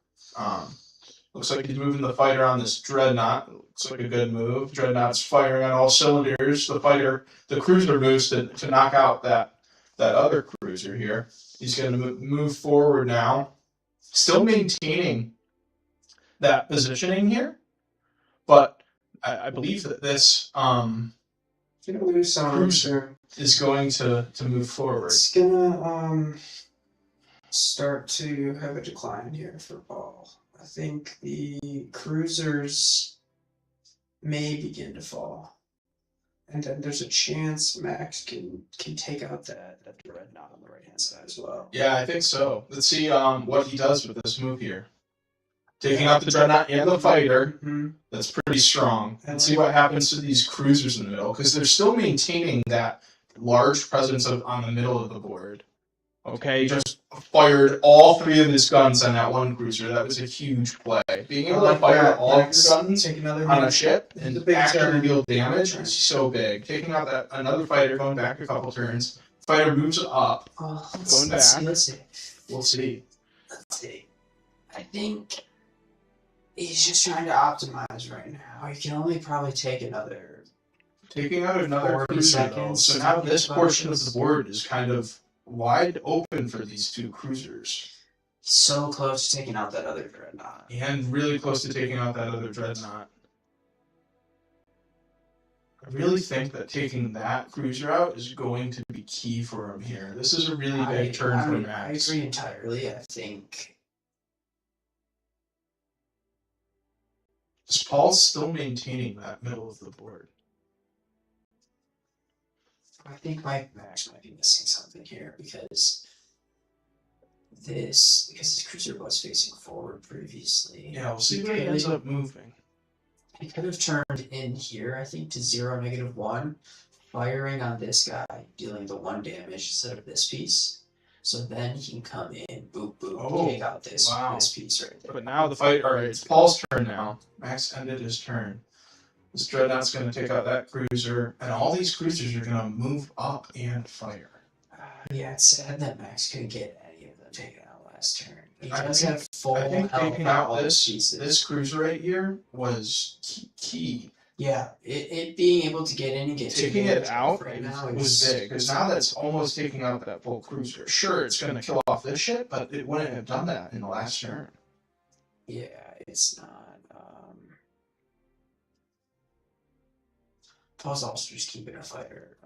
Looks like he's moving the fighter on this dreadnought. Looks like a good move. Dreadnought's firing on all cylinders. The cruiser moves to knock out that other cruiser here. He's going to move forward now, still maintaining that positioning here, but I believe that this Gonna lose some cruiser is going to move forward. It's gonna start to have a decline here for Paul. I think the cruisers may begin to fall. And then there's a chance Max can take out that dreadnought on the right hand side as well. Yeah, I think so. Let's see what he does with this move here. Taking out the dreadnought and the fighter. Mm-hmm. That's pretty strong. Let's see what happens to these cruisers in the middle, because they're still maintaining that large presence on the middle of the board. Okay, he just fired all three of his guns on that one cruiser. That was a huge play. Being able to fire all of your guns on a ship and actually deal damage is so big. Taking out that another fighter, going back a couple turns. Fighter moves up, going back. Let's see. We'll see. Let's see. I think he's just trying to optimize right now. He can only probably take another. Taking out another 40 cruiser, seconds. so now this portion of the board is kind of wide open for these two cruisers. He's so close to taking out that other dreadnought. And really close to taking out that other dreadnought. I really think that taking that cruiser out is going to be key for him here. This is a really big turn for Max. I agree entirely. I think Paul's still maintaining that middle of the board. I think Max might be missing something here because his cruiser was facing forward previously. Yeah, we'll see where he ends up moving. He could have turned in here, I think, to 0, -1, firing on this guy, dealing the 1 damage instead of this piece. So then he can come in, boop, boop, take out this piece right there. But now the fight, alright, it's Paul's turn now. Max ended his turn. This dreadnought's going to take out that cruiser, and all these cruisers are going to move up and fire. Yeah, it's sad that Max couldn't get any of them taken out last turn. He I does think- have full I think health taking on out all this pieces. cruiser right here was key. Yeah, it being able to get in and get Taking two it hits out right now was big, because now that's almost taking out that full cruiser. Sure, it's going to kill off this ship, but it wouldn't have done that in the last turn. Yeah, it's not. Paul's also just keeping a fighter.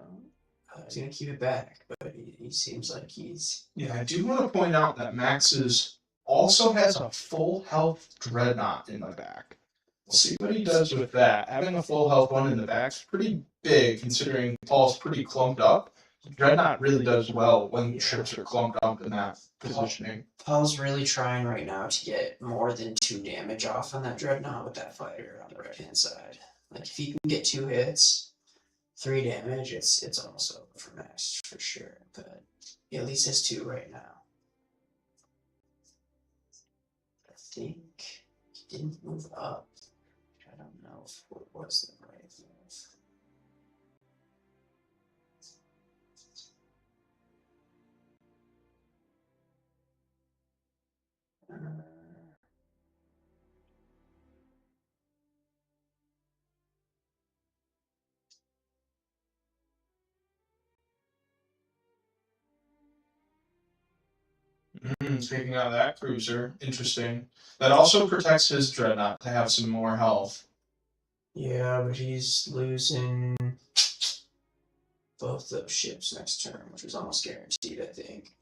He's gonna keep it back, but he seems like he's. Yeah, I do want to point out that Max's also has a full health dreadnought in the back. We'll see what he does with that. Having a full health one in the back is pretty big, considering Paul's pretty clumped up. Dreadnought really does well when ships are clumped up in that positioning. Paul's really trying right now to get more than 2 damage off on that dreadnought with that fighter on the right hand side. Like if he can get 2 hits, 3 damage, it's almost over for Max for sure. But he at least has 2 right now. I think he didn't move up. I don't know if it was the right move. Taking out that cruiser. Interesting. That also protects his dreadnought to have some more health. Yeah, but he's losing both those ships next turn, which was almost guaranteed, I think,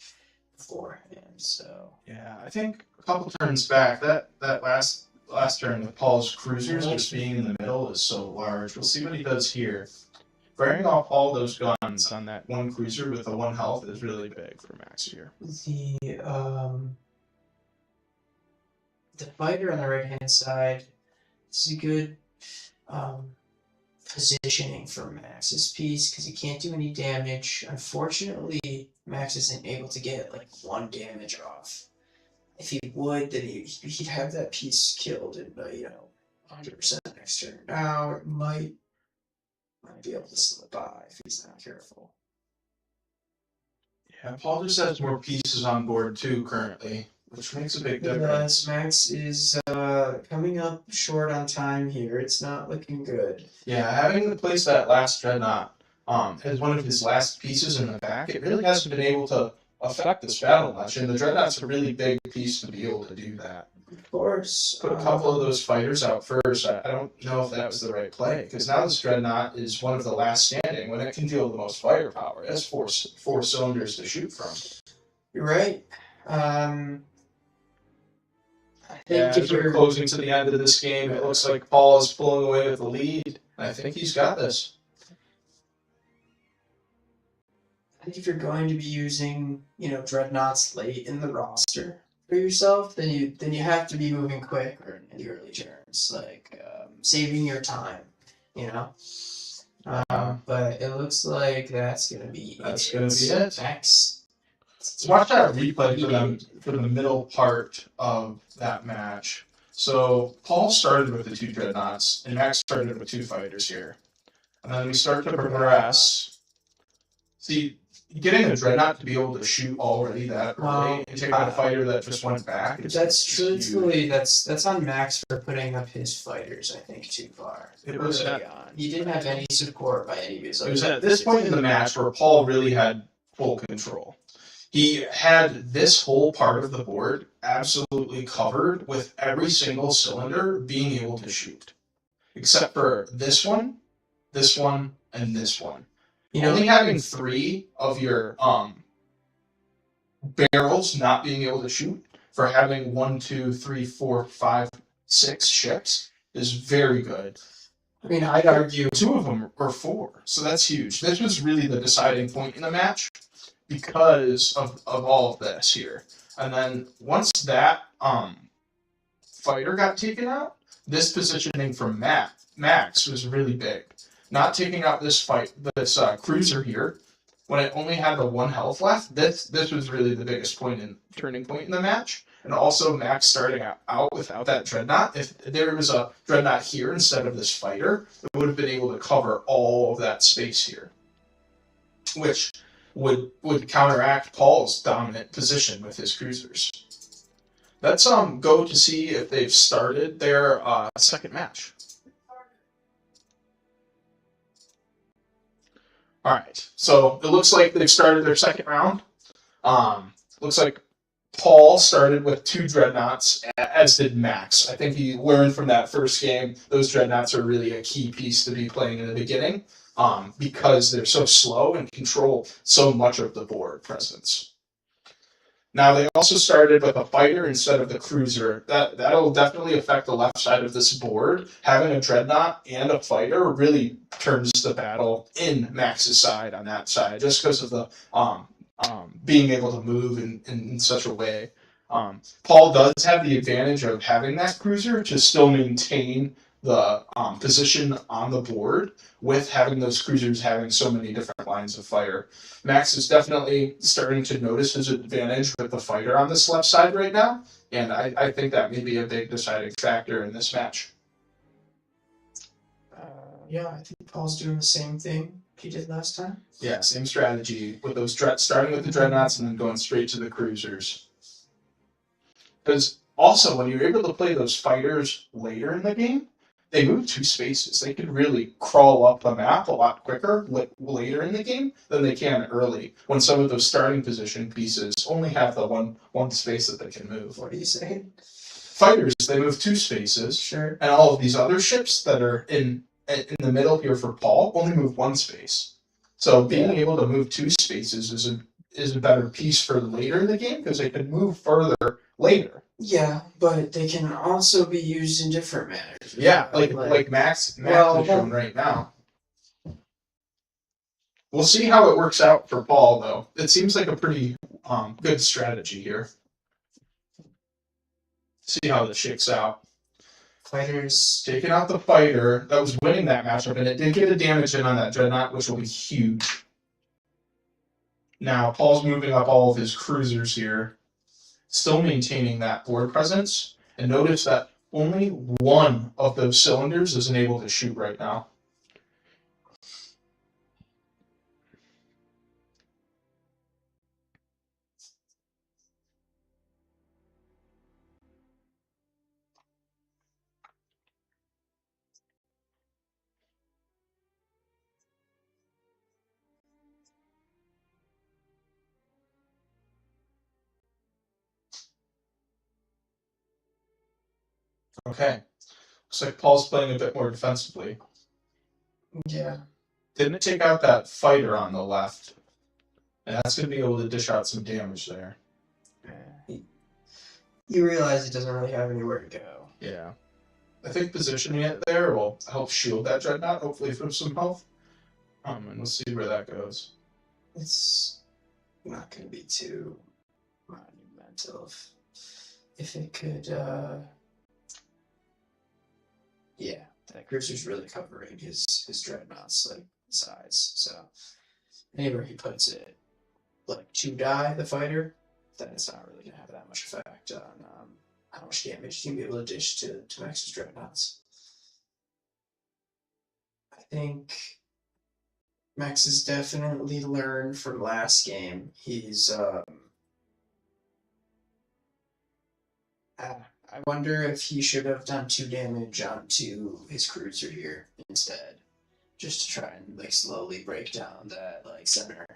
beforehand. So yeah, I think a couple turns back, that last turn with Paul's cruisers just being in the middle is so large. We'll see what he does here. firing off all those guns on that one cruiser with the 1 health is really big for Max here. The fighter on the right hand side is a good positioning for Max's piece because he can't do any damage. Unfortunately, Max isn't able to get like 1 damage off. If he would, then he'd have that piece killed in 100% next turn. Now it might be able to slip by if he's not careful. Yeah, Paul just has more pieces on board too currently, which makes a big difference. Max is coming up short on time here. It's not looking good. Yeah, having to place that last dreadnought as one of his last pieces in the back, it really hasn't been able to affect this battle much, and the dreadnought's a really big piece to be able to do that. Of course. Put a couple of those fighters out first. I don't know if that was the right play, because now this dreadnought is one of the last standing when it can deal the most firepower. It has four cylinders to shoot from. You're right. I think As we're closing to the end of this game, it looks like Paul is pulling away with the lead. I think he's got this. I think if you're going to be using, dreadnoughts late in the roster for yourself, then you have to be moving quick or in the early turns, like saving your time, But it looks like that's gonna be it. Max. Let's watch that replay for the middle part of that match. So Paul started with the 2 dreadnoughts, and Max started with 2 fighters here. And then we start to progress. See, getting a dreadnought to be able to shoot already that early and take out a fighter that just went back. That's truthfully that's on Max for putting up his fighters. I think too far. It was he didn't have any support by any of his. It was at this point in the match where Paul really had full control. He had this whole part of the board absolutely covered with every single cylinder being able to shoot, except for this one, and this one. Only having 3 of your barrels not being able to shoot for having 1, 2, 3, 4, 5, 6 ships is very good. I mean, I'd argue 2 of them are 4, so that's huge. This was really the deciding point in the match because of all of this here. And then once that fighter got taken out, this positioning from Max was really big. Not taking out this cruiser here, when it only had the 1 health left, this was really the biggest turning point in the match. And also Max starting out without that dreadnought. If there was a dreadnought here instead of this fighter, it would have been able to cover all of that space here, which would counteract Paul's dominant position with his cruisers. Let's go to see if they've started their second match. All right, so it looks like they've started their second round. Looks like Paul started with 2 dreadnoughts, as did Max. I think he learned from that first game. Those dreadnoughts are really a key piece to be playing in the beginning because they're so slow and control so much of the board presence. Now, they also started with a fighter instead of the cruiser. That'll definitely affect the left side of this board. Having a dreadnought and a fighter really turns the battle in Max's side on that side, just because of the being able to move in such a way. Paul does have the advantage of having that cruiser to still maintain the position on the board with having those cruisers having so many different lines of fire. Max is definitely starting to notice his advantage with the fighter on this left side right now, and I think that may be a big deciding factor in this match. Yeah, I think Paul's doing the same thing he did last time. Yeah, same strategy with those starting with the dreadnoughts and then going straight to the cruisers. Because also, when you're able to play those fighters later in the game, they move 2 spaces. They can really crawl up the map a lot quicker later in the game than they can early, when some of those starting position pieces only have the one space that they can move. What are you saying? Fighters, they move 2 spaces. Sure. And all of these other ships that are in the middle here for Paul only move 1 space. So being able to move 2 spaces is a better piece for later in the game because they can move further later. Yeah, but they can also be used in different manners. Yeah, like Max is shown right now. We'll see how it works out for Paul, though. It seems like a pretty good strategy here. See how this shakes out. Fighters. Taking out the fighter that was winning that matchup, and it did get a damage in on that Dreadnought, which will be huge. Now, Paul's moving up all of his cruisers here, still maintaining that board presence. And notice that only one of those cylinders isn't able to shoot right now. Okay. Looks like Paul's playing a bit more defensively. Yeah. Didn't take out that fighter on the left. And that's going to be able to dish out some damage there. You realize he doesn't really have anywhere to go. Yeah. I think positioning it there will help shield that Dreadnought, hopefully for some health. And we'll see where that goes. It's not going to be too monumental if it could. Yeah, that cruiser's really covering his Dreadnought's like size. So anywhere he puts it, like to die the fighter, then it's not really going to have that much effect on how much damage he can be able to dish to Max's Dreadnoughts. I think Max has definitely learned from last game. He's I wonder if he should have done 2 damage onto his cruiser here instead, just to try and like slowly break down that like center.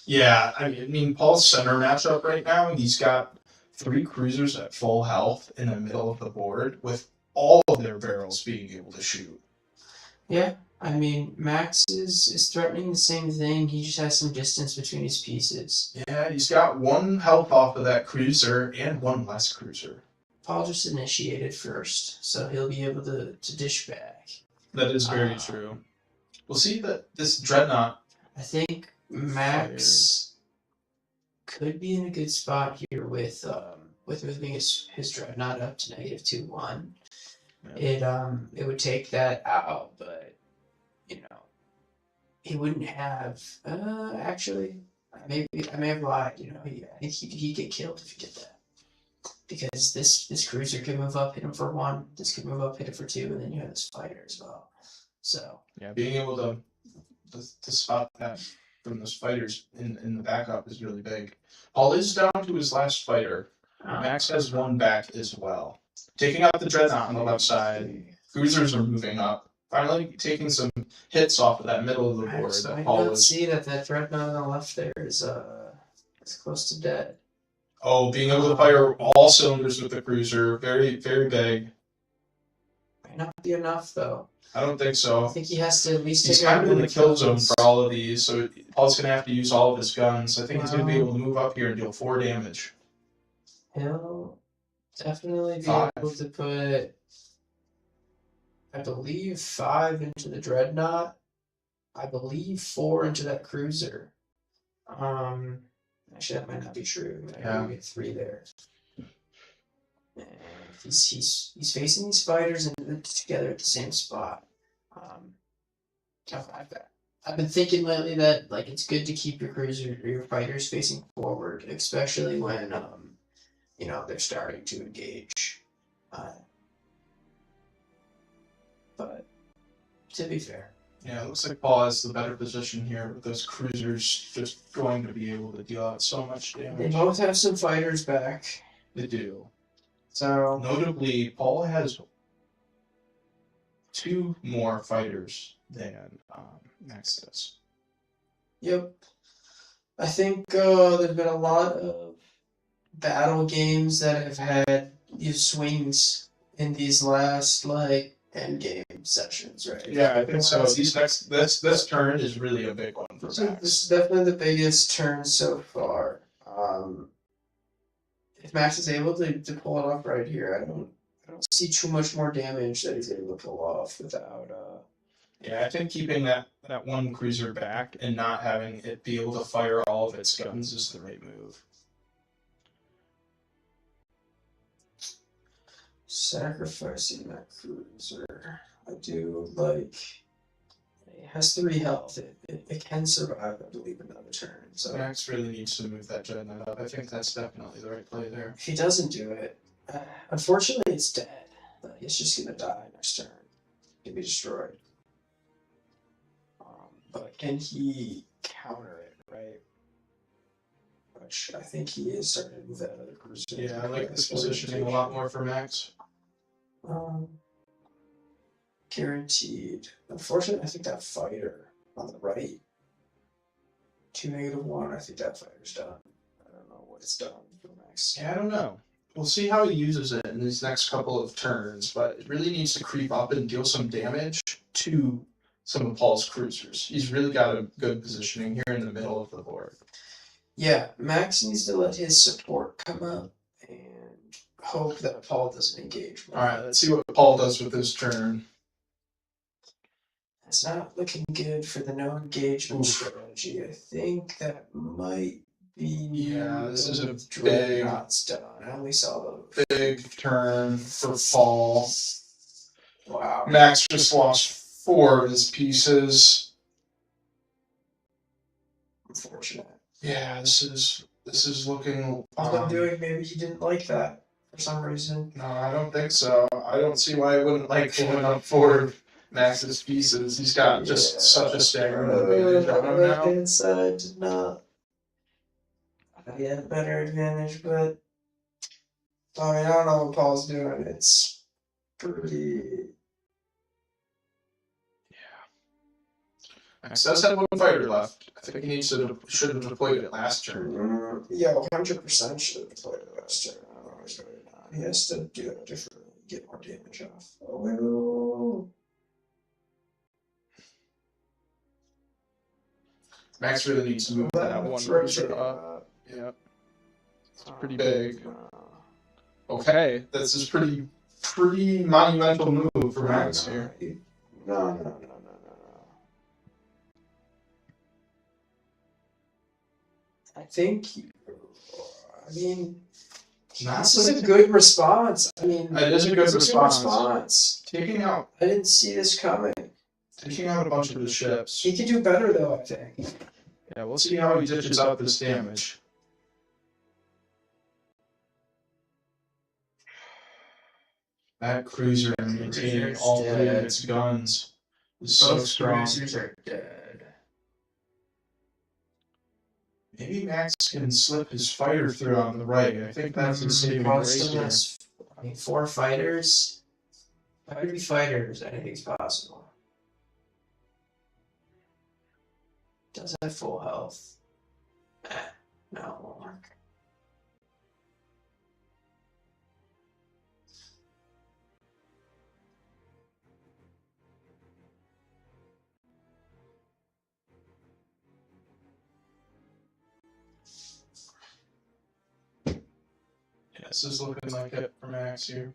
Yeah, I mean Paul's center matchup right now, he's got 3 cruisers at full health in the middle of the board with all of their barrels being able to shoot. Yeah, I mean Max is threatening the same thing. He just has some distance between his pieces. Yeah, he's got 1 health off of that cruiser and 1 less cruiser. Paul just initiated first, so he'll be able to dish back. That is very true. We'll see that this Dreadnought. I think Max could be in a good spot here with moving his Dreadnought up to -2-1. Yeah. It would take that out, but he wouldn't have. Actually, I may have lied. I think he'd get killed if he did that. Because this cruiser could move up, hit him for 1. This could move up, hit him for 2, and then you have this fighter as well. So yeah, being able to spot that from those fighters in the backup is really big. Paul is down to his last fighter. Max has 1 back as well. Taking out the Dreadnought on the left side. Cruisers are moving up. Finally taking some hits off of that middle of the board that Paul was. See that Dreadnought on the left there is close to dead. Oh, being able to fire all cylinders with the cruiser, very, very big. Might not be enough, though. I don't think so. I think he has to at least He's take kind out of in the kill zone for all of these, so Paul's going to have to use all of his guns. I think he's going to be able to move up here and deal 4 damage. He'll definitely be 5. able to put, I believe, 5 into the Dreadnought. I believe 4 into that cruiser. Actually, that might not be true. I get 3 there. And he's facing these fighters and together at the same spot. I've been thinking lately that like it's good to keep your cruiser or your fighters facing forward, especially when they're starting to engage. But to be fair. Yeah, it looks like Paul has the better position here with those cruisers just going to be able to deal out so much damage. They both have some fighters back. They do. So notably, Paul has 2 more fighters than Max does. Yep. I think there's been a lot of battle games that have had these swings in these last end game sessions, right? Yeah, I think so. This turn is really a big one for Max. This is definitely the biggest turn so far. If Max is able to pull it off right here, I don't see too much more damage that he's able to pull off without Yeah, I think keeping that one cruiser back and not having it be able to fire all of its guns is the right move. Sacrificing that cruiser. I do like. It has 3 health. It can survive, I believe, another turn. So Max really needs to move that Dreadnought up. I think that's definitely the right play there. if he doesn't do it, unfortunately, it's dead. It's just gonna die next turn. Can be destroyed. But can he counter it, right? Which I think he is starting to move that other cruiser. Yeah, I like this positioning a lot more for Max. Guaranteed. Unfortunately, I think that fighter on the right, 2 -1, I think that fighter's done. I don't know what it's done for Max. Yeah, I don't know. We'll see how he uses it in these next couple of turns, but it really needs to creep up and deal some damage to some of Paul's cruisers. He's really got a good positioning here in the middle of the board. Yeah, Max needs to let his support come up and hope that Paul doesn't engage more. Alright, let's see what Paul does with his turn. It's not looking good for the no engagement strategy. I think that might be. Yeah, this is a Dreadnought's done. I only saw the big turn for Paul. Wow. Max just lost 4 of his pieces. Unfortunate. Yeah, this is looking. I'm doing. Maybe he didn't like that for some reason. No, I don't think so. I don't see why I wouldn't like pulling up 4 of Max's pieces. He's got just such a staggering advantage on him now. Inside did not. I had better advantage, but I mean, I don't know what Paul's doing. It's pretty. Max does have 1 fighter left. I think he needs to should have deployed it last turn. Yeah, 100% should have deployed it last turn. I don't know what's going on. He has to do it differently, get more damage off. Oh. Max really needs to move that 1 cruiser up. Yep. It's pretty big. Okay, this is pretty monumental move for Max here. No. I think, this is a good response. I mean, it is a good response. Taking out. I didn't see this coming. Taking out a bunch of the ships. He could do better, though, I think. Yeah, we'll see how he dishes out this damage. That cruiser maintaining all 3 of its guns is so strong. Cruisers are dead. Maybe Max can slip his fighter through on the right. I think that's his saving grace here. I mean, 4 fighters. 3 fighters, anything's possible. Does have full health. No, it won't work. Yeah, this is looking like it for Max here.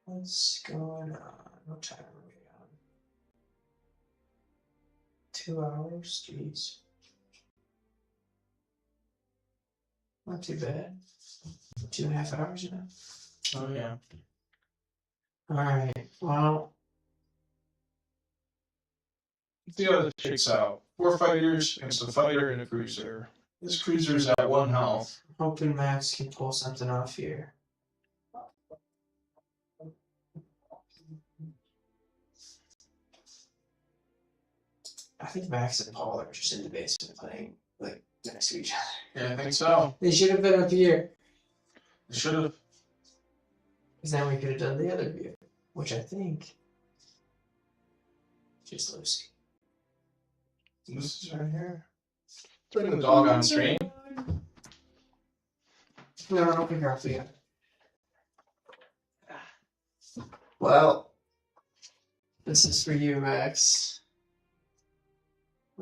What's going on? What time are we on? 2 hours? Jeez. Not too bad. 2.5 hours, you know? Oh, yeah. Alright, well. Let's see how this shakes out. 4 fighters against a fighter and a cruiser. This cruiser's at 1 health. Hoping Max can pull something off here. I think Max and Paul are just in the basement playing, like, next to each other. Yeah, I think so. They should have been up here. They should have. Because then we could have done the other view, which I think just Lucy. Lucy's right here. Turning the dog on stream. No, I don't think her yet. Well, this is for you, Max.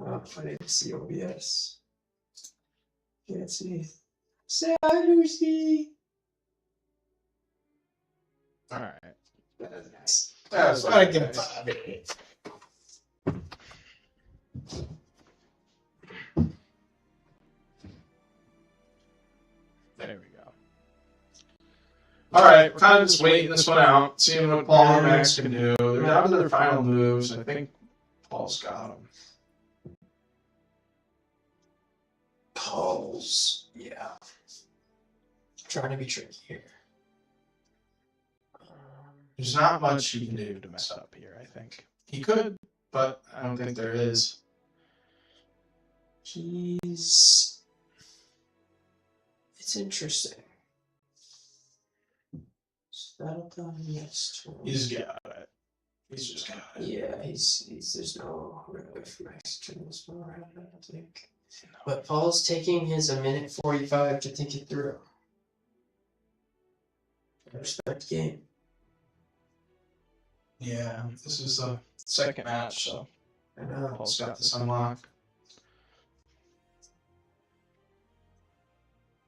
Oh, I need to see OBS. Can't see. Say hi, Lucy. All right. That's what I get. There we go. All right, we're kind of just waiting this one out, seeing what Paul and Max can do. They're down to their final moves. I think Paul's got them. Paul's, yeah. Trying to be tricky here. There's not much he can do to mess up here, I think. He could, but I don't think there is. It's interesting. That'll come next turn. He's got it. He's just got it. Yeah, he's there's no real way for Max to turn this one around, I don't think. But Paul's taking his a minute 45 to think it through. Respect game. Yeah, this is the second match, so I know. Paul's got this unlocked.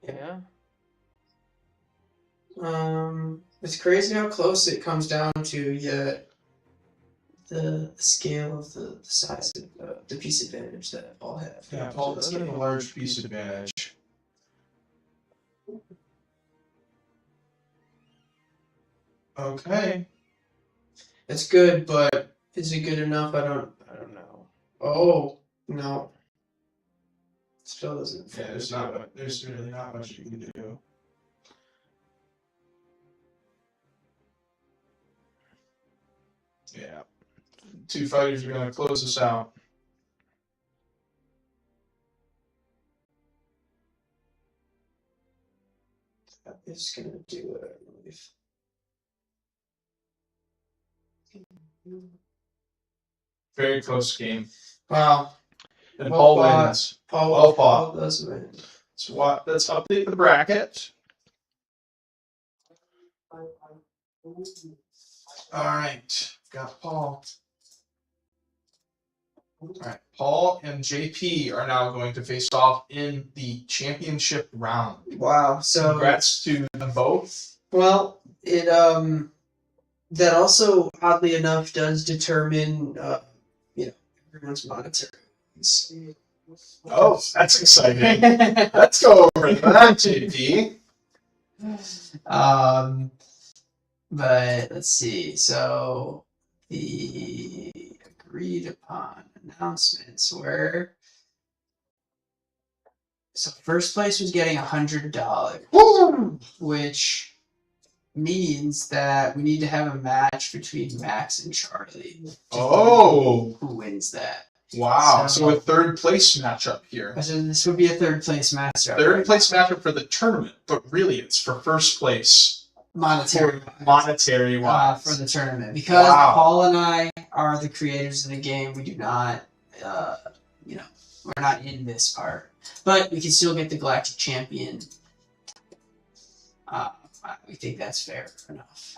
Yeah. It's crazy how close it comes down to, yet the scale of the size of the piece advantage that Paul had. Yeah, Paul does have a large piece advantage. Okay. It's good, but is it good enough? I don't know. Oh no. Still doesn't. Yeah, there's really not much you can do. Yeah. Two fighters are going to close this out. That is gonna do it, I believe. Very close game. Wow. And Paul fought. wins. Paul, Well fought. Paul does win. So let's update the bracket. All right. Got Paul. All right. Paul and JP are now going to face off in the championship round. Wow. So Congrats to them both. well, it that also oddly enough does determine everyone's monetary. Oh, that's exciting. Let's go over that, JP. But let's see. So the agreed upon announcements were, so first place was getting $100, which means that we need to have a match between Max and Charlie. Oh, Who wins that? wow. So- So a third place matchup here. So this would be a third place matchup. Third place matchup for the tournament, but really it's for first place monetary. monetary wise. For the tournament, because Wow. Paul and I are the creators of the game. We do not, we're not in this part, but we can still get the Galactic Champion. We think that's fair enough.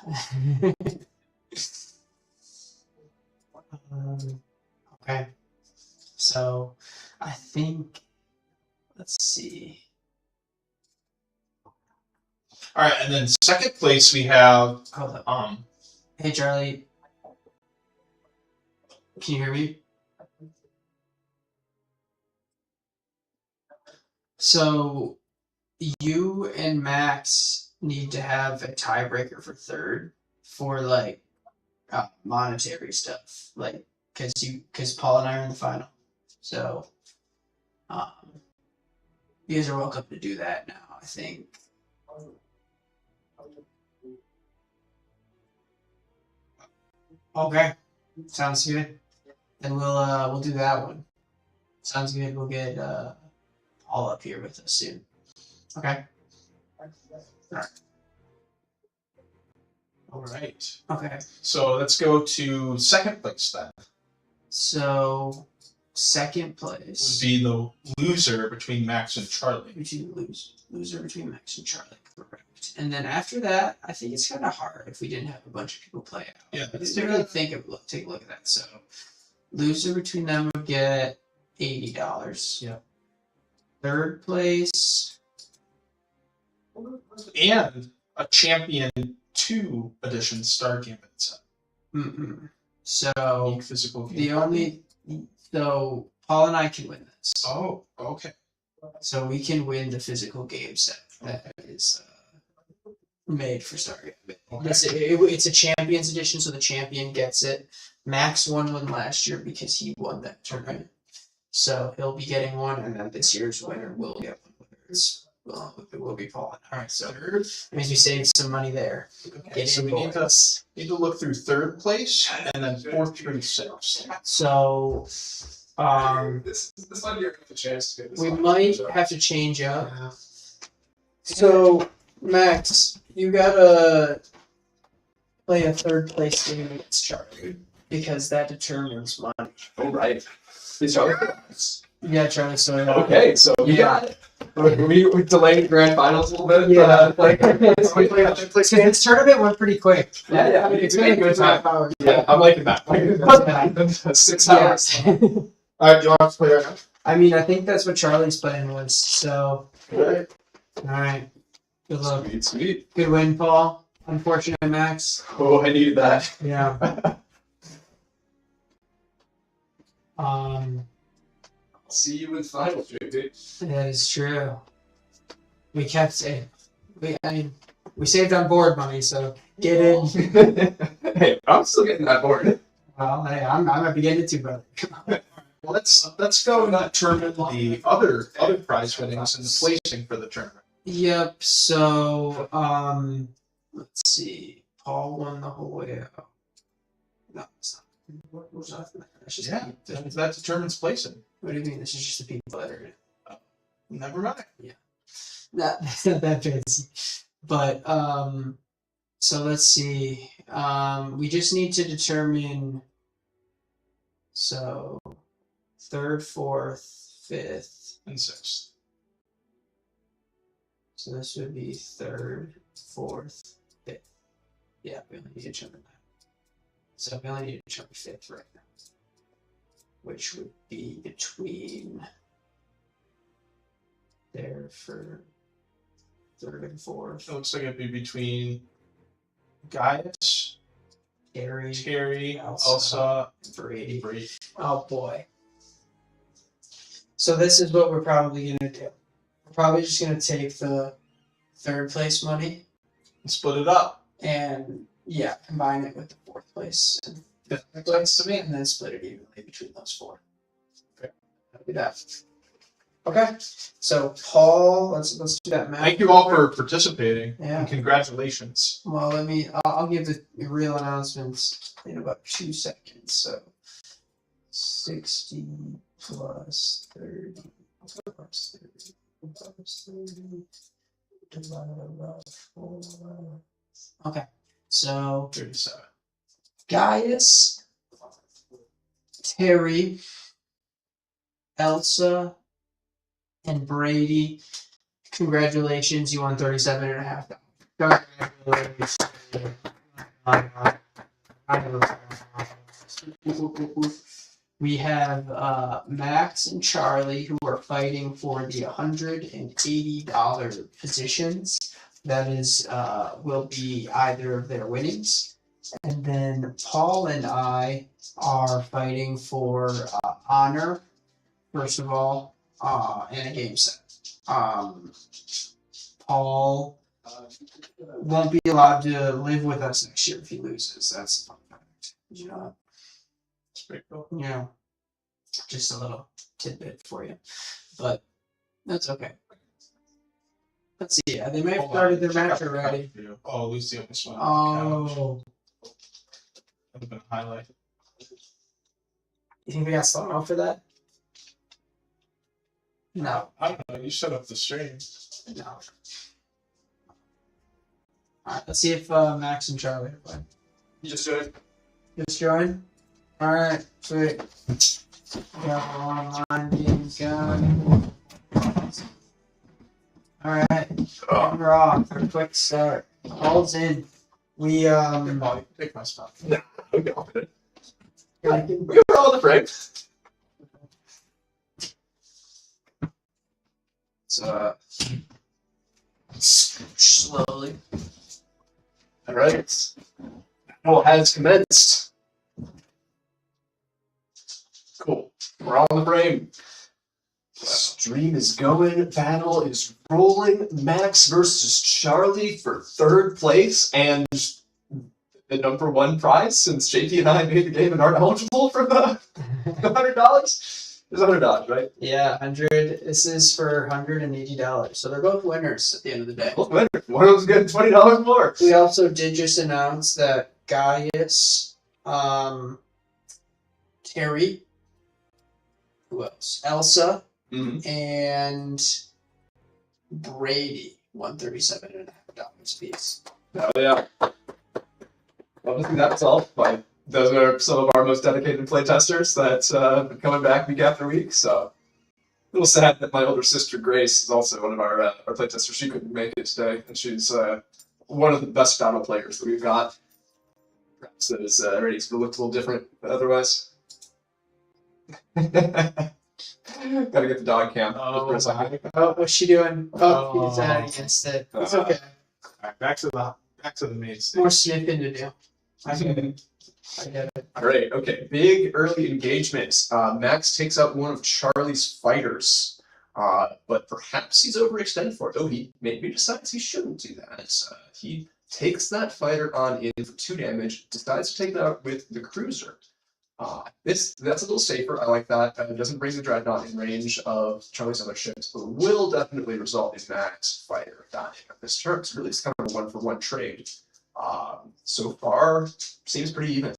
Okay, so I think, let's see. All right, and then second place we have Hold up. Hey Charlie, can you hear me? So you and Max need to have a tiebreaker for third for monetary stuff, because Paul and I are in the final. So you guys are welcome to do that now, I think. Okay, sounds good. Then we'll do that one. Sounds good. We'll get Paul up here with us soon. Okay. all right. Okay. So let's go to second place then. So second Would place be the loser between Max and Charlie. loser between Max and Charlie. Correct. correct. And then after that, I think it's kind of hard if we didn't have a bunch of people play out. Yeah, Let's take a look at that. So, loser between them would get $80. Yeah. Third place. And a Champion 2 edition Star Gambit set. So Unique physical game. So Paul and I can win this. Oh, okay. So we can win the physical game set that is made for Star Gambit. Okay. It's a Champions edition, so the champion gets it. Max won one last year because he won that tournament. So he'll be getting one, and then this year's winner will get one. It will be Paul. All right, so that means we saved some money there. Okay, so we need to look through third place and then fourth through sixth. So, This one you're gonna have a chance to get this we one. might have to change up. So, Max, you gotta play a third place game against Charlie because that determines money. All right. Is Charlie? Yeah, Charlie. So Okay, so you got it. We delayed grand finals a little bit. Yeah. Because this tournament went pretty quick. Yeah, I mean, it's been a good time. Hours. Yeah, I'm liking that. 6 hours. All right, do you want us to play right now? I mean, I think that's what Charlie's plan was. So, all right. Good luck. Sweet. Good win, Paul. Unfortunate, Max. Oh, I needed that. Yeah. See you in finals, JP. That is true. We kept it. We saved on board money, so get in. Hey, I'm still getting that board. Well, hey, I might be getting it too, brother. Let's go and determine the other prize winnings and the placing for the tournament. Yep. So, let's see. Paul won the whole way out. No, it's not. What was that? That's just Yeah, that determines placing. What do you mean? This is just the people that are in it. Never mind. That's not that fancy. But so let's see. We just need to determine. So, third, fourth, fifth, And sixth. So this would be third, fourth, fifth. Yeah, we only need to determine that. So we only need to determine fifth right now, which would be between there for third and fourth. It looks like it'd be between Gaius, Terry, Elsa, Brady. Brady. Oh boy. So this is what we're probably gonna do. We're probably just gonna take the third place money And split it up. and combine it with the fourth place and That makes sense to me. and then split it evenly between those four. Okay. That'll be that. Okay. So Paul, let's do that math. Thank you all for participating. Yeah. And congratulations. Well, I'll give the real announcements in about 2 seconds. So 60 plus 30 plus 30 plus 30 divided by 4. Okay. So 37. Gaius, Terry, Elsa, and Brady. Congratulations, you won $37.5. We have Max and Charlie who are fighting for the $180 positions. That is will be either of their winnings. And then Paul and I are fighting for honor, first of all, and a game set. Paul won't be allowed to live with us next year if he loses. That's a fun fact. You know, just a little tidbit for you. But that's okay. Let's see. Yeah, they may have started their match already. Oh, Lucy almost went. Oh. That would have been a highlight. You think we got slow mo for that? No. I don't know. You set up the stream. No. Alright, let's see if Max and Charlie are playing. You just joined. Just join? Alright, sweet. We have our online game going. Alright, we're off. A quick start. All's in. We Oh, you can take my stuff. Nah, I'm confident. I can- We got all the frames. Slowly. Alright. Battle has commenced. Cool. We're on the frame. Stream is going. Battle is rolling. Max versus Charlie for third place and the number one prize, since JP and I made the game and aren't eligible for the $100. There's $100, right? Yeah, 100. This is for $180. So they're both winners at the end of the day. Both winners. One of them's getting $20 more. We also did just announce that Gaius, Terry, who else? Elsa, and Brady, $137.50 apiece. Oh yeah. Obviously that's all. Like, those are some of our most dedicated playtesters that have been coming back week after week. So a little sad that my older sister Grace is also one of our playtesters. She couldn't make it today, and she's one of the best battle players that we've got. Perhaps those ratings would look a little different, but otherwise. Gotta get the dog cam. Oh, just for a second. Oh, what's she doing? Oh, Oh. he's out against it. It's Uh, okay. Alright, back to the main stage. More sniffing to do. I get it. I get it. All right, okay. Big early engagement. Max takes out one of Charlie's fighters, but perhaps he's overextended for it. Oh, he maybe decides he shouldn't do that. He takes that fighter on in for 2 damage, decides to take that out with the cruiser. That's a little safer. I like that. It doesn't bring the dreadnought in range of Charlie's other ships, but will definitely result in Max fighter dying at this turn. So really, it's kind of a 1-for-1 trade. So far, seems pretty even.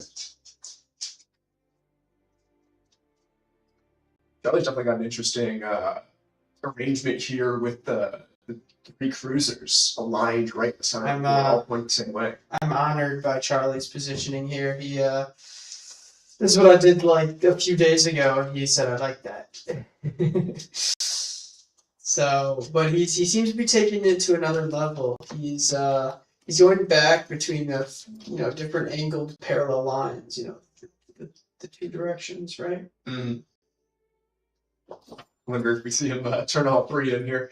Charlie's definitely got an interesting arrangement here with the 3 cruisers aligned right beside him, all pointing the same way. I'm honored by Charlie's positioning here. He, this is what I did like a few days ago, and he said I like that. So, but he seems to be taking it to another level. He's going back between the different angled parallel lines, the 2 directions, right? Wonder if we see him turn all 3 in here,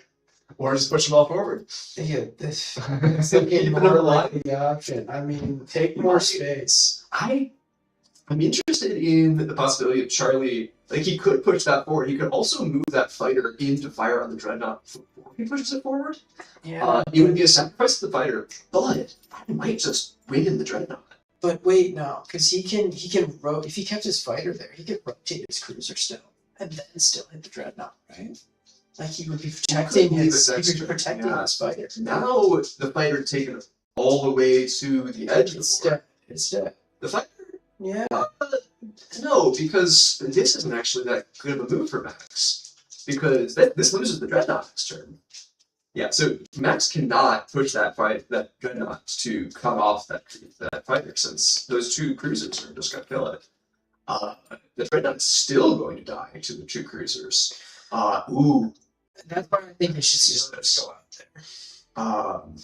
or just push them all forward. Yeah, this looking more like the option. I mean, take more space. I'm interested in the possibility of Charlie, like he could push that forward. He could also move that fighter in to fire on the dreadnought before he pushes it forward. Yeah. It would be a sacrifice to the fighter, but that might just win in the dreadnought. But wait, no, because he can if he kept his fighter there, he could rotate his cruiser still, and then still hit the dreadnought, right? Like he would be protecting his fighter. Now the fighter taken all the way to the edge of the board. It's dead. The fighter? Yeah. No, because this isn't actually that good of a move for Max. Because this loses the dreadnought next turn. Yeah, so Max cannot push that dreadnought to cut off that fighter, since those 2 cruisers are just gonna kill it. The dreadnought's still going to die to the 2 cruisers. Ooh. That's why I think he should just go out there.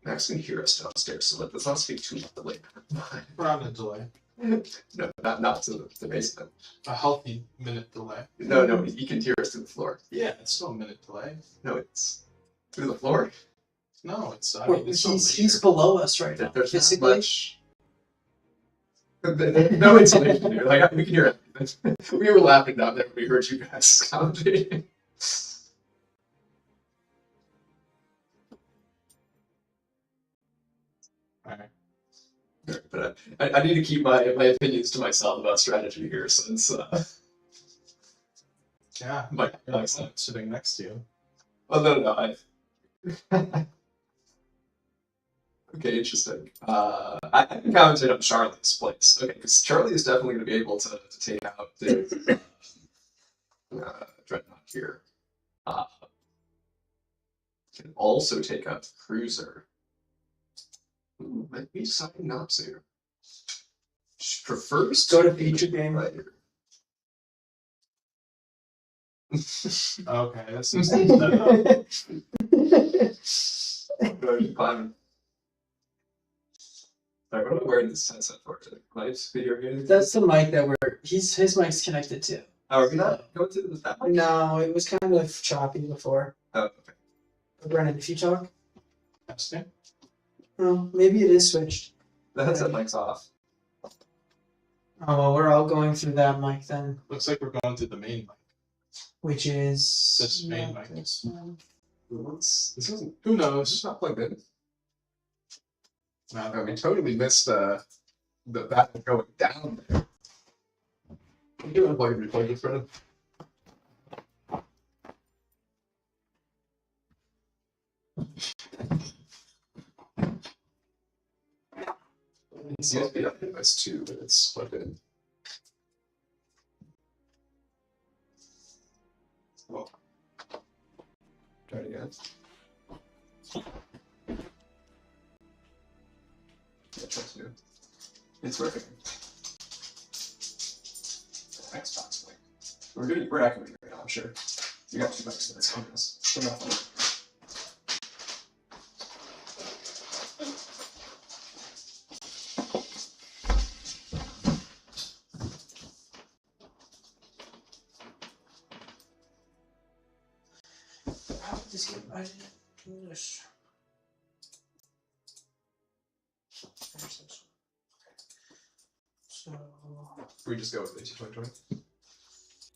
Max can hear us downstairs, so let's not speak too loudly. We're on a delay. No, not to the basement. A healthy minute delay. No, he can hear us through the floor. Yeah, it's still a minute delay. No, it's through the floor. No, it's. He's below us right now. There's Physically. not much. No insulation here. Like we can hear it. We were laughing down there when we heard you guys commenting. Alright. But I need to keep my opinions to myself about strategy here, since Yeah, my Mike's not sitting next to you. well, no, okay, interesting. I can commentate on Charlie's place. Okay, because Charlie is definitely going to be able to take out the dreadnought here. Can also take out the cruiser. Ooh, might be deciding not to. She prefers Go to feature game. fighter. Okay, this is no, just climbing. Sorry, what am I wearing this headset for? Lights, video games? That's the mic that his mic's connected to. Oh, are we not going to that mic? No, it was kind of choppy before. Oh, okay. Brennan, if you talk, Testing. oh, maybe it is switched. The headset mic's off. Oh, well, we're all going through that mic then, Looks like we're going to the main mic. which is This main not mic. this one. This isn't. Who This knows? is not plugged in. Not I mean, totally missed the battle going down there. You do unplug and replug this, Brennan? It's USB up device too, but it's plugged in. Well, try it again. Yeah, try to. It's working. Xbox mic. We're activating right now, I'm sure. You got 2 mics that's on this. So nothing. How did this get invited to English? There's this one. So, We just go with the 2020.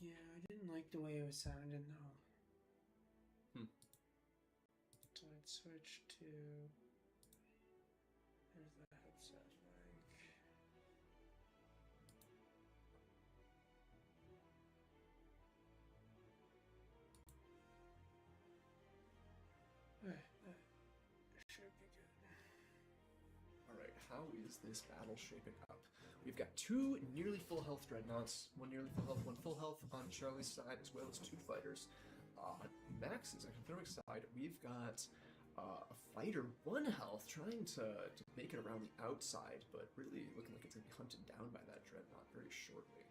yeah, I didn't like the way it was sounding though. So I'd switch to. There's the headset mic. Should be good. Alright, how is this battle shaping up? We've got 2 nearly full health dreadnoughts, 1 nearly full health, 1 full health on Charlie's side, as well as 2 fighters. On Max's heroic side, we've got a fighter 1 health trying to make it around the outside, but really looking like it's going to be hunted down by that dreadnought very shortly.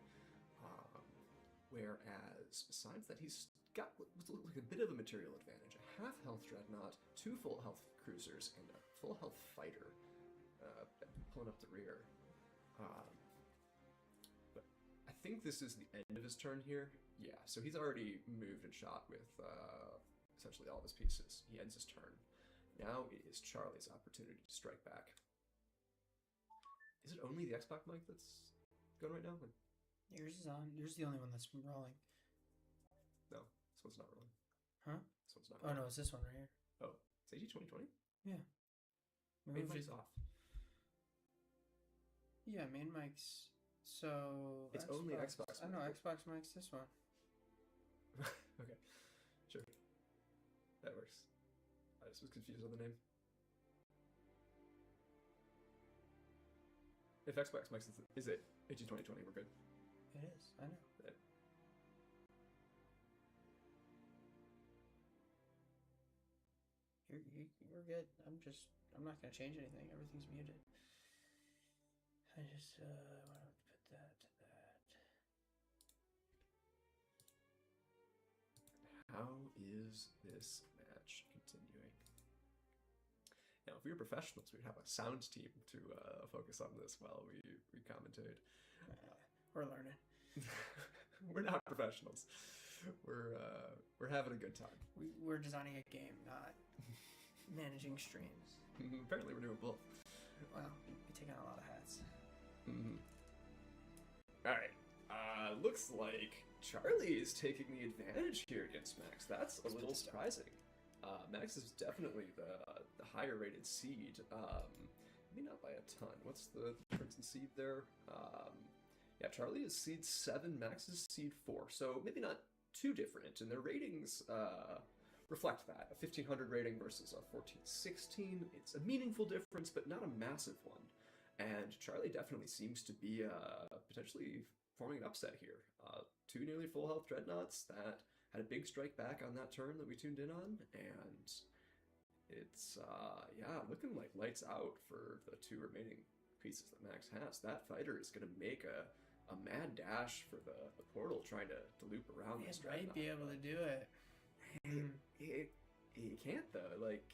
Whereas, besides that, he's got what looks like a bit of a material advantage. A half health dreadnought, 2 full health cruisers, and a full health fighter pulling up the rear. But I think this is the end of his turn here. Yeah, so he's already moved and shot with essentially all of his pieces. He ends his turn. Now it is Charlie's opportunity to strike back. Is it only the Xbox mic that's going right now? Yours is on. Yours is the only one that's been rolling. No, this one's not rolling. Huh? This one's not Oh rolling. no, it's this one right here. Oh, it's AG 2020? Yeah. Main Move mic's it- off. Yeah, main mics. So It's only Xbox I know mic. Xbox mics. This one. Okay, sure. That works. I just was confused on the name. If Xbox mics is it AG 2020, we're good. It is. I know. You're good. I'm not gonna change anything. Everything's muted. I just want to put that to that. How is this match continuing? Now, if we were professionals, we'd have a sound team to focus on this while we commentate. We're learning. We're not professionals. We're having a good time. We're designing a game, not managing streams. Apparently, we're doing both. Well, we take on a lot of hats. All right. Looks like Charlie is taking the advantage here against Max. That's a little surprising. Max is definitely the higher rated seed. Maybe not by a ton. What's the difference in seed there? Yeah, Charlie is seed 7, Max is seed 4. So maybe not too different, and their ratings reflect that. A 1500 rating versus a 1416. It's a meaningful difference, but not a massive one. And Charlie definitely seems to be potentially forming an upset here. 2 nearly full health dreadnoughts that had a big strike back on that turn that we tuned in on, and it's yeah, looking like lights out for the 2 remaining pieces that Max has. That fighter is going to make a a mad dash for the portal, trying to loop around this It might be able to do it. He can't though. Like,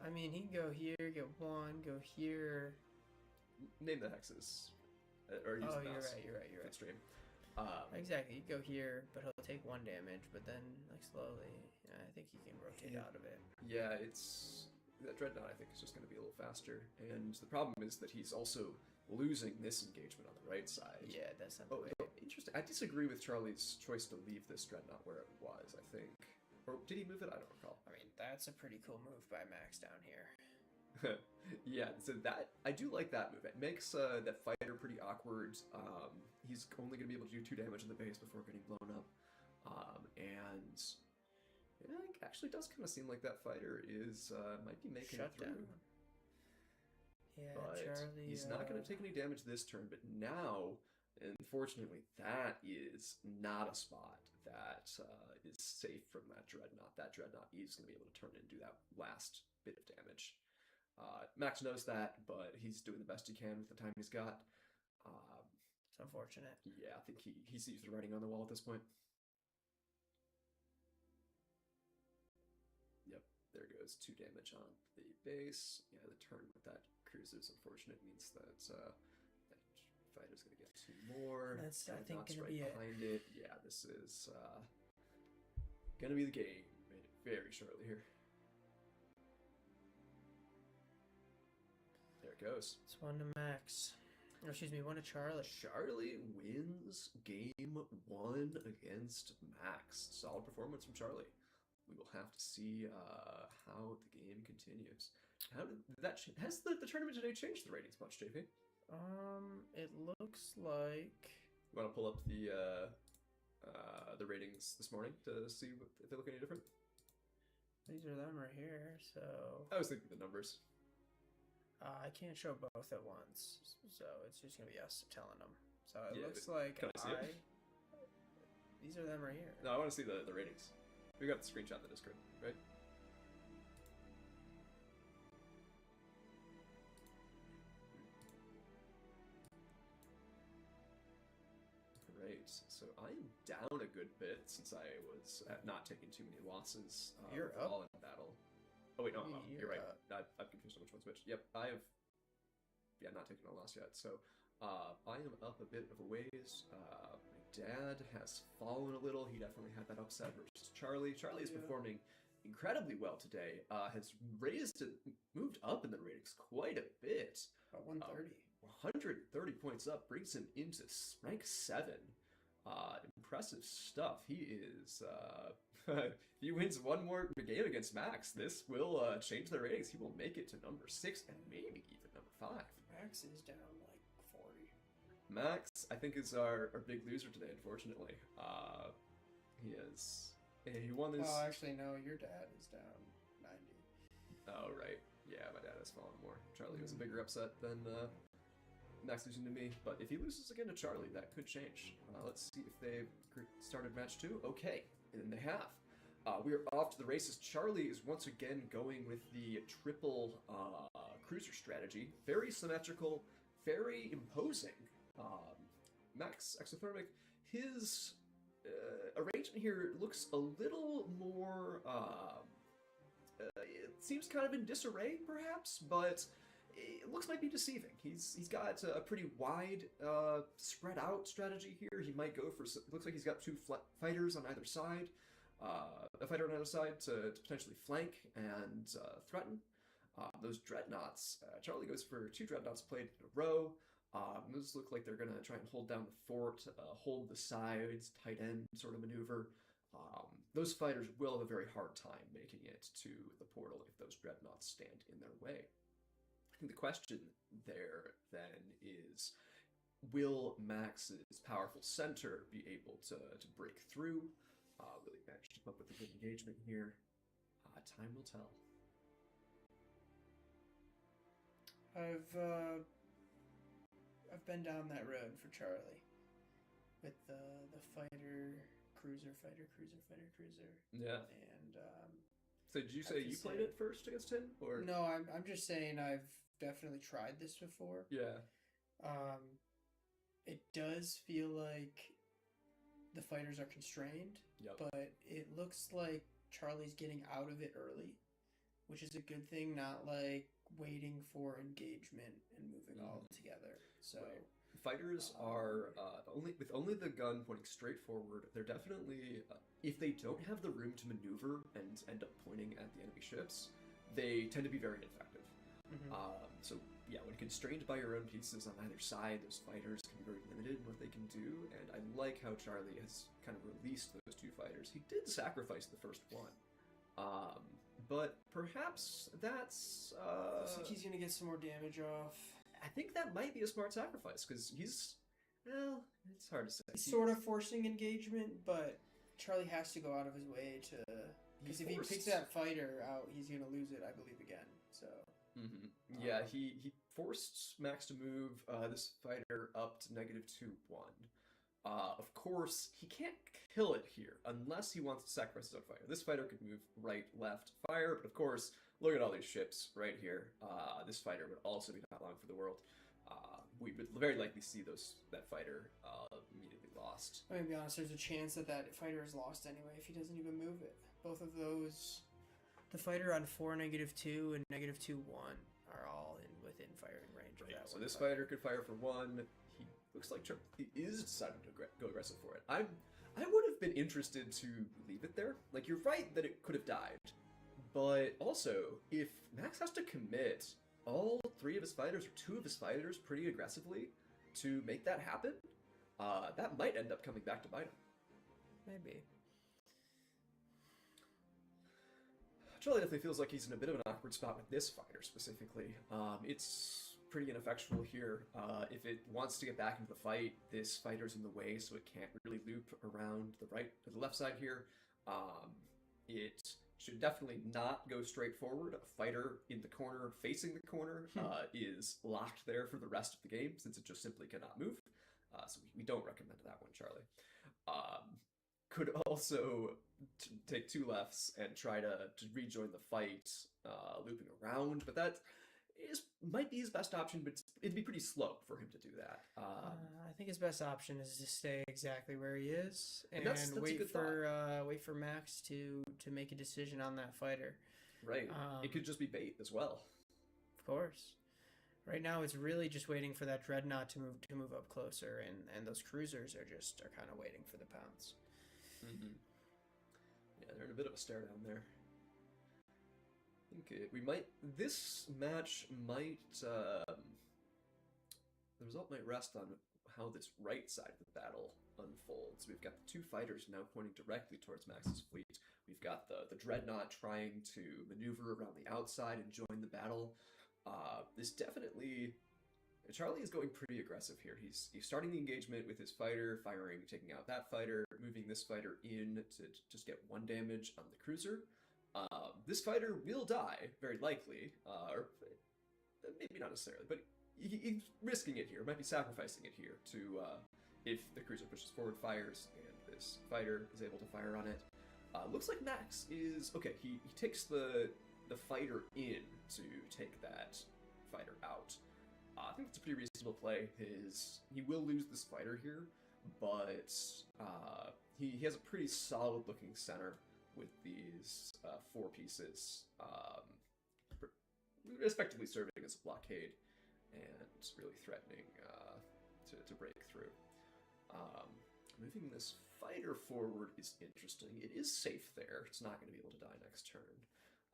I mean, he can go here, get one, go here. name the hexes, or use Oh, the mouse. you're right. for stream. Exactly, you go here, but he'll take 1 damage, but then, like, slowly, I think he can rotate out of it. Yeah, it's that Dreadnought. I think is just going to be a little faster, and the problem is that he's also losing this engagement on the right side. Yeah, that's not the way. Interesting. I disagree with Charlie's choice to leave this Dreadnought where it was. I think, or did he move it? I don't recall. I mean, that's a pretty cool move by Max down here. Yeah, so that I do like that move. It makes that fighter pretty awkward. He's only going to be able to do 2 damage in the base before getting blown up, and it actually does kind of seem like that fighter is might be making it Shut through. down. Yeah, But Charlie. he's not going to take any damage this turn. But now, unfortunately, that is not a spot that is safe from that Dreadnought. That Dreadnought is going to be able to turn and do that last bit of damage. Max knows that, but he's doing the best he can with the time he's got. It's unfortunate. Yeah, I think he sees the writing on the wall at this point. Yep, there goes 2 damage on the base. Yeah, the turn with that cruiser is unfortunate. Means that that fighter's going to get 2 more. That's, I think, Dreadnought's going to right be it. behind it. Yeah, this is going to be the game. Made it very shortly here. There it goes. It's 1 to Max. Or, excuse me, 1 to Charlie. Charlie wins game 1 against Max. Solid performance from Charlie. We will have to see how the game continues. How did that has the tournament today changed the ratings much, JP? It looks like. You want to pull up the ratings this morning to see if they look any different? These are them right here, so. I was thinking the numbers. I can't show both at once, so it's just gonna be us telling them. So it Yeah, looks like can I see it? These are them right here. No, I want to see the ratings. We got the screenshot in the Discord, right? Right, so I am down a good bit since I was not taking too many losses You're overall in battle. Oh wait, no, you're right. up. I've confused on which one's which. Yep, I have. Yeah, not taking a loss yet. So I am up a bit of a ways. My dad has fallen a little. He definitely had that upset versus Charlie. Charlie is performing incredibly well today. Has moved up in the ratings quite a bit. About 130. 130 points up brings him into rank 7. Impressive stuff. He is. If he wins one more game against Max, this will change the ratings. He will make it to number 6 and maybe even number 5. Max is down like 40. Max, I think, is our big loser today. Unfortunately, he is. He won this. Oh, actually, no. Your dad is down 90. Oh right, yeah, my dad has fallen more. Charlie was a bigger upset than Max losing to me, but if he loses again to Charlie, that could change. Let's see if they've started match 2. Okay, and they have. We are off to the races. Charlie is once again going with the triple cruiser strategy. Very symmetrical, very imposing. Max Exothermic, his arrangement here looks a little more... it seems kind of in disarray, perhaps, but it looks might be deceiving. He's got a pretty wide spread out strategy here. He might go for... Looks like he's got 2 fighters on either side. A fighter on either side to potentially flank and threaten. Those dreadnoughts, Charlie goes for 2 dreadnoughts played in a row. Those look like they're going to try and hold down the fort, hold the sides, tight end sort of maneuver. Those fighters will have a very hard time making it to the portal if those dreadnoughts stand in their way. I think the question there then is, will Max's powerful center be able to break through? Really managed to come up with a good engagement here. Time will tell. I've been down that road for Charlie, with the fighter cruiser. Yeah. And So did you say you played it first against him, or no? I'm just saying I've definitely tried this before. Yeah. it does feel like the fighters are constrained, Yep. but it looks like Charlie's getting out of it early, which is a good thing, not like waiting for engagement and moving all together. So Right. Fighters are only the gun pointing straight forward. They're definitely if they don't have the room to maneuver and end up pointing at the enemy ships, they tend to be very ineffective. So yeah, when constrained by your own pieces on either side, those fighters can be very limited in what they can do. And I like how Charlie has kind of released those two fighters. He did sacrifice the first one, but perhaps that's. looks like he's gonna get some more damage off. I think that might be a smart sacrifice because well, it's hard to say. He's sort of forcing engagement, but Charlie has to go out of his way to. Because if he picks that fighter out, he's gonna lose it, I believe, again. So. Yeah, he forced Max to move this fighter up to -2-1. Of course, he can't kill it here unless he wants to sacrifice his own fighter. This fighter could move right, left, fire, but of course, look at all these ships right here. This fighter would also be not long for the world. We would very likely see that fighter immediately lost. I'm gonna be honest, there's a chance that fighter is lost anyway if he doesn't even move it. Both of those, the fighter on 4, -2, and -2-1 are all within firing range of that. So this fighter could fire for 1. He looks like he is deciding to go aggressive for it. I would have been interested to leave it there. Like, you're right that it could have died. But also, if Max has to commit all 3 of his fighters or 2 of his fighters pretty aggressively to make that happen, that might end up coming back to bite him. Maybe. Charlie definitely feels like he's in a bit of an awkward spot with this fighter specifically. It's pretty ineffectual here. If it wants to get back into the fight, this fighter's in the way, so it can't really loop around the left side here. It should definitely not go straight forward. A fighter in the corner, facing the corner, is locked there for the rest of the game, since it just simply cannot move. So we don't recommend that one, Charlie. Could also take 2 lefts and try to rejoin the fight, looping around, but that might be his best option, but it'd be pretty slow for him to do that. I think his best option is to stay exactly where he is and that's wait for Max to make a decision on that fighter. Right. It could just be bait as well. Of course. Right now, it's really just waiting for that dreadnought to move up closer, and those cruisers are kind of waiting for the pounce. Yeah, they're in a bit of a stare down there. I think this match might, the result might rest on how this right side of the battle unfolds. We've got the 2 fighters now pointing directly towards Max's fleet. We've got the dreadnought trying to maneuver around the outside and join the battle. Charlie is going pretty aggressive here. He's starting the engagement with his fighter, taking out that fighter, moving this fighter in to just get 1 damage on the cruiser. This fighter will die, very likely, or maybe not necessarily, but he's risking it here, might be sacrificing it here to, if the cruiser pushes forward, fires, and this fighter is able to fire on it. Looks like Max is, okay, he takes the fighter in to take that fighter out. I think that's a pretty reasonable play. He will lose this fighter here, but he has a pretty solid-looking center with these 4 pieces, respectively serving as a blockade and really threatening to break through. Moving this fighter forward is interesting. It is safe there. It's not going to be able to die next turn.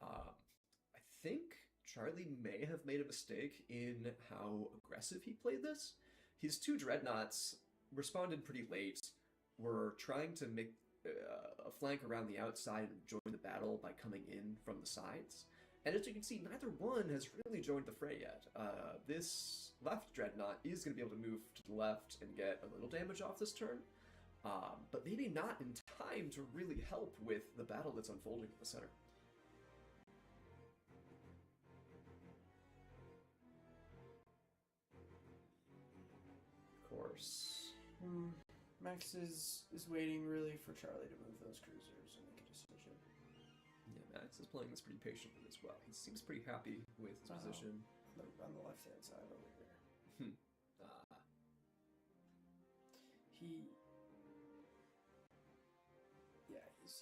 I think Charlie may have made a mistake in how aggressive he played this. His 2 dreadnoughts responded pretty late, were trying to make a flank around the outside and join the battle by coming in from the sides. And as you can see, neither one has really joined the fray yet. This left dreadnought is going to be able to move to the left and get a little damage off this turn, but maybe not in time to really help with the battle that's unfolding in the center. Of course. Max is waiting really for Charlie to move those cruisers and make a decision. Yeah, Max is playing this pretty patiently as well. He seems pretty happy with his position. On the left-hand side over here.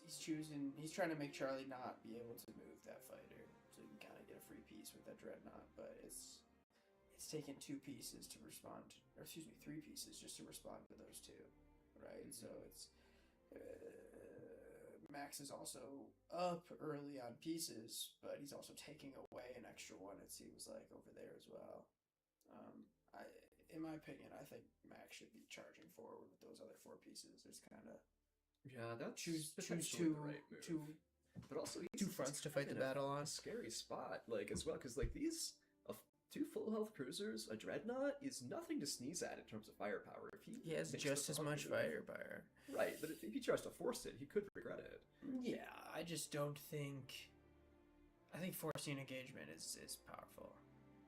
he's trying to make Charlie not be able to move that fighter, so he can kind of get a free piece with that dreadnought. But it's taken 2 pieces to respond, or excuse me, 3 pieces just to respond to those 2, right? So it's Max is also up early on pieces, but he's also taking away an extra one. It seems like over there as well. In my opinion, I think Max should be charging forward with those other 4 pieces. There's kind of that's choose potentially two the right move. two But also, two fronts to fight the battle on. A scary spot, like as well, because like these 2 full health cruisers, a dreadnought is nothing to sneeze at in terms of firepower. If he has makes just the as wrong much move- firepower. right? But if he tries to force it, he could regret it. Yeah, I just don't think. I think forcing engagement is powerful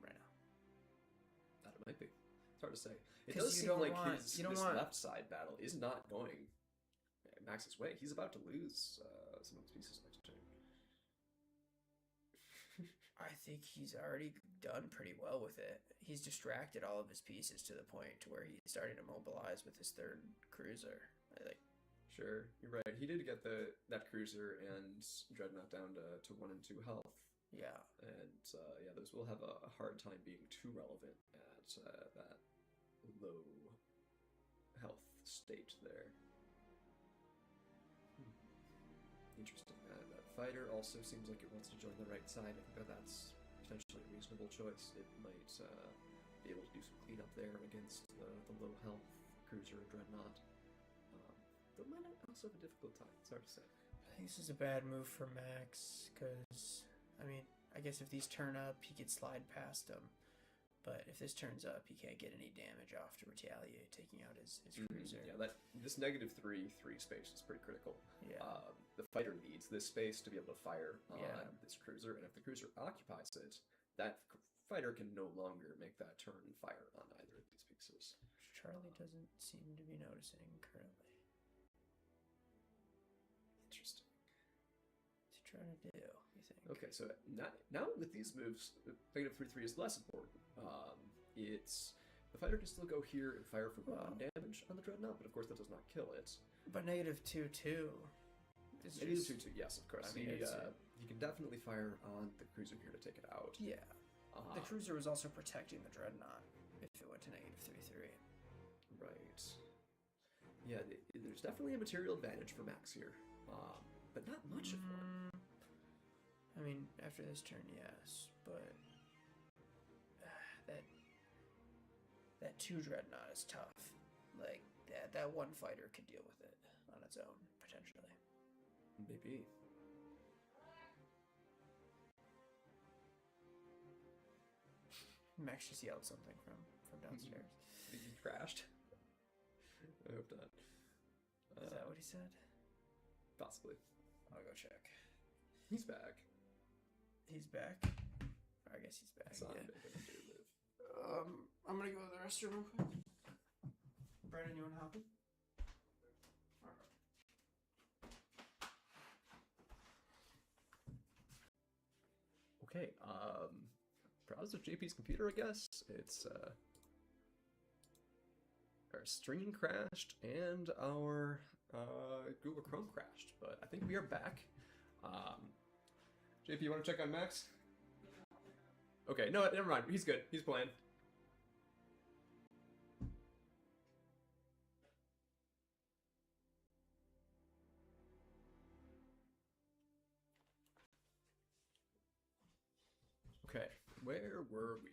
right now. That it might be. It's hard to say. It 'Cause does you seem don't like want- his you don't this want- left side battle is not going Max's way. He's about to lose some of his pieces next turn. I think he's already done pretty well with it. He's distracted all of his pieces to the point to where he's starting to mobilize with his 3rd cruiser. I think. Sure, you're right. He did get that cruiser and dreadnought down to 1 and 2 health. Yeah. And yeah, those will have a hard time being too relevant at that low health state there. Interesting. That fighter also seems like it wants to join the right side. I think that's potentially a reasonable choice. It might be able to do some cleanup there against the low health cruiser or dreadnought. Though might also have a difficult time. It's hard to say. I think this is a bad move for Max because, I mean, I guess if these turn up, he could slide past them. But if this turns up, he can't get any damage off to retaliate, taking out his cruiser. Yeah, this -3/3 space is pretty critical. Yeah. The fighter needs this space to be able to fire on Yeah. this cruiser, and if the cruiser occupies it, that fighter can no longer make that turn and fire on either of these pieces. Charlie doesn't seem to be noticing currently. Interesting. What's he trying to do, you think? Okay, so now with these moves, -3/3 is less important. It's the fighter can still go here and fire for 1 damage on the dreadnought, but of course that does not kill it. But -2/2. -2/2, yes, of course. I mean, he can definitely fire on the cruiser here to take it out. Yeah. The cruiser was also protecting the dreadnought if it went to -3/3. Right. Yeah, there's definitely a material advantage for Max here, but not much of one. I mean, after this turn, yes, but that 2 dreadnought is tough. Like that 1 fighter could deal with it on its own potentially. Maybe. Max just yelled something from downstairs. Think he crashed? I hope not. Is that what he said? Possibly. I'll go check. He's back. He's back. I guess he's back. Son, Yeah. making him do live. I'm gonna go to the restroom real quick. Brandon, you wanna help me? Okay, browse of JP's computer, I guess. It's our stream crashed and our Google Chrome crashed, but I think we are back. JP, you want to check on Max? Okay, no, never mind. He's good. He's playing. Okay, where were we?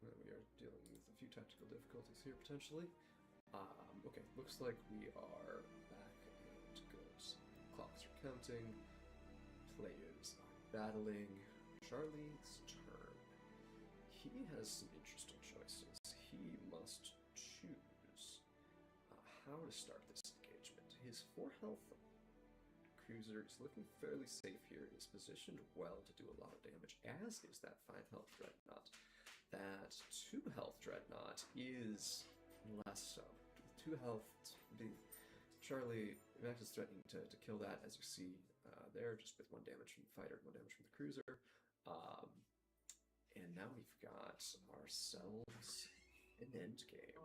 Well, we are dealing with a few technical difficulties here, potentially. Okay, looks like we are back and good. Clocks are counting. Players are battling. Charlie's turn. He has some interesting choices. He must choose how to start this engagement. His 4 health cruiser is looking fairly safe here. It is positioned well to do a lot of damage, as is that 5 health dreadnought. That 2 health dreadnought is less so. 2 health, Charlie, Max is threatening to kill that, as you see there, just with 1 damage from the fighter, 1 damage from the cruiser. And now we've got ourselves an end game.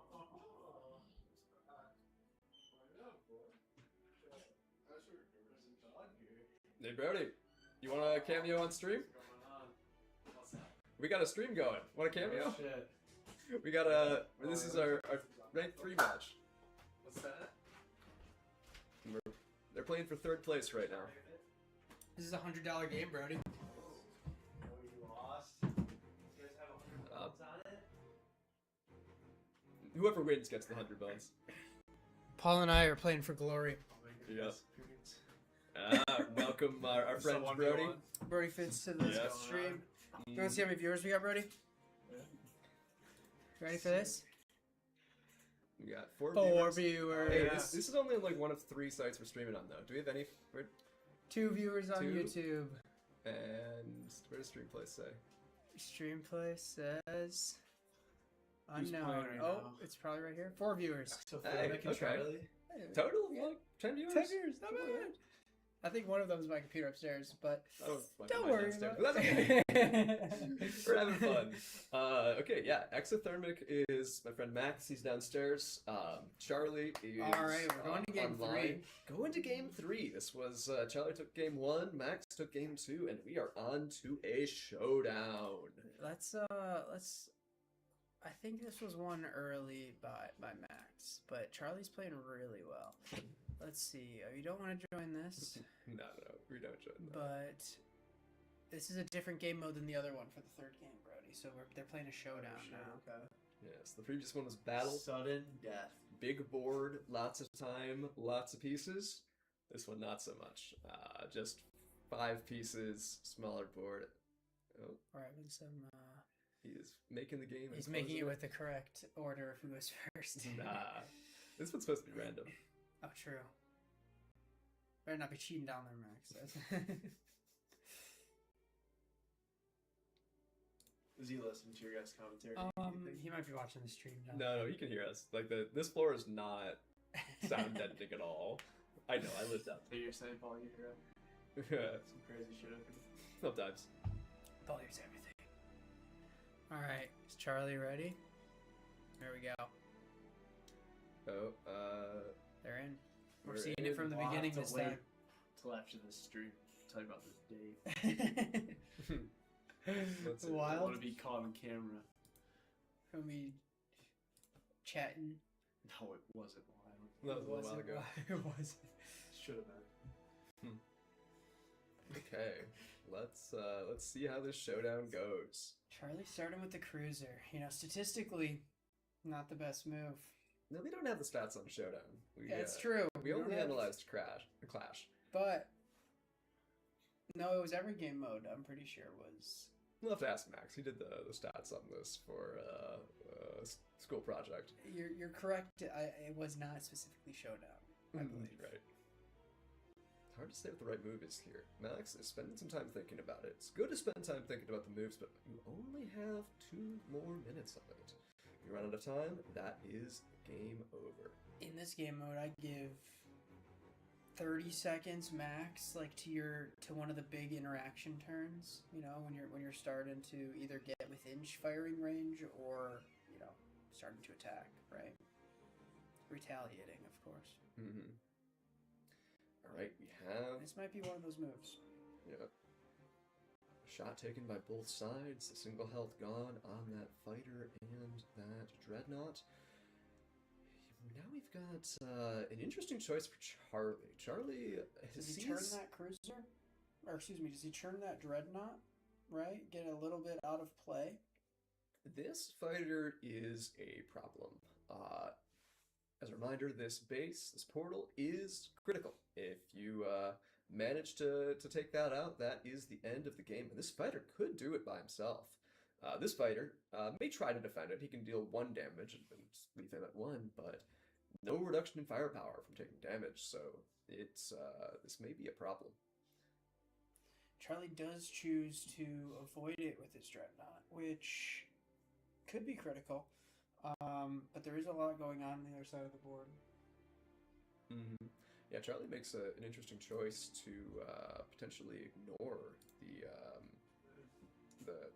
Hey Brody, you want a cameo on stream? We got a stream going. Want a cameo? Oh, shit. We got a. This is our ranked 3 match. What's that? They're playing for 3rd place right now. This is a $100 game, Brody. Oh, you lost? You guys have 100 bucks on it? Whoever wins gets the 100 bucks. Paul and I are playing for glory. Yes. Welcome our friend Brody. Brody fits to the Yes. stream. You want to see how many viewers we got, Brody? Ready for this? We got 4 4 viewers. viewers. Hey, this is only like one of 3 sites we're streaming on, though. Do we have any? 2 viewers on 2? YouTube. And where does stream place say? Stream play says Who's unknown. playing right Oh, now? it's probably right here. 4 viewers. So Hey, Nick and okay. Charlie. Total of like 10 viewers. 10 viewers, not bad. I think one of them is my computer upstairs, but Don't don't worry downstairs. about That's it. okay. We're having fun. Okay, yeah. Exothermic is my friend Max. He's downstairs. Charlie is All right, we're going to game online. 3. Going to game 3. This was Charlie took game 1, Max took game 2, and we are on to a showdown. Let's I think this was won early by Max, but Charlie's playing really well. Let's see. You don't want to join this, No, we don't join that. but this is a different game mode than the other one for the 3rd game, Brody. So they're playing a showdown now. Yes, the previous one was battle. Sudden death. Big board, lots of time, lots of pieces. This one not so much. Just 5 pieces, smaller board. Oh, We're having some. he is making the game. and He's making it closing with the correct order of who goes first. Nah, this one's supposed to be random. Oh, true. Better not be cheating down there, Max. Is he listening to your guys' commentary? do you think? He might be watching the stream now. No, he can hear us. Like this floor is not sound deadening at all. I know, I lived up. So you're saying, Paul, you hear some crazy shit up here? Sometimes. Paul hears everything. All right, is Charlie ready? There we go. Oh, They're in. We're We're seeing in. it from the We'll have beginning to this wait time. Till after this stream, tell you about this date. Let's see. I Wild. want to be caught on camera. When we chatting. No, it wasn't wild. That was a while ago. It was. Should have been. Okay, let's see how this showdown goes. Charlie starting with the cruiser. You know, statistically, not the best move. No, we don't have the stats on showdown. That's true. We don't only have- analyzed clash. But no, it was every game mode. I'm pretty sure was. We'll have to ask Max. He did the stats on this for school project. You're correct. It was not specifically showdown. I believe. Right. It's hard to say what the right move is here. Max is spending some time thinking about it. It's good to spend time thinking about the moves, but you only have 2 more minutes of it. If you run out of time, that is game over. In this game mode, I give 30 seconds max, like to one of the big interaction turns. You know, when you're starting to either get within firing range or starting to attack, right? Retaliating, of course. Mm-hmm. All right, we have This might be one of those moves. a shot taken by both sides. A single health gone on that fighter and that dreadnought. Now we've got an interesting choice for Charlie. Charlie Does he turn that cruiser? Or excuse me, does he turn that dreadnought? Right? Get a little bit out of play? This fighter is a problem. As a reminder, this base, this portal, is critical. If you manage to take that out, that is the end of the game. And this fighter could do it by himself. This fighter may try to defend it. He can deal 1 damage and just leave him at 1, but no reduction in firepower from taking damage. So it's this may be a problem. Charlie does choose to avoid it with his dreadnought, which could be critical. But there is a lot going on the other side of the board. Mm-hmm. Yeah, Charlie makes an interesting choice to potentially ignore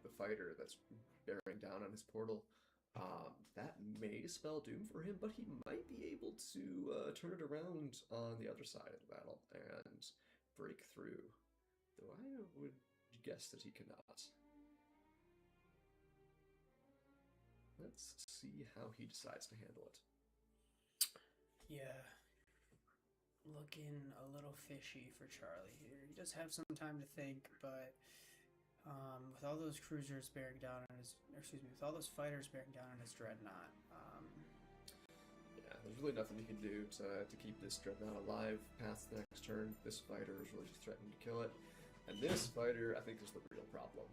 the fighter that's bearing down on his portal. That may spell doom for him, but he might be able to turn it around on the other side of the battle and break through. Though I would guess that he cannot. Let's see how he decides to handle it. Yeah. Looking a little fishy for Charlie here. He does have some time to think, but with all those cruisers bearing down on his, with all those fighters bearing down on his dreadnought, yeah, there's really nothing he can do to keep this dreadnought alive past the next turn. This fighter is really just threatening to kill it, and this fighter, I think, is the real problem.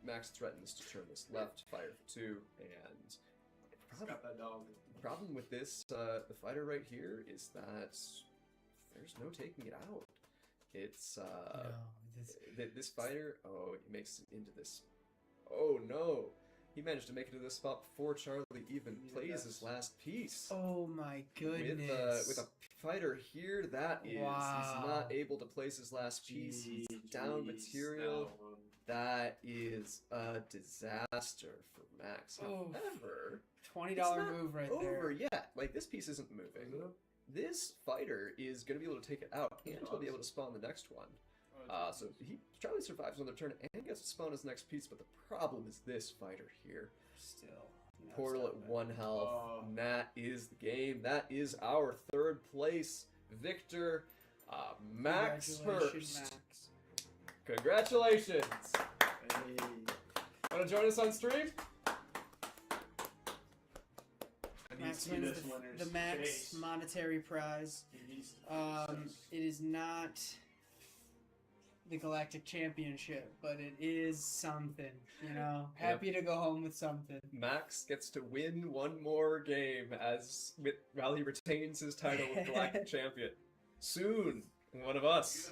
Max threatens to turn this left, fire for 2, and problem with this, the fighter right here, is that there's no taking it out. It's this fighter. Oh, he makes it into this. Oh no, he managed to make it to this spot before Charlie even plays his last piece. oh my goodness. With a fighter here, that is he's not able to place his last piece. He's down material. That is a disaster for Max. However, $20 move right there. Over yet. Like, this piece isn't moving. This fighter is going to be able to take it out, and he'll be able to spawn the next one. So Charlie survives another turn and gets to spawn his next piece, but the problem is this fighter here. Still. Portal at 1 health. And that is the game. That is our 3rd place victor, Max Congratulations, Hurst. Max. Congratulations! Want to join us on stream? Max wins the max monetary prize. It is not the Galactic Championship, but it is something, you know. Happy to go home with something. Max gets to win one more game while he retains his title of Galactic Champion. Soon, one of us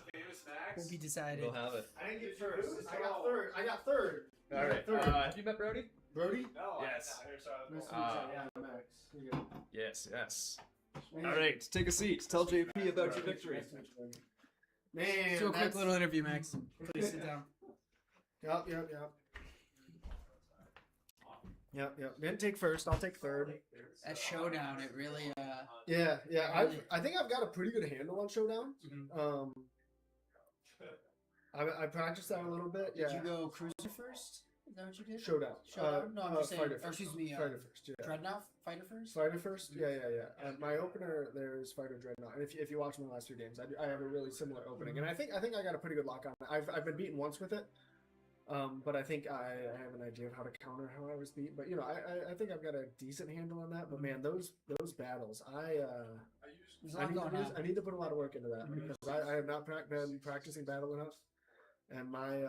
Will be decided. will have it. I didn't get first. I got third. All right. Have you met Brody? Brody? No, Yes. Nice to meet you. Yeah, Max. You're good. Yes. All right, take a seat. Tell JP about your victory. Man, Do a quick that's- little interview, Max. Please sit down. Yep. Didn't take first. I'll take third. At Showdown, it really, Yeah. Really? I think I've got a pretty good handle on Showdown. Mhm. I practiced that a little bit. Did Yeah. you go cruiser first? Is that what you did? Showdown. Showdown? No, I'm just saying. Fighter Or first. excuse me. Fighter first. Yeah. Dreadnought fighter first. Fighter first. Yeah. My opener there's Fighter Dreadnought, and if you watch my last 2 games, I have a really similar opening, and I think I got a pretty good lock on it. I've been beaten once with it, but I think I have an idea of how to counter how I was beat. But I think I've got a decent handle on that. But man, those battles, There's a lot going on. I need to put a lot of work into that because I have not been practicing battle enough, and my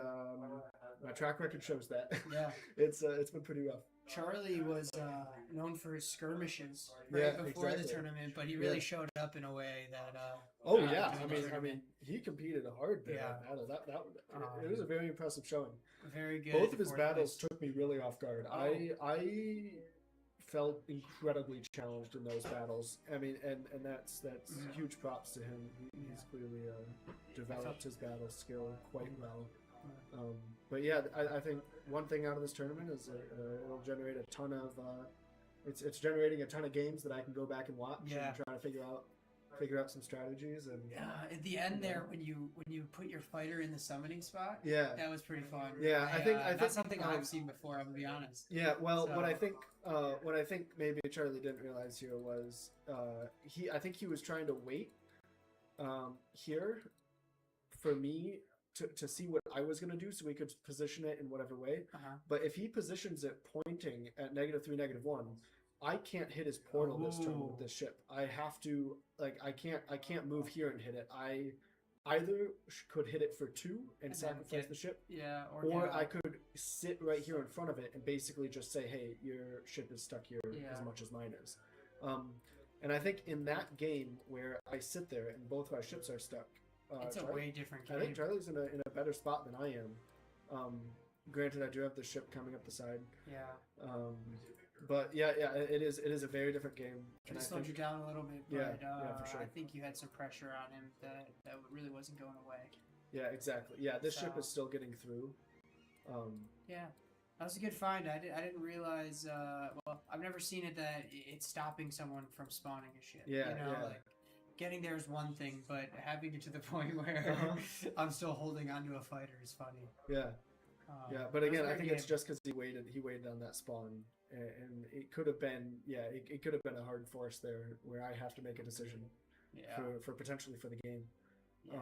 track record shows that. Yeah. It's been pretty rough. Charlie was known for his skirmishes right before the exactly. tournament, but he really Yeah. showed up in a way that. Oh during yeah, the I tournament. mean, he competed hard there. Yeah. Battle. It was a very impressive showing. Very good. Both of his fourth battles place. took me really off guard. Oh. I felt incredibly challenged in those battles. I mean, and that's huge props to him. He's clearly developed his battle skill quite well. But yeah, I think one thing out of this tournament is it'll generate a ton of. It's generating a ton of games that I can go back and watch and try to figure out some strategies and. At the end there, when you put your fighter in the summoning spot, Yeah. that was pretty fun. Yeah, I think that's something I've seen before. I'm gonna be honest. Yeah, well, So- what I think maybe Charlie didn't realize here was I think he was trying to wait here for me to see what I was gonna do, so we could position it in whatever way. But if he positions it pointing at -3, -1, I can't hit his portal this turn with this ship. I have to I can't move here and hit it. I either could hit it for 2 and sacrifice the ship. Yeah, Or I could sit right here in front of it and basically just say, hey, your ship is stuck here as much as mine is. And I think in that game where I sit there and both of our ships are stuck, it's a way different game. I think Charlie's in a better spot than I am. Granted, I do have the ship coming up the side. Yeah. But yeah, it is a very different game. Could have slowed you down a little bit, but Yeah, for sure. I think you had some pressure on him that really wasn't going away. Yeah, exactly. Yeah, this ship So- is still getting through. Yeah, that was a good find. I didn't realize. Well, I've never seen it that it's stopping someone from spawning a ship. Yeah, you know, yeah. like getting there is one thing, but having it to the point where I'm still holding onto a fighter is funny. Yeah, yeah. But that was again, a I great think it's game. just because he waited on that spawn, and it could have been, it could have been a hard force there where I have to make a decision Yeah. for potentially for the game. Yeah.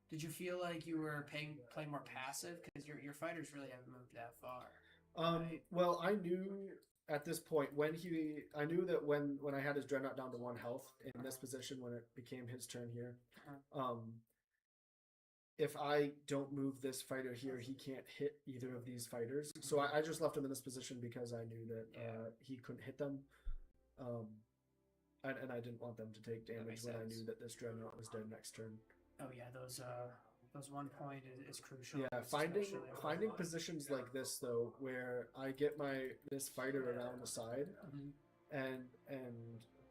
Did you feel like you were playing more passive because your fighters really haven't moved that far? Right? Well, I knew at this point I knew that when I had his dreadnought down to 1 health in this position when it became his turn here, if I don't move this fighter here, he can't hit either of these fighters. So I just left him in this position because I knew that he couldn't hit them, and I didn't want them to take damage makes when I sense. knew that this dreadnought was dead next turn. Oh yeah, those 1 point is crucial. Yeah, especially finding on- positions like this though, where I get this fighter around the side Mhm. and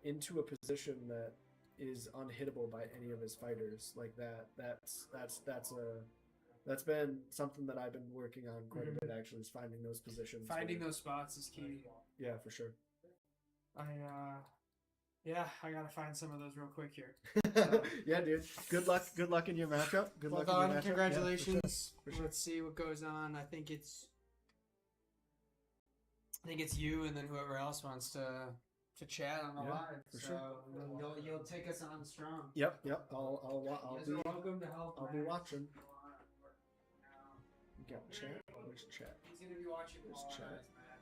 into a position that is unhittable by any of his fighters like that. That's been something that I've been working on quite a bit actually, is finding those positions. Finding where- those spots is key. Yeah, for sure. I gotta find some of those real quick here. Yeah, dude. Good luck in your matchup. Good Well luck in your done, matchup. congratulations. For sure. Let's see what goes on. I think it's you and then whoever else wants to chat on the Yeah, live. for So sure. you'll take us on strong. Yep. I'll You guys are welcome to help. I'll be Max. watching. You got chat? Where's chat? He's gonna be watching There's all chat. of us, Matt.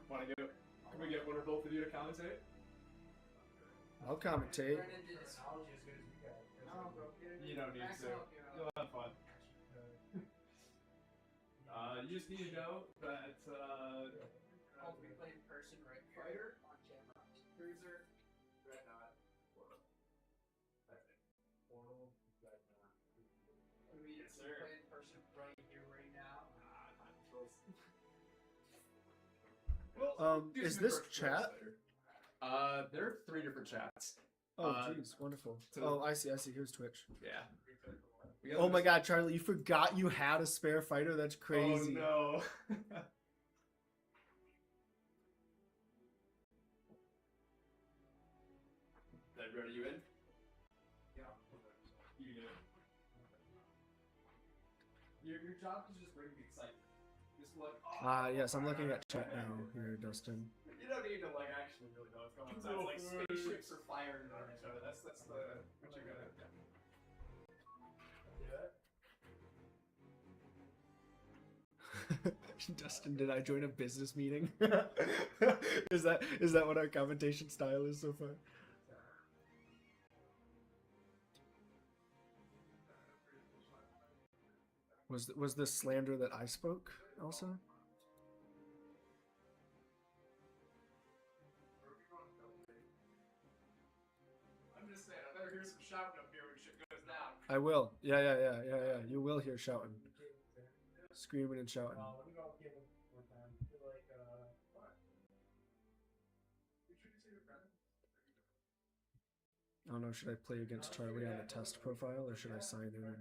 Want to get? Can we get one or both of you to commentate? I'll commentate. Brennan did astrology as good as you guys. No, bro. You don't need Max to. will help you out. You'll have fun. You just need to know that. Oh, we play in person right here. Fighter on camera. Cruiser. Dreadnought. We Yes, sir. play in person right here, right now. Well, Is do this some first chat? later. There are 3 different chats. Oh, jeez, wonderful. so- Oh, I see. Here's Twitch. Yeah. Oh my God, Charlie, you forgot you had a spare fighter. That's crazy. Oh no. Are you in? Yeah. You do. Your job is just bring the excitement. Just like. Yes, I'm looking at chat now here, Dustin. You don't need to like actually really know what's going on. It's like spaceships are firing on each other. That's the what you're gonna do. Dustin, did I join a business meeting? Is that what our commentation style is so far? Was this slander that I spoke also? I'm just saying, I better hear some shouting up here when shit goes down. I will. Yeah. You will hear shouting, screaming and shouting. I don't know. Should I play against Charlie on the test profile, or should I sign in?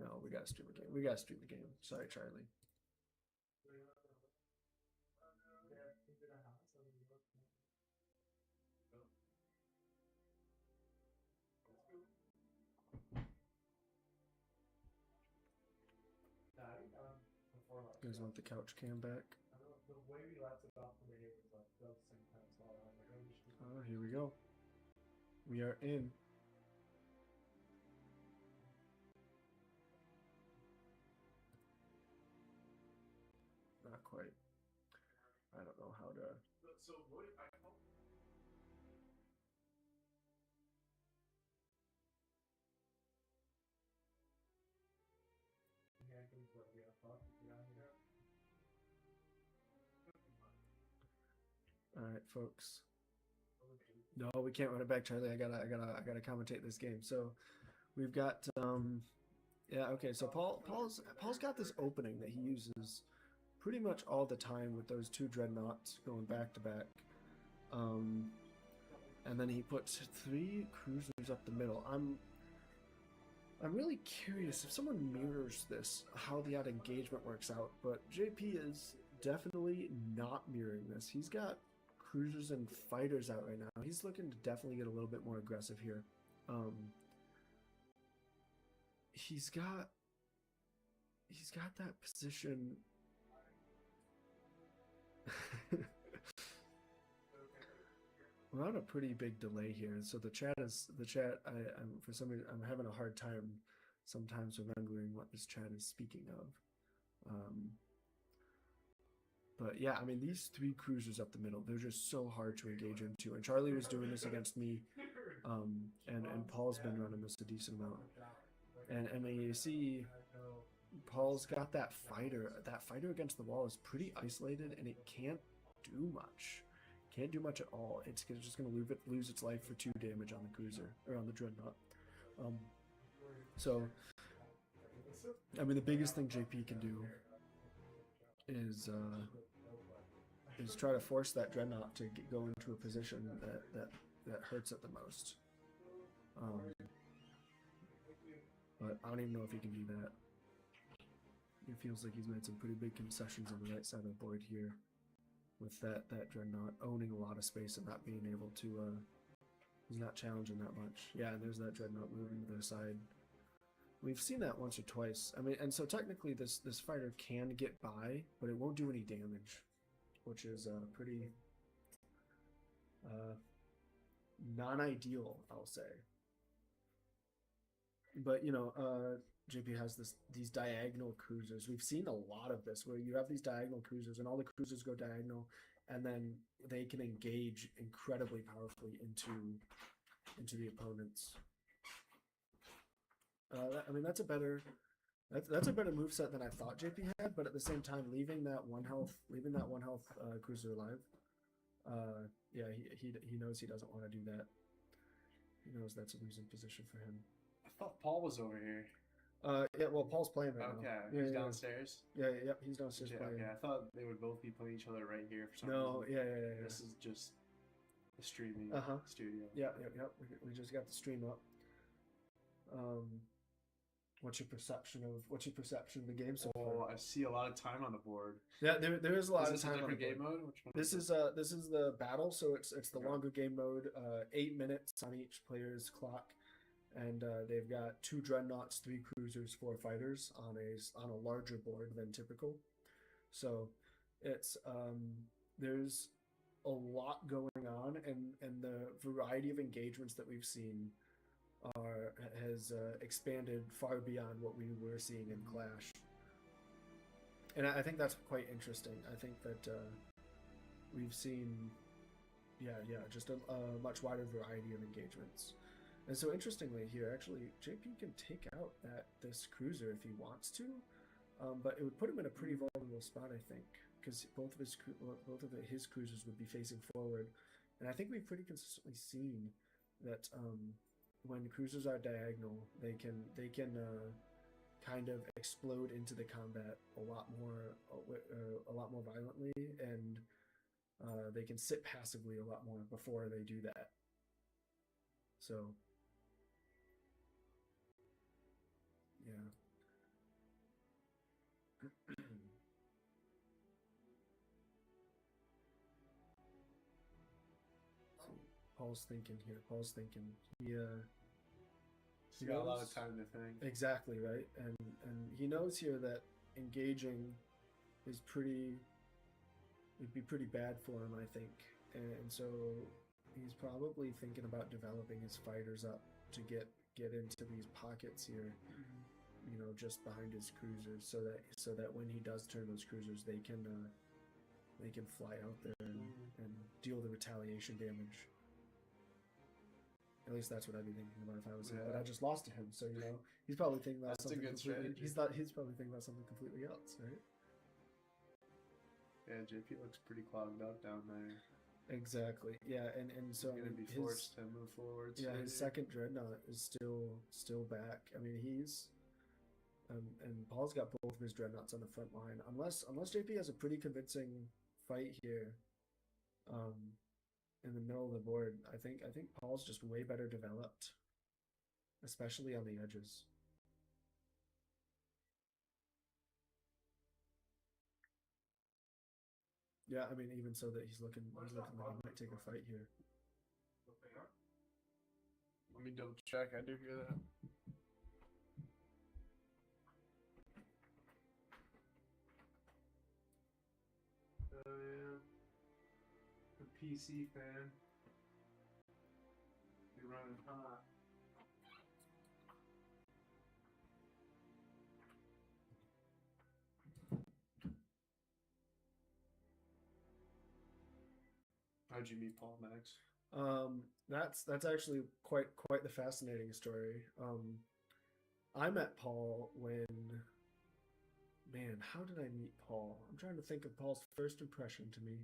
No, we gotta stream the game. We gotta stream the game. Sorry, Charlie. You guys want the couch cam back? Oh, here we go. We are in. Not quite. I don't know how to. So what if I All right, folks. No, we can't run it back, Charlie. I gotta commentate this game. So, we've got yeah, okay. So Paul's got this opening that he uses pretty much all the time with those two dreadnoughts going back to back. And then he puts 3 cruisers up the middle. I'm really curious if someone mirrors this, how that engagement works out. But JP is definitely not mirroring this. He's got cruisers and fighters out right now. He's looking to definitely get a little bit more aggressive here. He's got that position. We're on a pretty big delay here, so the chat. I'm for some reason I'm having a hard time sometimes remembering what this chat is speaking of. But yeah, I mean, these 3 cruisers up the middle, they're just so hard to engage into. And Charlie was doing this against me, and Paul's been running this a decent amount. And I mean, you see, Paul's got that fighter. That fighter against the wall is pretty isolated, and it can't do much. Can't do much at all. It's just going to lose its life for 2 damage on the cruiser, or on the dreadnought. So, I mean, the biggest thing JP can do is try to force that dreadnought to go into a position that hurts it the most. But I don't even know if he can do that. It feels like he's made some pretty big concessions on the right side of the board here, with that dreadnought owning a lot of space and not being able to. He's not challenging that much. Yeah, and there's that dreadnought moving to the side. We've seen that once or twice. I mean, and so technically this fighter can get by, but it won't do any damage, which is pretty non-ideal, I'll say. But you know, JP has these diagonal cruisers. We've seen a lot of this, where you have these diagonal cruisers, and all the cruisers go diagonal, and then they can engage incredibly powerfully into the opponents. I mean, that's a better moveset than I thought JP had, but at the same time, leaving that one health cruiser alive. Yeah, he knows he doesn't want to do that. He knows that's a losing position for him. I thought Paul was over here. Yeah, well, Paul's playing right now. Okay, he's downstairs. Yeah, he's downstairs playing. Okay, I thought they would both be playing each other right here for some reason. Yeah. This is just the streaming studio. Yeah. We just got the stream up. What's your perception of the game so far? I see a lot of time on the board. Yeah, there is a lot of time. Is this a different game mode? Which one this is the battle, so it's the longer game mode. 8 minutes on each player's clock, and they've got 2 dreadnoughts, 3 cruisers, 4 fighters on a larger board than typical. So it's there's a lot going on, and the variety of engagements that we've seen has expanded far beyond what we were seeing in Clash, and I think that's quite interesting. I think that we've seen, just a much wider variety of engagements. And so interestingly here, actually, JP can take out this cruiser if he wants to, but it would put him in a pretty vulnerable spot, I think, because both of his cruisers would be facing forward, and I think we've pretty consistently seen that when cruisers are diagonal, they can kind of explode into the combat a lot more violently, and they can sit passively a lot more before they do that. So yeah. Paul's thinking here. He's got a lot of time to think. Exactly, right? And he knows here that engaging is it'd be pretty bad for him, I think. And so he's probably thinking about developing his fighters up to get into these pockets here, you know, just behind his cruisers, so that when he does turn those cruisers, they can fly out there and deal the retaliation damage. At least that's what I'd be thinking about if I was him. But I just lost to him, so you know he's probably thinking about something completely. He's probably thinking about something completely else, right? Yeah, JP looks pretty clogged up down there. Exactly. Yeah, and so he's gonna be forced to move forward. Yeah, his second dreadnought is still back. I mean, he's and Paul's got both of his dreadnoughts on the front line. Unless JP has a pretty convincing fight here, in the middle of the board, I think Paul's just way better developed, especially on the edges. Yeah, I mean, even so that he's looking like he might take a fight here. Let me double check. I do hear that. Oh yeah. The PC fan. Be running hot. How'd you meet Paul, Max? That's actually quite the fascinating story. I met Paul when, man, how did I meet Paul? I'm trying to think of Paul's first impression to me.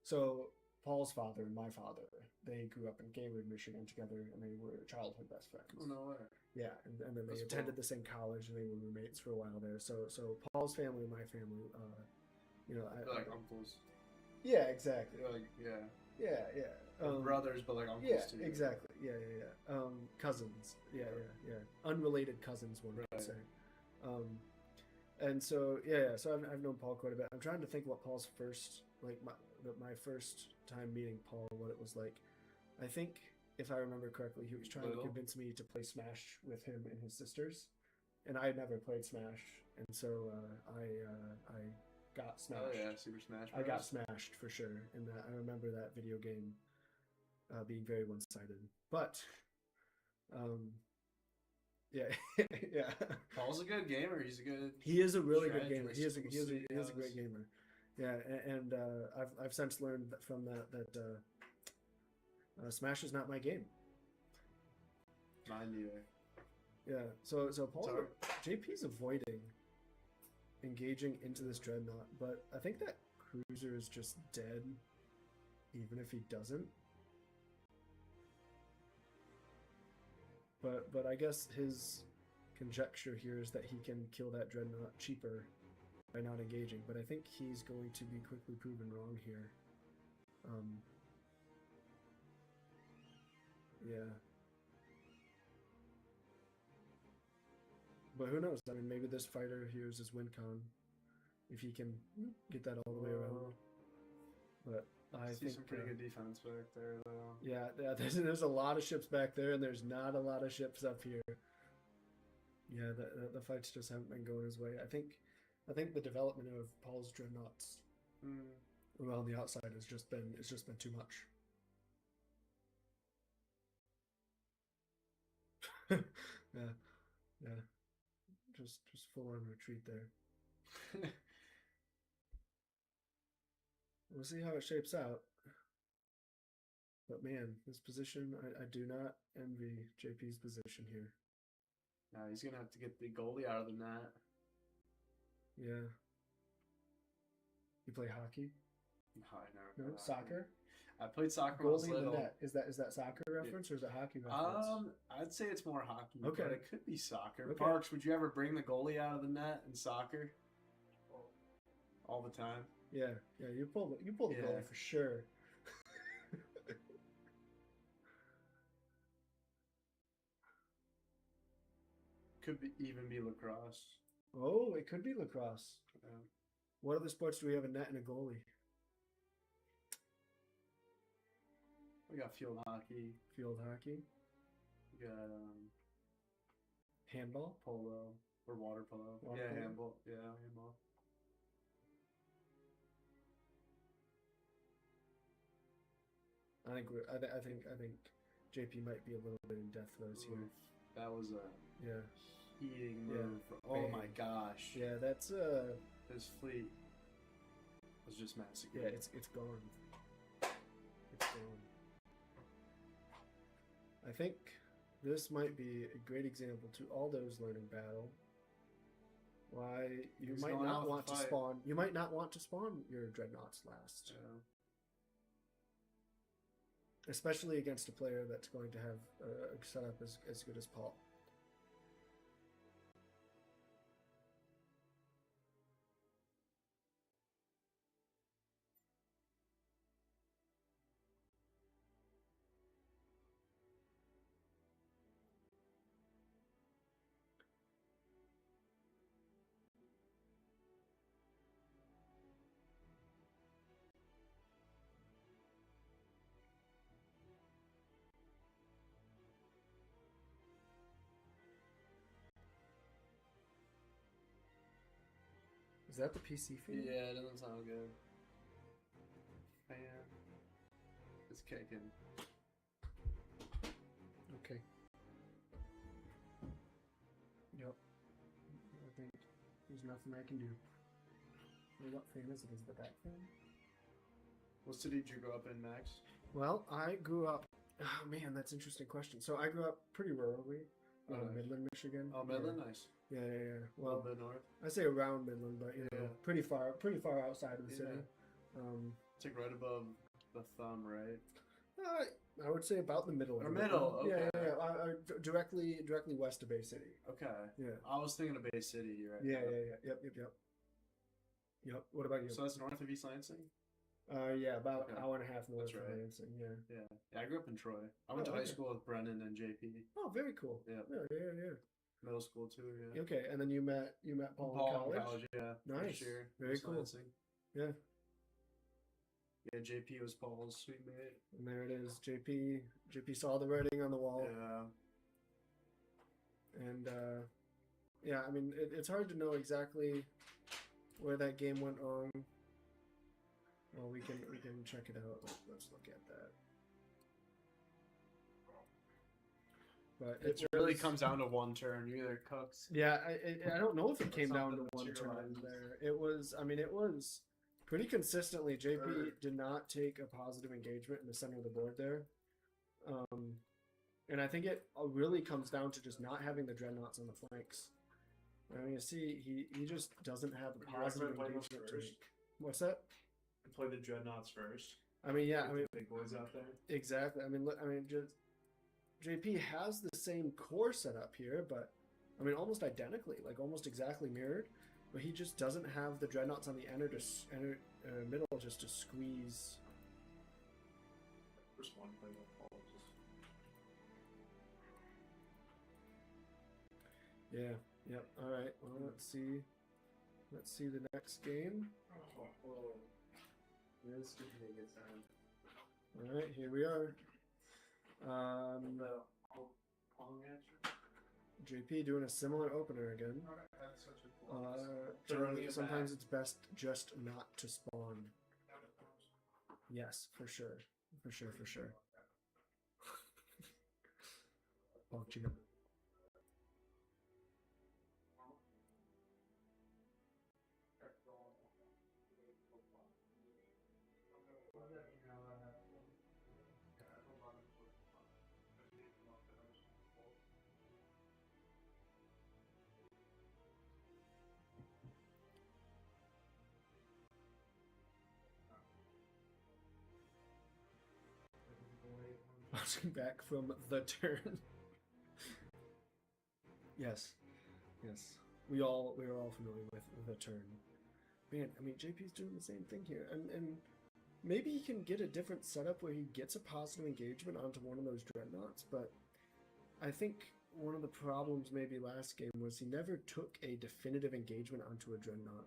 So Paul's father and my father, they grew up in Gaylord, Michigan together, and they were childhood best friends. Oh no way. Yeah, and then they That's attended cool. the same college, and they were roommates for a while there. So Paul's family and my family, you know, They're like uncles. yeah, exactly. They're like yeah. Yeah. Like brothers, but like uncles Yeah, too. exactly. Yeah. Cousins. Yeah. Unrelated cousins, one Right. could say. And so so I've known Paul quite a bit. I'm trying to think what Paul's first, like my first time meeting Paul, what it was like. I think if I remember correctly, he was trying to Little? convince me to play Smash with him and his sisters, and I had never played Smash, and so I got smashed. Oh yeah, Super Smash I got Bros. smashed for sure, and I remember that video game being very one-sided. But, yeah, yeah. Paul's a good gamer. He's a good. He is a really good gamer. He is a Strategist. great gamer. Yeah, and I've since learned from that Smash is not my game. Mine neither. Yeah, so Paul, Sorry. JP's avoiding engaging into this dreadnought, but I think that cruiser is just dead, even if he doesn't. But I guess his conjecture here is that he can kill that dreadnought cheaper by not engaging. But I think he's going to be quickly proven wrong here. Yeah. But who knows? I mean, maybe this fighter here is his win con, if he can get that all the way around. But I See think some pretty good defense back there, though. yeah, there's a lot of ships back there, and there's not a lot of ships up here. Yeah, the fights just haven't been going his way. I think the development of Paul's dreadnoughts around the outside has just been too much. yeah, just full on retreat there. We'll see how it shapes out. But man, this position, I do not envy JP's position here. Now he's gonna have to get the goalie out of the net. Yeah. You play hockey? No, I never. No, played hockey. soccer? I played soccer when I was Goalie in the little. net. Is that soccer reference or is it hockey reference? I'd say it's more hockey, Okay. but it could be soccer. Okay. Parks, would you ever bring the goalie out of the net in soccer? All the time. Yeah, you pull the Yeah. goalie for sure. Could even be lacrosse. Oh, it could be lacrosse. Yeah. What other sports do we have a net and a goalie? We got field hockey. Field hockey, We got handball. polo or water polo. Water yeah, polo? handball. Yeah, handball. I think JP might be a little bit in death throes here. Oof, that was a Yeah, heating Yeah. move. Oh Bang. my gosh. yeah, that's His fleet was just yeah, massacred. it's gone. It's gone. I think this might be a great example to all those learning battle. Why you He's might going not out with want the to fight. spawn. You might not want to spawn your dreadnoughts last, Yeah. especially against a player that's going to have a setup as good as Paul. that the PC feed? Yeah, it doesn't sound good. Fan is kicking. Okay. Yep. I think there's nothing I can do. What fan is it? Is it the back fan? What city did you grow up in, Max? Well, I grew up. Oh man, that's an interesting question. So I grew up pretty rurally, Nice. Midland, Michigan. Oh, Midland, nice. Yeah, yeah, yeah. A little Well, bit north. I say around Midland, but you know, Yeah. pretty far outside of the city. It's like right above the thumb, right? I would say about the middle. Or of it. middle, Yeah, okay. yeah, yeah. Directly west of Bay City. Okay. Yeah. I was thinking of Bay City right Yeah, now. yeah, yeah. Yep. Yep. What about you? So that's north of East Lansing? Yeah, about Okay. hour and a half north That's of right. Lansing. Yeah. Yeah, I grew up in Troy. I went Oh, to high okay. school with Brendan and JP. Oh, very cool. Yeah. Yeah. Middle school too, yeah. Okay, and then you met Paul in college. Yeah. Nice. First year. Very East cool. Lansing. Yeah. Yeah, JP was Paul's sweet mate. And there it is. JP saw the writing on the wall. Yeah. And yeah, I mean, it's hard to know exactly where that game went wrong. Well, we can check it out. Let's look at that. But It really comes down to one turn. You either cooked. Yeah, I don't know if it came down to something one turn materializes. there. It was pretty consistently. JP did not take a positive engagement in the center of the board there. And I think it really comes down to just not having the dreadnoughts on the flanks. I mean, you see, he just doesn't have a positive engagement. What's that? Play the dreadnoughts first. I mean, yeah, I mean, Big boys out there. exactly. I mean, just JP has the same core setup here, but I mean, almost identically, like almost exactly mirrored. But he just doesn't have the dreadnoughts on the middle just to squeeze. First one play with Paul. Yeah. Yep. All right. Well, let's see. Let's see the next game. This could be a good time. All right, here we are. JP doing a similar opener again. That's such a cool. Generally, sometimes it's best just not to spawn. Yes, for sure. For sure. Oh, gee. Watching back from the turn. Yes. We are all familiar with the turn. Man, I mean, JP's doing the same thing here, and maybe he can get a different setup where he gets a positive engagement onto one of those dreadnoughts. But I think one of the problems maybe last game was he never took a definitive engagement onto a dreadnought,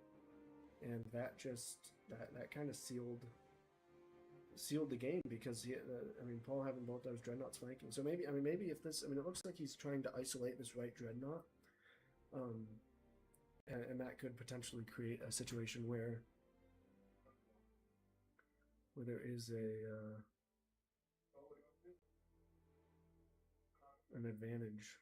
and that just that kind of sealed the game because Paul having both those dreadnoughts flanking. So maybe if this, it looks like he's trying to isolate this right dreadnought, and that could potentially create a situation where there is an advantage.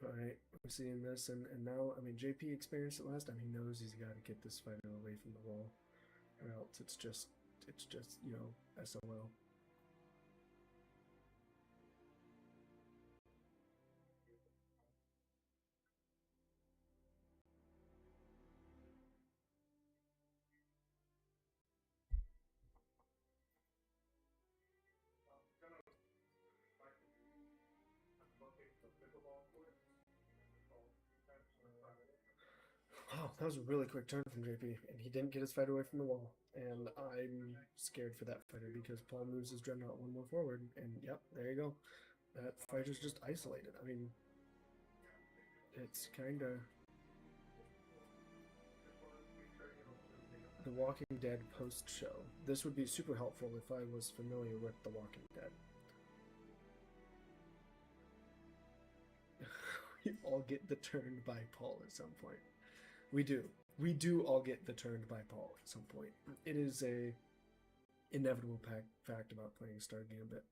Alright, we're seeing this, and now, JP experienced it last time. He knows he's got to get this fighter away from the wall, or else it's just, SOL. Oh, that was a really quick turn from JP, and he didn't get his fight away from the wall. And I'm scared for that fighter because Paul moves his Dreadnought one more forward, and yep, there you go. That fighter's just isolated. I mean, it's kind of The Walking Dead post-show. This would be super helpful if I was familiar with The Walking Dead. We all get the turned by Paul at some point. We do. We do all get the turned by Paul at some point. It is a inevitable fact about playing Star Gambit.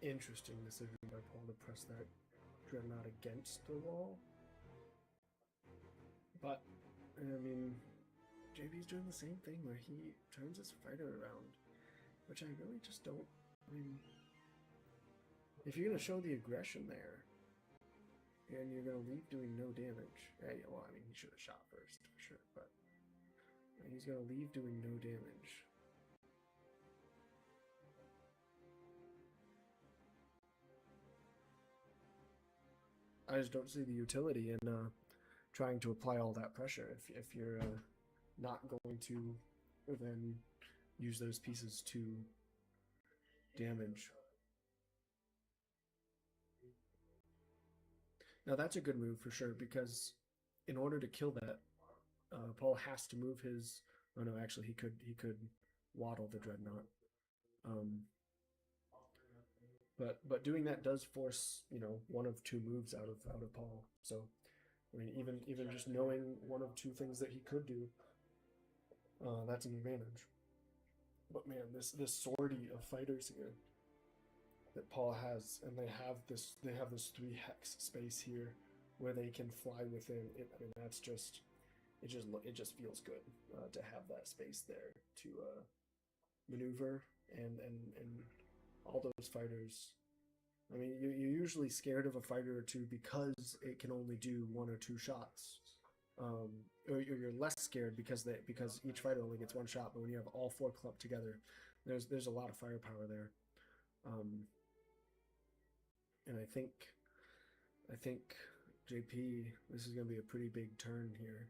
Interesting decision by Paul to press that Dreadnought against the wall. But, I mean, JB's doing the same thing where he turns his fighter around, which I really just don't. I mean, if you're going to show the aggression there, and you're going to leave doing no damage, well, I mean, he should have shot first, for sure, but he's going to leave doing no damage. I just don't see the utility in trying to apply all that pressure if you're not going to then use those pieces to damage. Now that's a good move for sure, because in order to kill that, Paul has to move his. Oh no, actually he could waddle the Dreadnought. But doing that does force, one of two moves out of Paul. So, I mean, even just knowing one of two things that he could do, that's an advantage. But man, this sortie of fighters here that Paul has, and they have this 3 hex space here where they can fly within. I mean, that's just it just feels good to have that space there to maneuver and all those fighters. I mean, you're usually scared of a fighter or two because it can only do 1 or 2 shots. Or you're less scared because each fighter only gets 1 shot. But when you have all 4 clumped together, there's a lot of firepower there. And I think JP, this is going to be a pretty big turn here.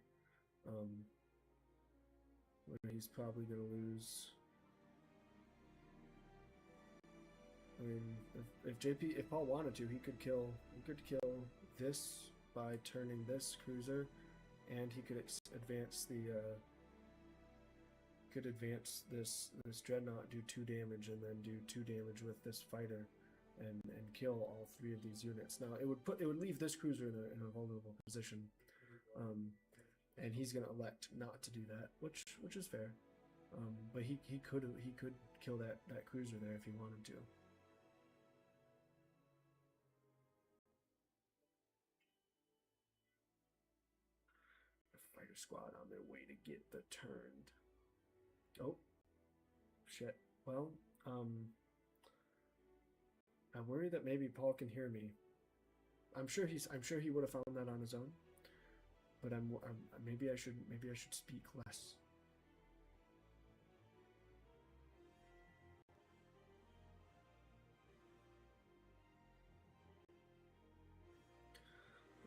Where he's probably going to lose. I mean, if Paul wanted to, he could kill this by turning this cruiser, and he could advance this Dreadnought, do 2 damage, and then do 2 damage with this fighter, and kill all 3 of these units. Now it would leave this cruiser in a vulnerable position, and he's gonna elect not to do that, which is fair. But he could kill that cruiser there if he wanted to. Fighter squad on their way to get the turned. Oh, shit. Well, I worry that maybe Paul can hear me. I'm sure he would have found that on his own. But maybe I should speak less.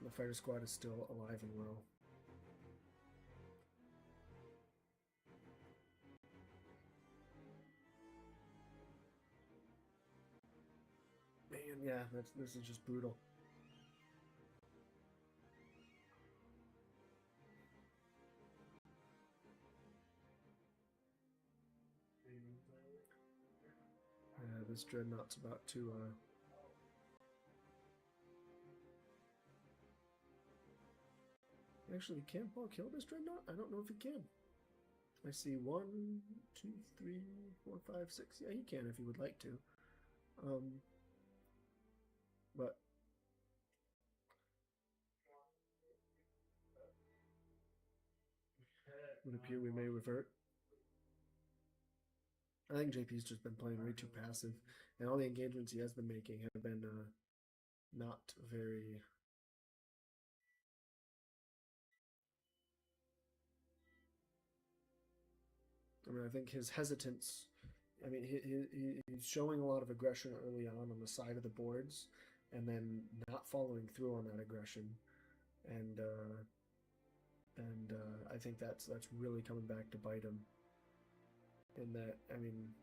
The fighter squad is still alive and well. Man, yeah, this is just brutal. Yeah, this Dreadnought's about to Actually, can Paul kill this Dreadnought? I don't know if he can. I see 1, 2, 3, 4, 5, 6. Yeah, he can if he would like to. But it would appear we may revert. I think JP's just been playing way too passive, and all the engagements he has been making have been not very. I mean, I think his hesitance. I mean, he's showing a lot of aggression early on the side of the boards, and then not following through on that aggression, and I think that's really coming back to bite him. In that, I mean,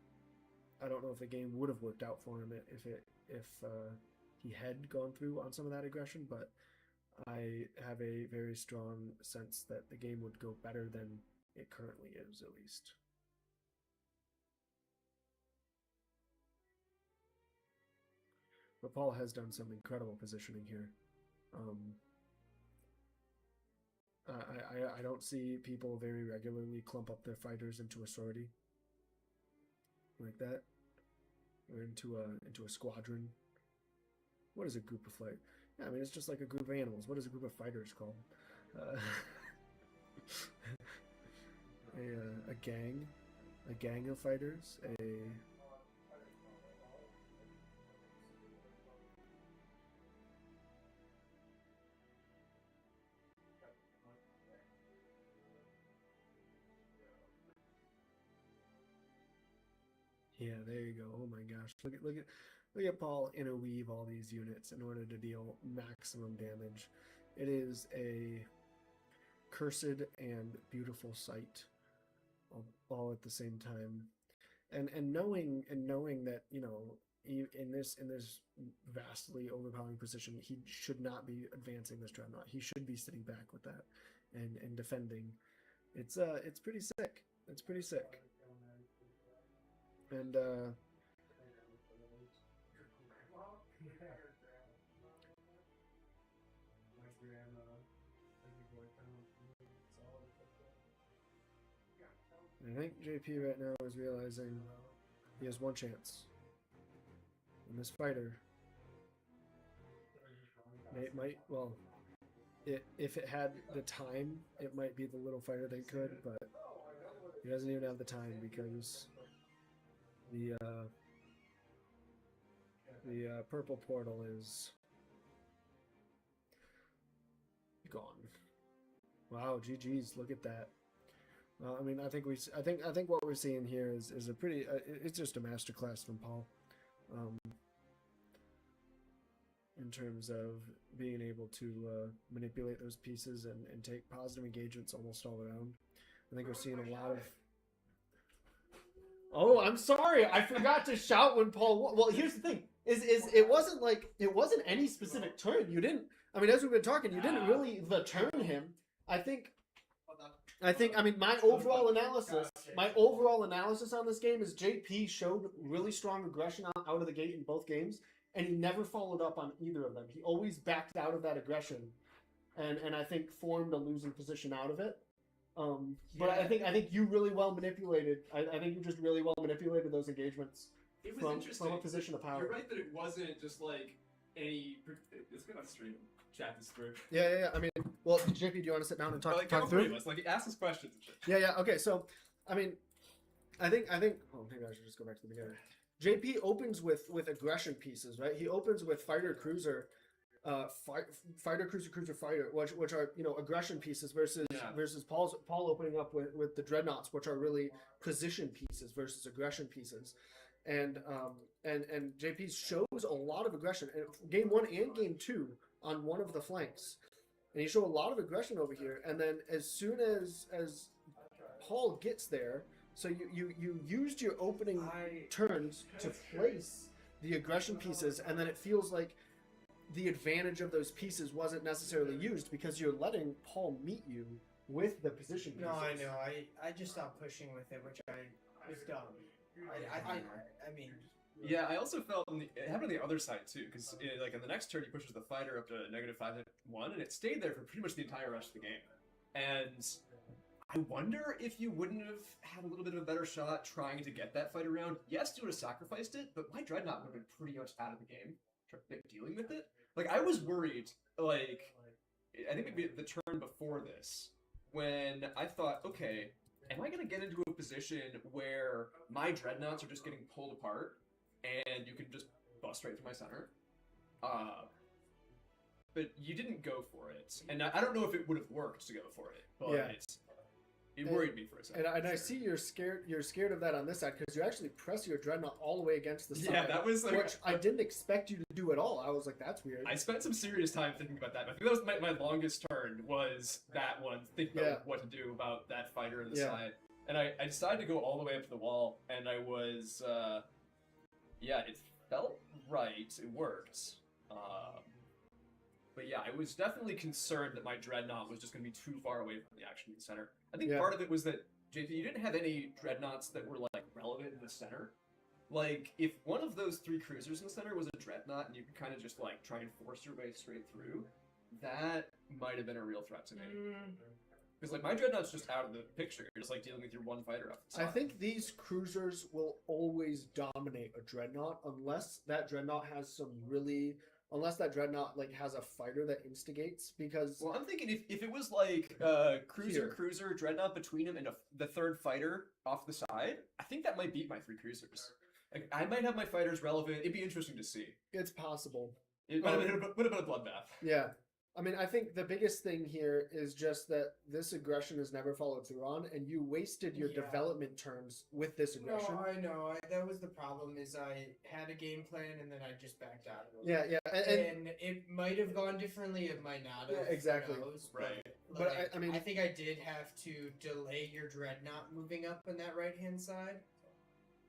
I don't know if the game would have worked out for him if he had gone through on some of that aggression, but I have a very strong sense that the game would go better than it currently is, at least. But Paul has done some incredible positioning here. I don't see people very regularly clump up their fighters into a sortie like that, or into a squadron. What is a group of flight? Yeah, I mean, it's just like a group of animals. What is a group of fighters called? A gang of fighters. Yeah, there you go. Oh my gosh, look at Paul interweave all these units in order to deal maximum damage. It is a cursed and beautiful sight, all at the same time. And knowing that, you know, in this vastly overpowering position, he should not be advancing this dreadnought. He should be sitting back with that and defending. It's pretty sick. It's pretty sick. And I think JP right now is realizing he has one chance. And this fighter if it had the time, it might be the little fighter they could, but he doesn't even have the time because the purple portal is gone. Wow, GG's, look at that. I mean, I think what we're seeing here is a pretty. It's just a masterclass from Paul, in terms of being able to manipulate those pieces and take positive engagements almost all around. I think we're seeing a lot of. Oh, I'm sorry, I forgot to shout when Paul. Well, here's the thing: is it wasn't any specific turn. You didn't. I mean, as we've been talking, you didn't really turn him. I mean, my overall analysis on this game is JP showed really strong aggression out of the gate in both games, and he never followed up on either of them. He always backed out of that aggression, and I think formed a losing position out of it. But I think you really well manipulated. I think you just really well manipulated those engagements. It was interesting. From a position of power. You're right that it wasn't just like any. It's good on stream. Chat this through. Yeah. I mean, well, JP, do you want to sit down and talk through? Like, ask us questions and shit. Yeah. Okay, so, I mean, I think. Oh, maybe I should just go back to the beginning. JP opens with aggression pieces, right? He opens with fighter cruiser, cruiser fighter, which are, you know, aggression pieces versus Paul opening up with the dreadnoughts, which are really position pieces versus aggression pieces. And JP shows a lot of aggression in game 1 and game 2 on one of the flanks, and you show a lot of aggression over here. And then as soon as Paul gets there, so you used your opening turns to place the aggression pieces, and then it feels like the advantage of those pieces wasn't necessarily used because you're letting Paul meet you with the position pieces. No, I know. I just stopped pushing with it, which I was dumb. I mean. Yeah, I also felt it happened on the other side too, because like in the next turn he pushes the fighter up to -5-1, and it stayed there for pretty much the entire rest of the game. And I wonder if you wouldn't have had a little bit of a better shot trying to get that fight around. Yes, you would have sacrificed it, but my Dreadnought would have been pretty much out of the game dealing with it. Like, I was worried, like, I think maybe the turn before this, when I thought, okay, am I going to get into a position where my Dreadnoughts are just getting pulled apart, and you can just bust right through my center? But you didn't go for it, and I don't know if it would have worked to go for it, but it worried me for a second. And I see you're scared of that on this side because you actually press your Dreadnought all the way against the side. Yeah, that was like, which I didn't expect you to do at all. I was like, that's weird. I spent some serious time thinking about that. I think that was my longest turn was that one, thinking about what to do about that fighter on the side. And I decided to go all the way up to the wall, and I was, it felt right. It worked. But yeah, I was definitely concerned that my Dreadnought was just going to be too far away from the action in the center. I think part of it was that, JP, you didn't have any Dreadnoughts that were, like, relevant in the center. Like, if one of those 3 cruisers in the center was a Dreadnought and you could kind of just, like, try and force your way straight through, that might have been a real threat to me. Because, like, my Dreadnought's just out of the picture. You're just, like, dealing with your one fighter off the side. I think these cruisers will always dominate a Dreadnought unless that Dreadnought has some really... Unless that Dreadnought, like, has a fighter that instigates, because... Well, I'm thinking if it was, like, cruiser, Dreadnought between him and the third fighter off the side, I think that might beat my 3 cruisers. Like, I might have my fighters relevant. It'd be interesting to see. It's possible. It would have been a bloodbath. Yeah. I mean, I think the biggest thing here is just that this aggression is never followed through on, and you wasted your development turns with this aggression. No, I know. That was the problem, is I had a game plan, and then I just backed out of it. Yeah. And it might have gone differently, it might not have. Yeah, exactly. Who knows, Right. But I mean... I think I did have to delay your Dreadnought moving up on that right-hand side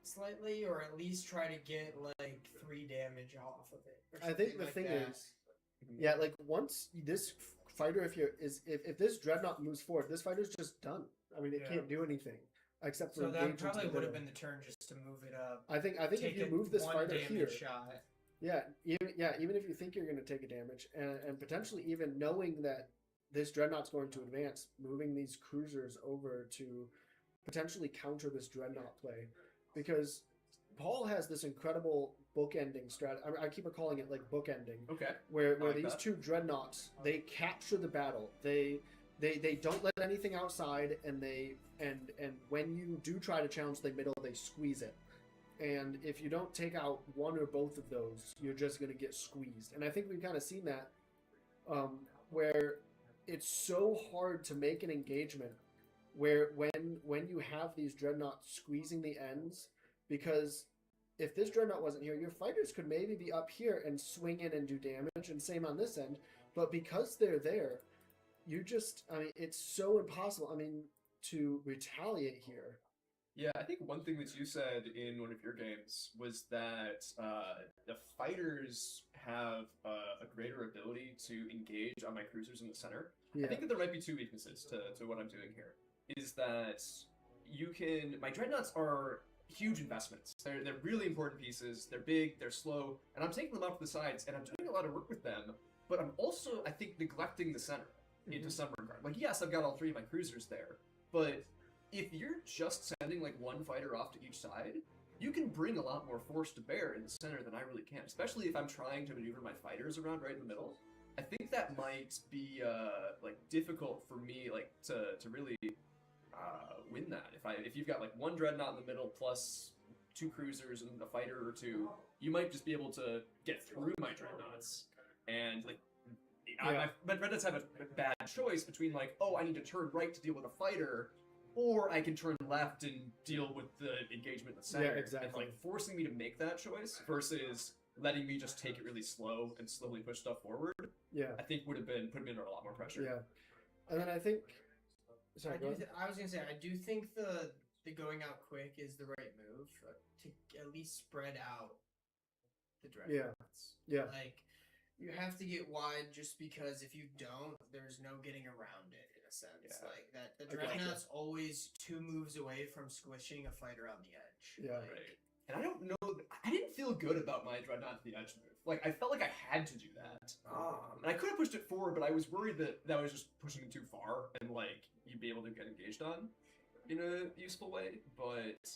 slightly, or at least try to get, like, 3 damage off of it. I think the thing is... Yeah, like, once this fighter, if this Dreadnought moves forward, this fighter's just done. I mean, it can't do anything except for. So that probably would have been the turn just to move it up. I think if you move this fighter here, shot. even if you think you're going to take a damage, and potentially even knowing that this Dreadnought's going to advance, moving these cruisers over to potentially counter this Dreadnought play, because Paul has this incredible bookending strategy. I keep calling it like bookending. Okay. Where like these that. 2 Dreadnoughts, they capture the battle. They don't let anything outside, and when you do try to challenge the middle, they squeeze it. And if you don't take out one or both of those, you're just going to get squeezed. And I think we've kind of seen that, where it's so hard to make an engagement where when you have these Dreadnoughts squeezing the ends, because if this Dreadnought wasn't here, your fighters could maybe be up here and swing in and do damage, and same on this end. But because they're there, it's so impossible, to retaliate here. Yeah, I think one thing that you said in one of your games was that the fighters have a greater ability to engage on my cruisers in the center. Yeah. I think that there might be 2 weaknesses to what I'm doing here. Is that my Dreadnoughts are huge investments. They're really important pieces. They're big, they're slow, and I'm taking them off the sides, and I'm doing a lot of work with them, but I'm also, I think, neglecting the center into some regard. Like, yes, I've got all 3 of my cruisers there, but if you're just sending, like, 1 fighter off to each side, you can bring a lot more force to bear in the center than I really can, especially if I'm trying to maneuver my fighters around right in the middle. I think that might be, difficult for me, to really win that. If you've got, like, 1 Dreadnought in the middle plus 2 cruisers and a fighter or 2, you might just be able to get through my Dreadnoughts. And, like, my Dreadnoughts have a bad choice between, like, oh, I need to turn right to deal with a fighter, or I can turn left and deal with the engagement in the center. Yeah, exactly. And, like, forcing me to make that choice versus letting me just take it really slow and slowly push stuff forward, I think would have been put me under a lot more pressure. Yeah. And then I think... Sorry, I was going to say, I do think the going out quick is the right move to at least spread out the Dreadnoughts. Yeah. Like, you have to get wide just because if you don't, there's no getting around it in a sense. Yeah. Like, the Dreadnought's always 2 moves away from squishing a fighter on the edge. Yeah. Right. And I don't know, I didn't feel good about my Dreadnought to the edge move. Like, I felt like I had to do that. And I could have pushed it forward, but I was worried that that was just pushing it too far, and, like, you'd be able to get engaged on in a useful way. But,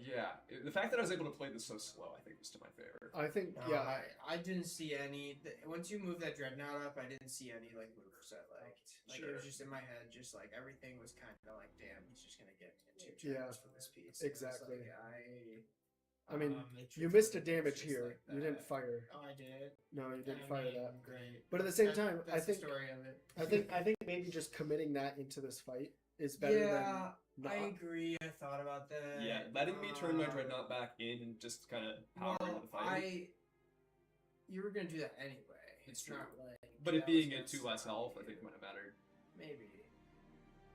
yeah, the fact that I was able to play this so slow, I think, was to my favor. I think, No, yeah. I didn't see any. Once you move that Dreadnought up, I didn't see any like moves I liked. Like it was just in my head, just like everything was kind of like, damn, he's just gonna get me in 2 turns for this piece. And it was exactly. like, I mean, it you missed a truthfully was damage just here. like You didn't that. fire. Oh, I did. No, you didn't I fire mean, that. Great. But at the same That- time, I that's think the story of it. I think maybe just committing that into this fight is better Yeah, than I not. agree. I thought about that. Yeah, letting me turn my Dreadnought back in and just kind of power into the fight. You were gonna do that anyway. It's not true. like But that it being was at 2 less health, I think might have mattered. maybe.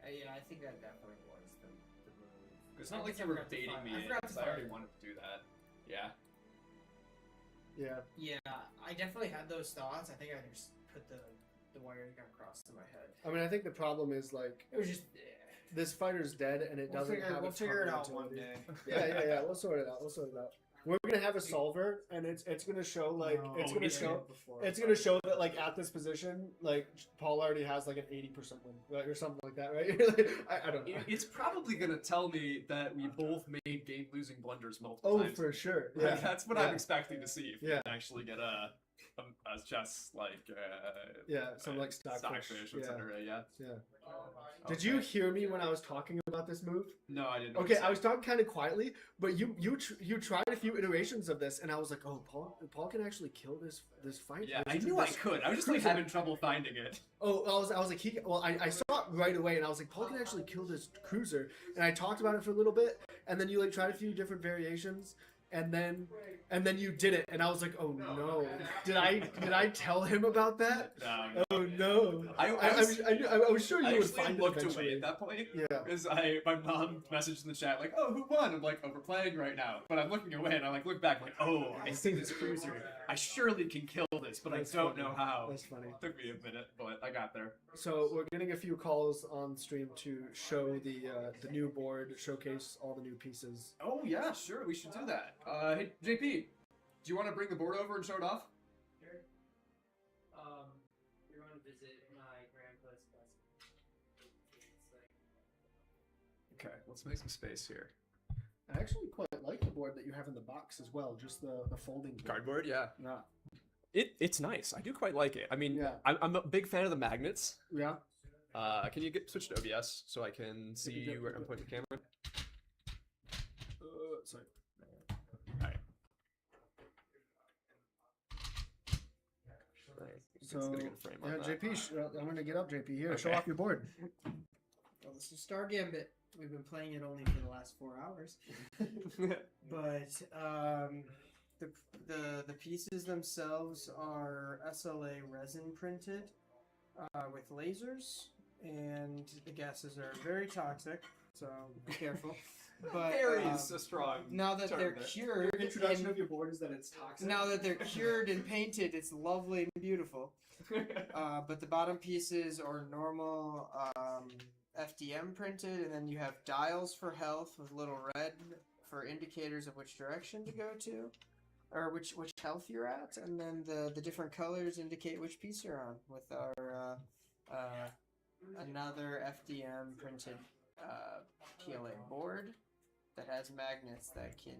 Yeah, I think that definitely was the move. It's not I like guess I you were forgot to baiting fire- me I in, forgot to because I already fire. wanted to do that. Yeah. Yeah. Yeah, I definitely had those thoughts. I think I just put the wires got crossed in my head. I mean, I think the problem is like It was just. this fighter's dead and it doesn't have We'll its figure it cover out one utility. day. Yeah. We'll sort it out. We're gonna have a solver, and it's gonna show like No, it's we gonna did show it before. it's gonna show that like at this position, like Paul already has like an 80% win, right, or something like that, right? I don't know. It's probably gonna tell me that we both made game-losing blunders multiple Oh, times. for sure. Like, Yeah, that's what yeah. I'm expecting to see if we Yeah. can actually get a chess like some like stockfish. et cetera. Yeah. Yeah. Did you hear me when I was talking about this move? No, I didn't. Okay, I was talking kind of quietly, but you tried a few iterations of this, and I was like, oh, Paul can actually kill this fight. Yeah, I This- knew I this could. I was just like cruiser." having trouble finding it. Oh, I was like, I saw it right away, and I was like, Paul can actually kill this cruiser, and I talked about it for a little bit, and then you like tried a few different variations, and then you did it, and I was like, oh no, did I tell him about that? No. Oh no, I was sure you I would actually find it looked eventually. away at that point. Yeah. Because my mom messaged in the chat like, "Oh, who won?" I'm like, "Oh, we're playing right now." But I'm looking away and I like look back like, "Oh, I see this cruiser. I surely can kill this, but That's I don't funny. know how." That's funny. It took me a minute, but I got there. So we're getting a few calls on stream to show the new board, showcase all the new pieces. Oh yeah, sure, we should do that. Hey JP, do you want to bring the board over and show it off? Sure. You're going to visit my grandpa's class. Okay, let's make some space here. I actually quite like the board that you have in the box as well, just the folding board. Cardboard, yeah. Yeah. It's nice. I do quite like it. I mean, Yeah. I'm a big fan of the magnets. Yeah. Can you switch to OBS so I can see you where I'm pointing the camera? Sorry. Alright. So, Let's get a good frame on yeah, that. JP, I'm going to get up, JP. Here, show Okay. off your board. Well, this is Star Gambit. We've been playing it only for the last 4 hours, but the pieces themselves are SLA resin printed with lasers, and the gases are very toxic, so be careful. But Very is a strong. now that term they're there. cured, Introduction and- of your board is that it's toxic. now that they're cured and painted, it's lovely and beautiful. But the bottom pieces are normal FDM printed, and then you have dials for health with little red for indicators of which direction to go to, or which health you're at, and then the different colors indicate which piece you're on with our another FDM printed PLA board that has magnets that can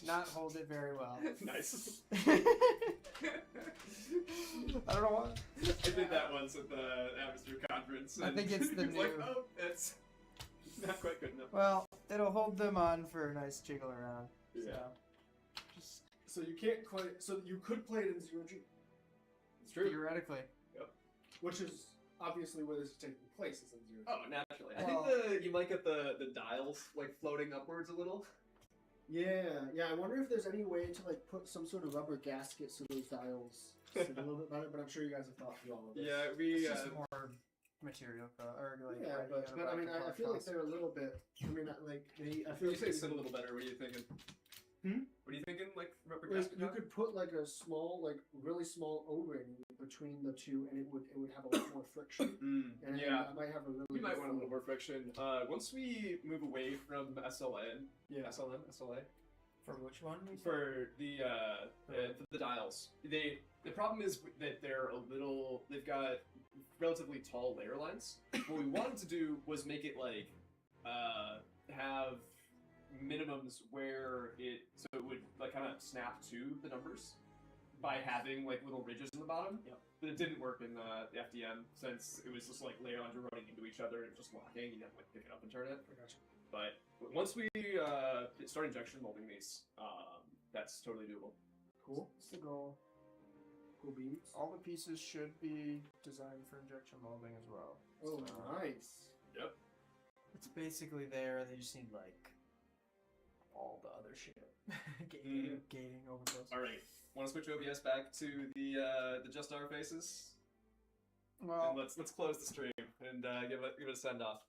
not hold it very well. Nice. I don't know why. I did that once at the Atmosphere conference. I think it's the was like, new- oh, it's not quite good enough. Well, it'll hold them on for a nice jiggle around. Yeah. So you can't quite. So you could play it in 0G, It's true. Theoretically. which is obviously where this is taking place. Is in 0G. Oh, naturally. I Well- think you might get the dials like floating upwards a little. Yeah. I wonder if there's any way to like put some sort of rubber gasket so those dials sit a little bit better. But I'm sure you guys have thought through all of this. Yeah, we. It's just more material, or like. Yeah, writing but on a I mean, bracket I feel like cost. they're a little bit. I mean, like they. I If feel you like say they- sit a little better, what are you thinking? What are you thinking? Like rubber Like, gasket? you job? could put like a small, like really small O-ring between the two, and it would have a lot more friction. And Yeah. I might have a really. We might good want a little feel. more friction. Once we move away from SLN, Yeah. SLA, For which one? For the dials. The problem is that they've got relatively tall layer lines. What we wanted to do was make it like have minimums where it would like kind of snap to the numbers by having like little ridges in the bottom. Yep. But it didn't work in the FDM since it was just like layer lines were running into each other and it was just locking. You have to like pick it up and turn it. But once we start injection molding these, that's totally doable. Cool. That's the goal. Cool beans. All the pieces should be designed for injection molding as well. Oh, So, nice. Yep. It's basically there. They just need like all the other shit. Gating overflows. All right. Want to switch OBS back to the Just Our Faces? Well, And let's close the stream and give it a send off.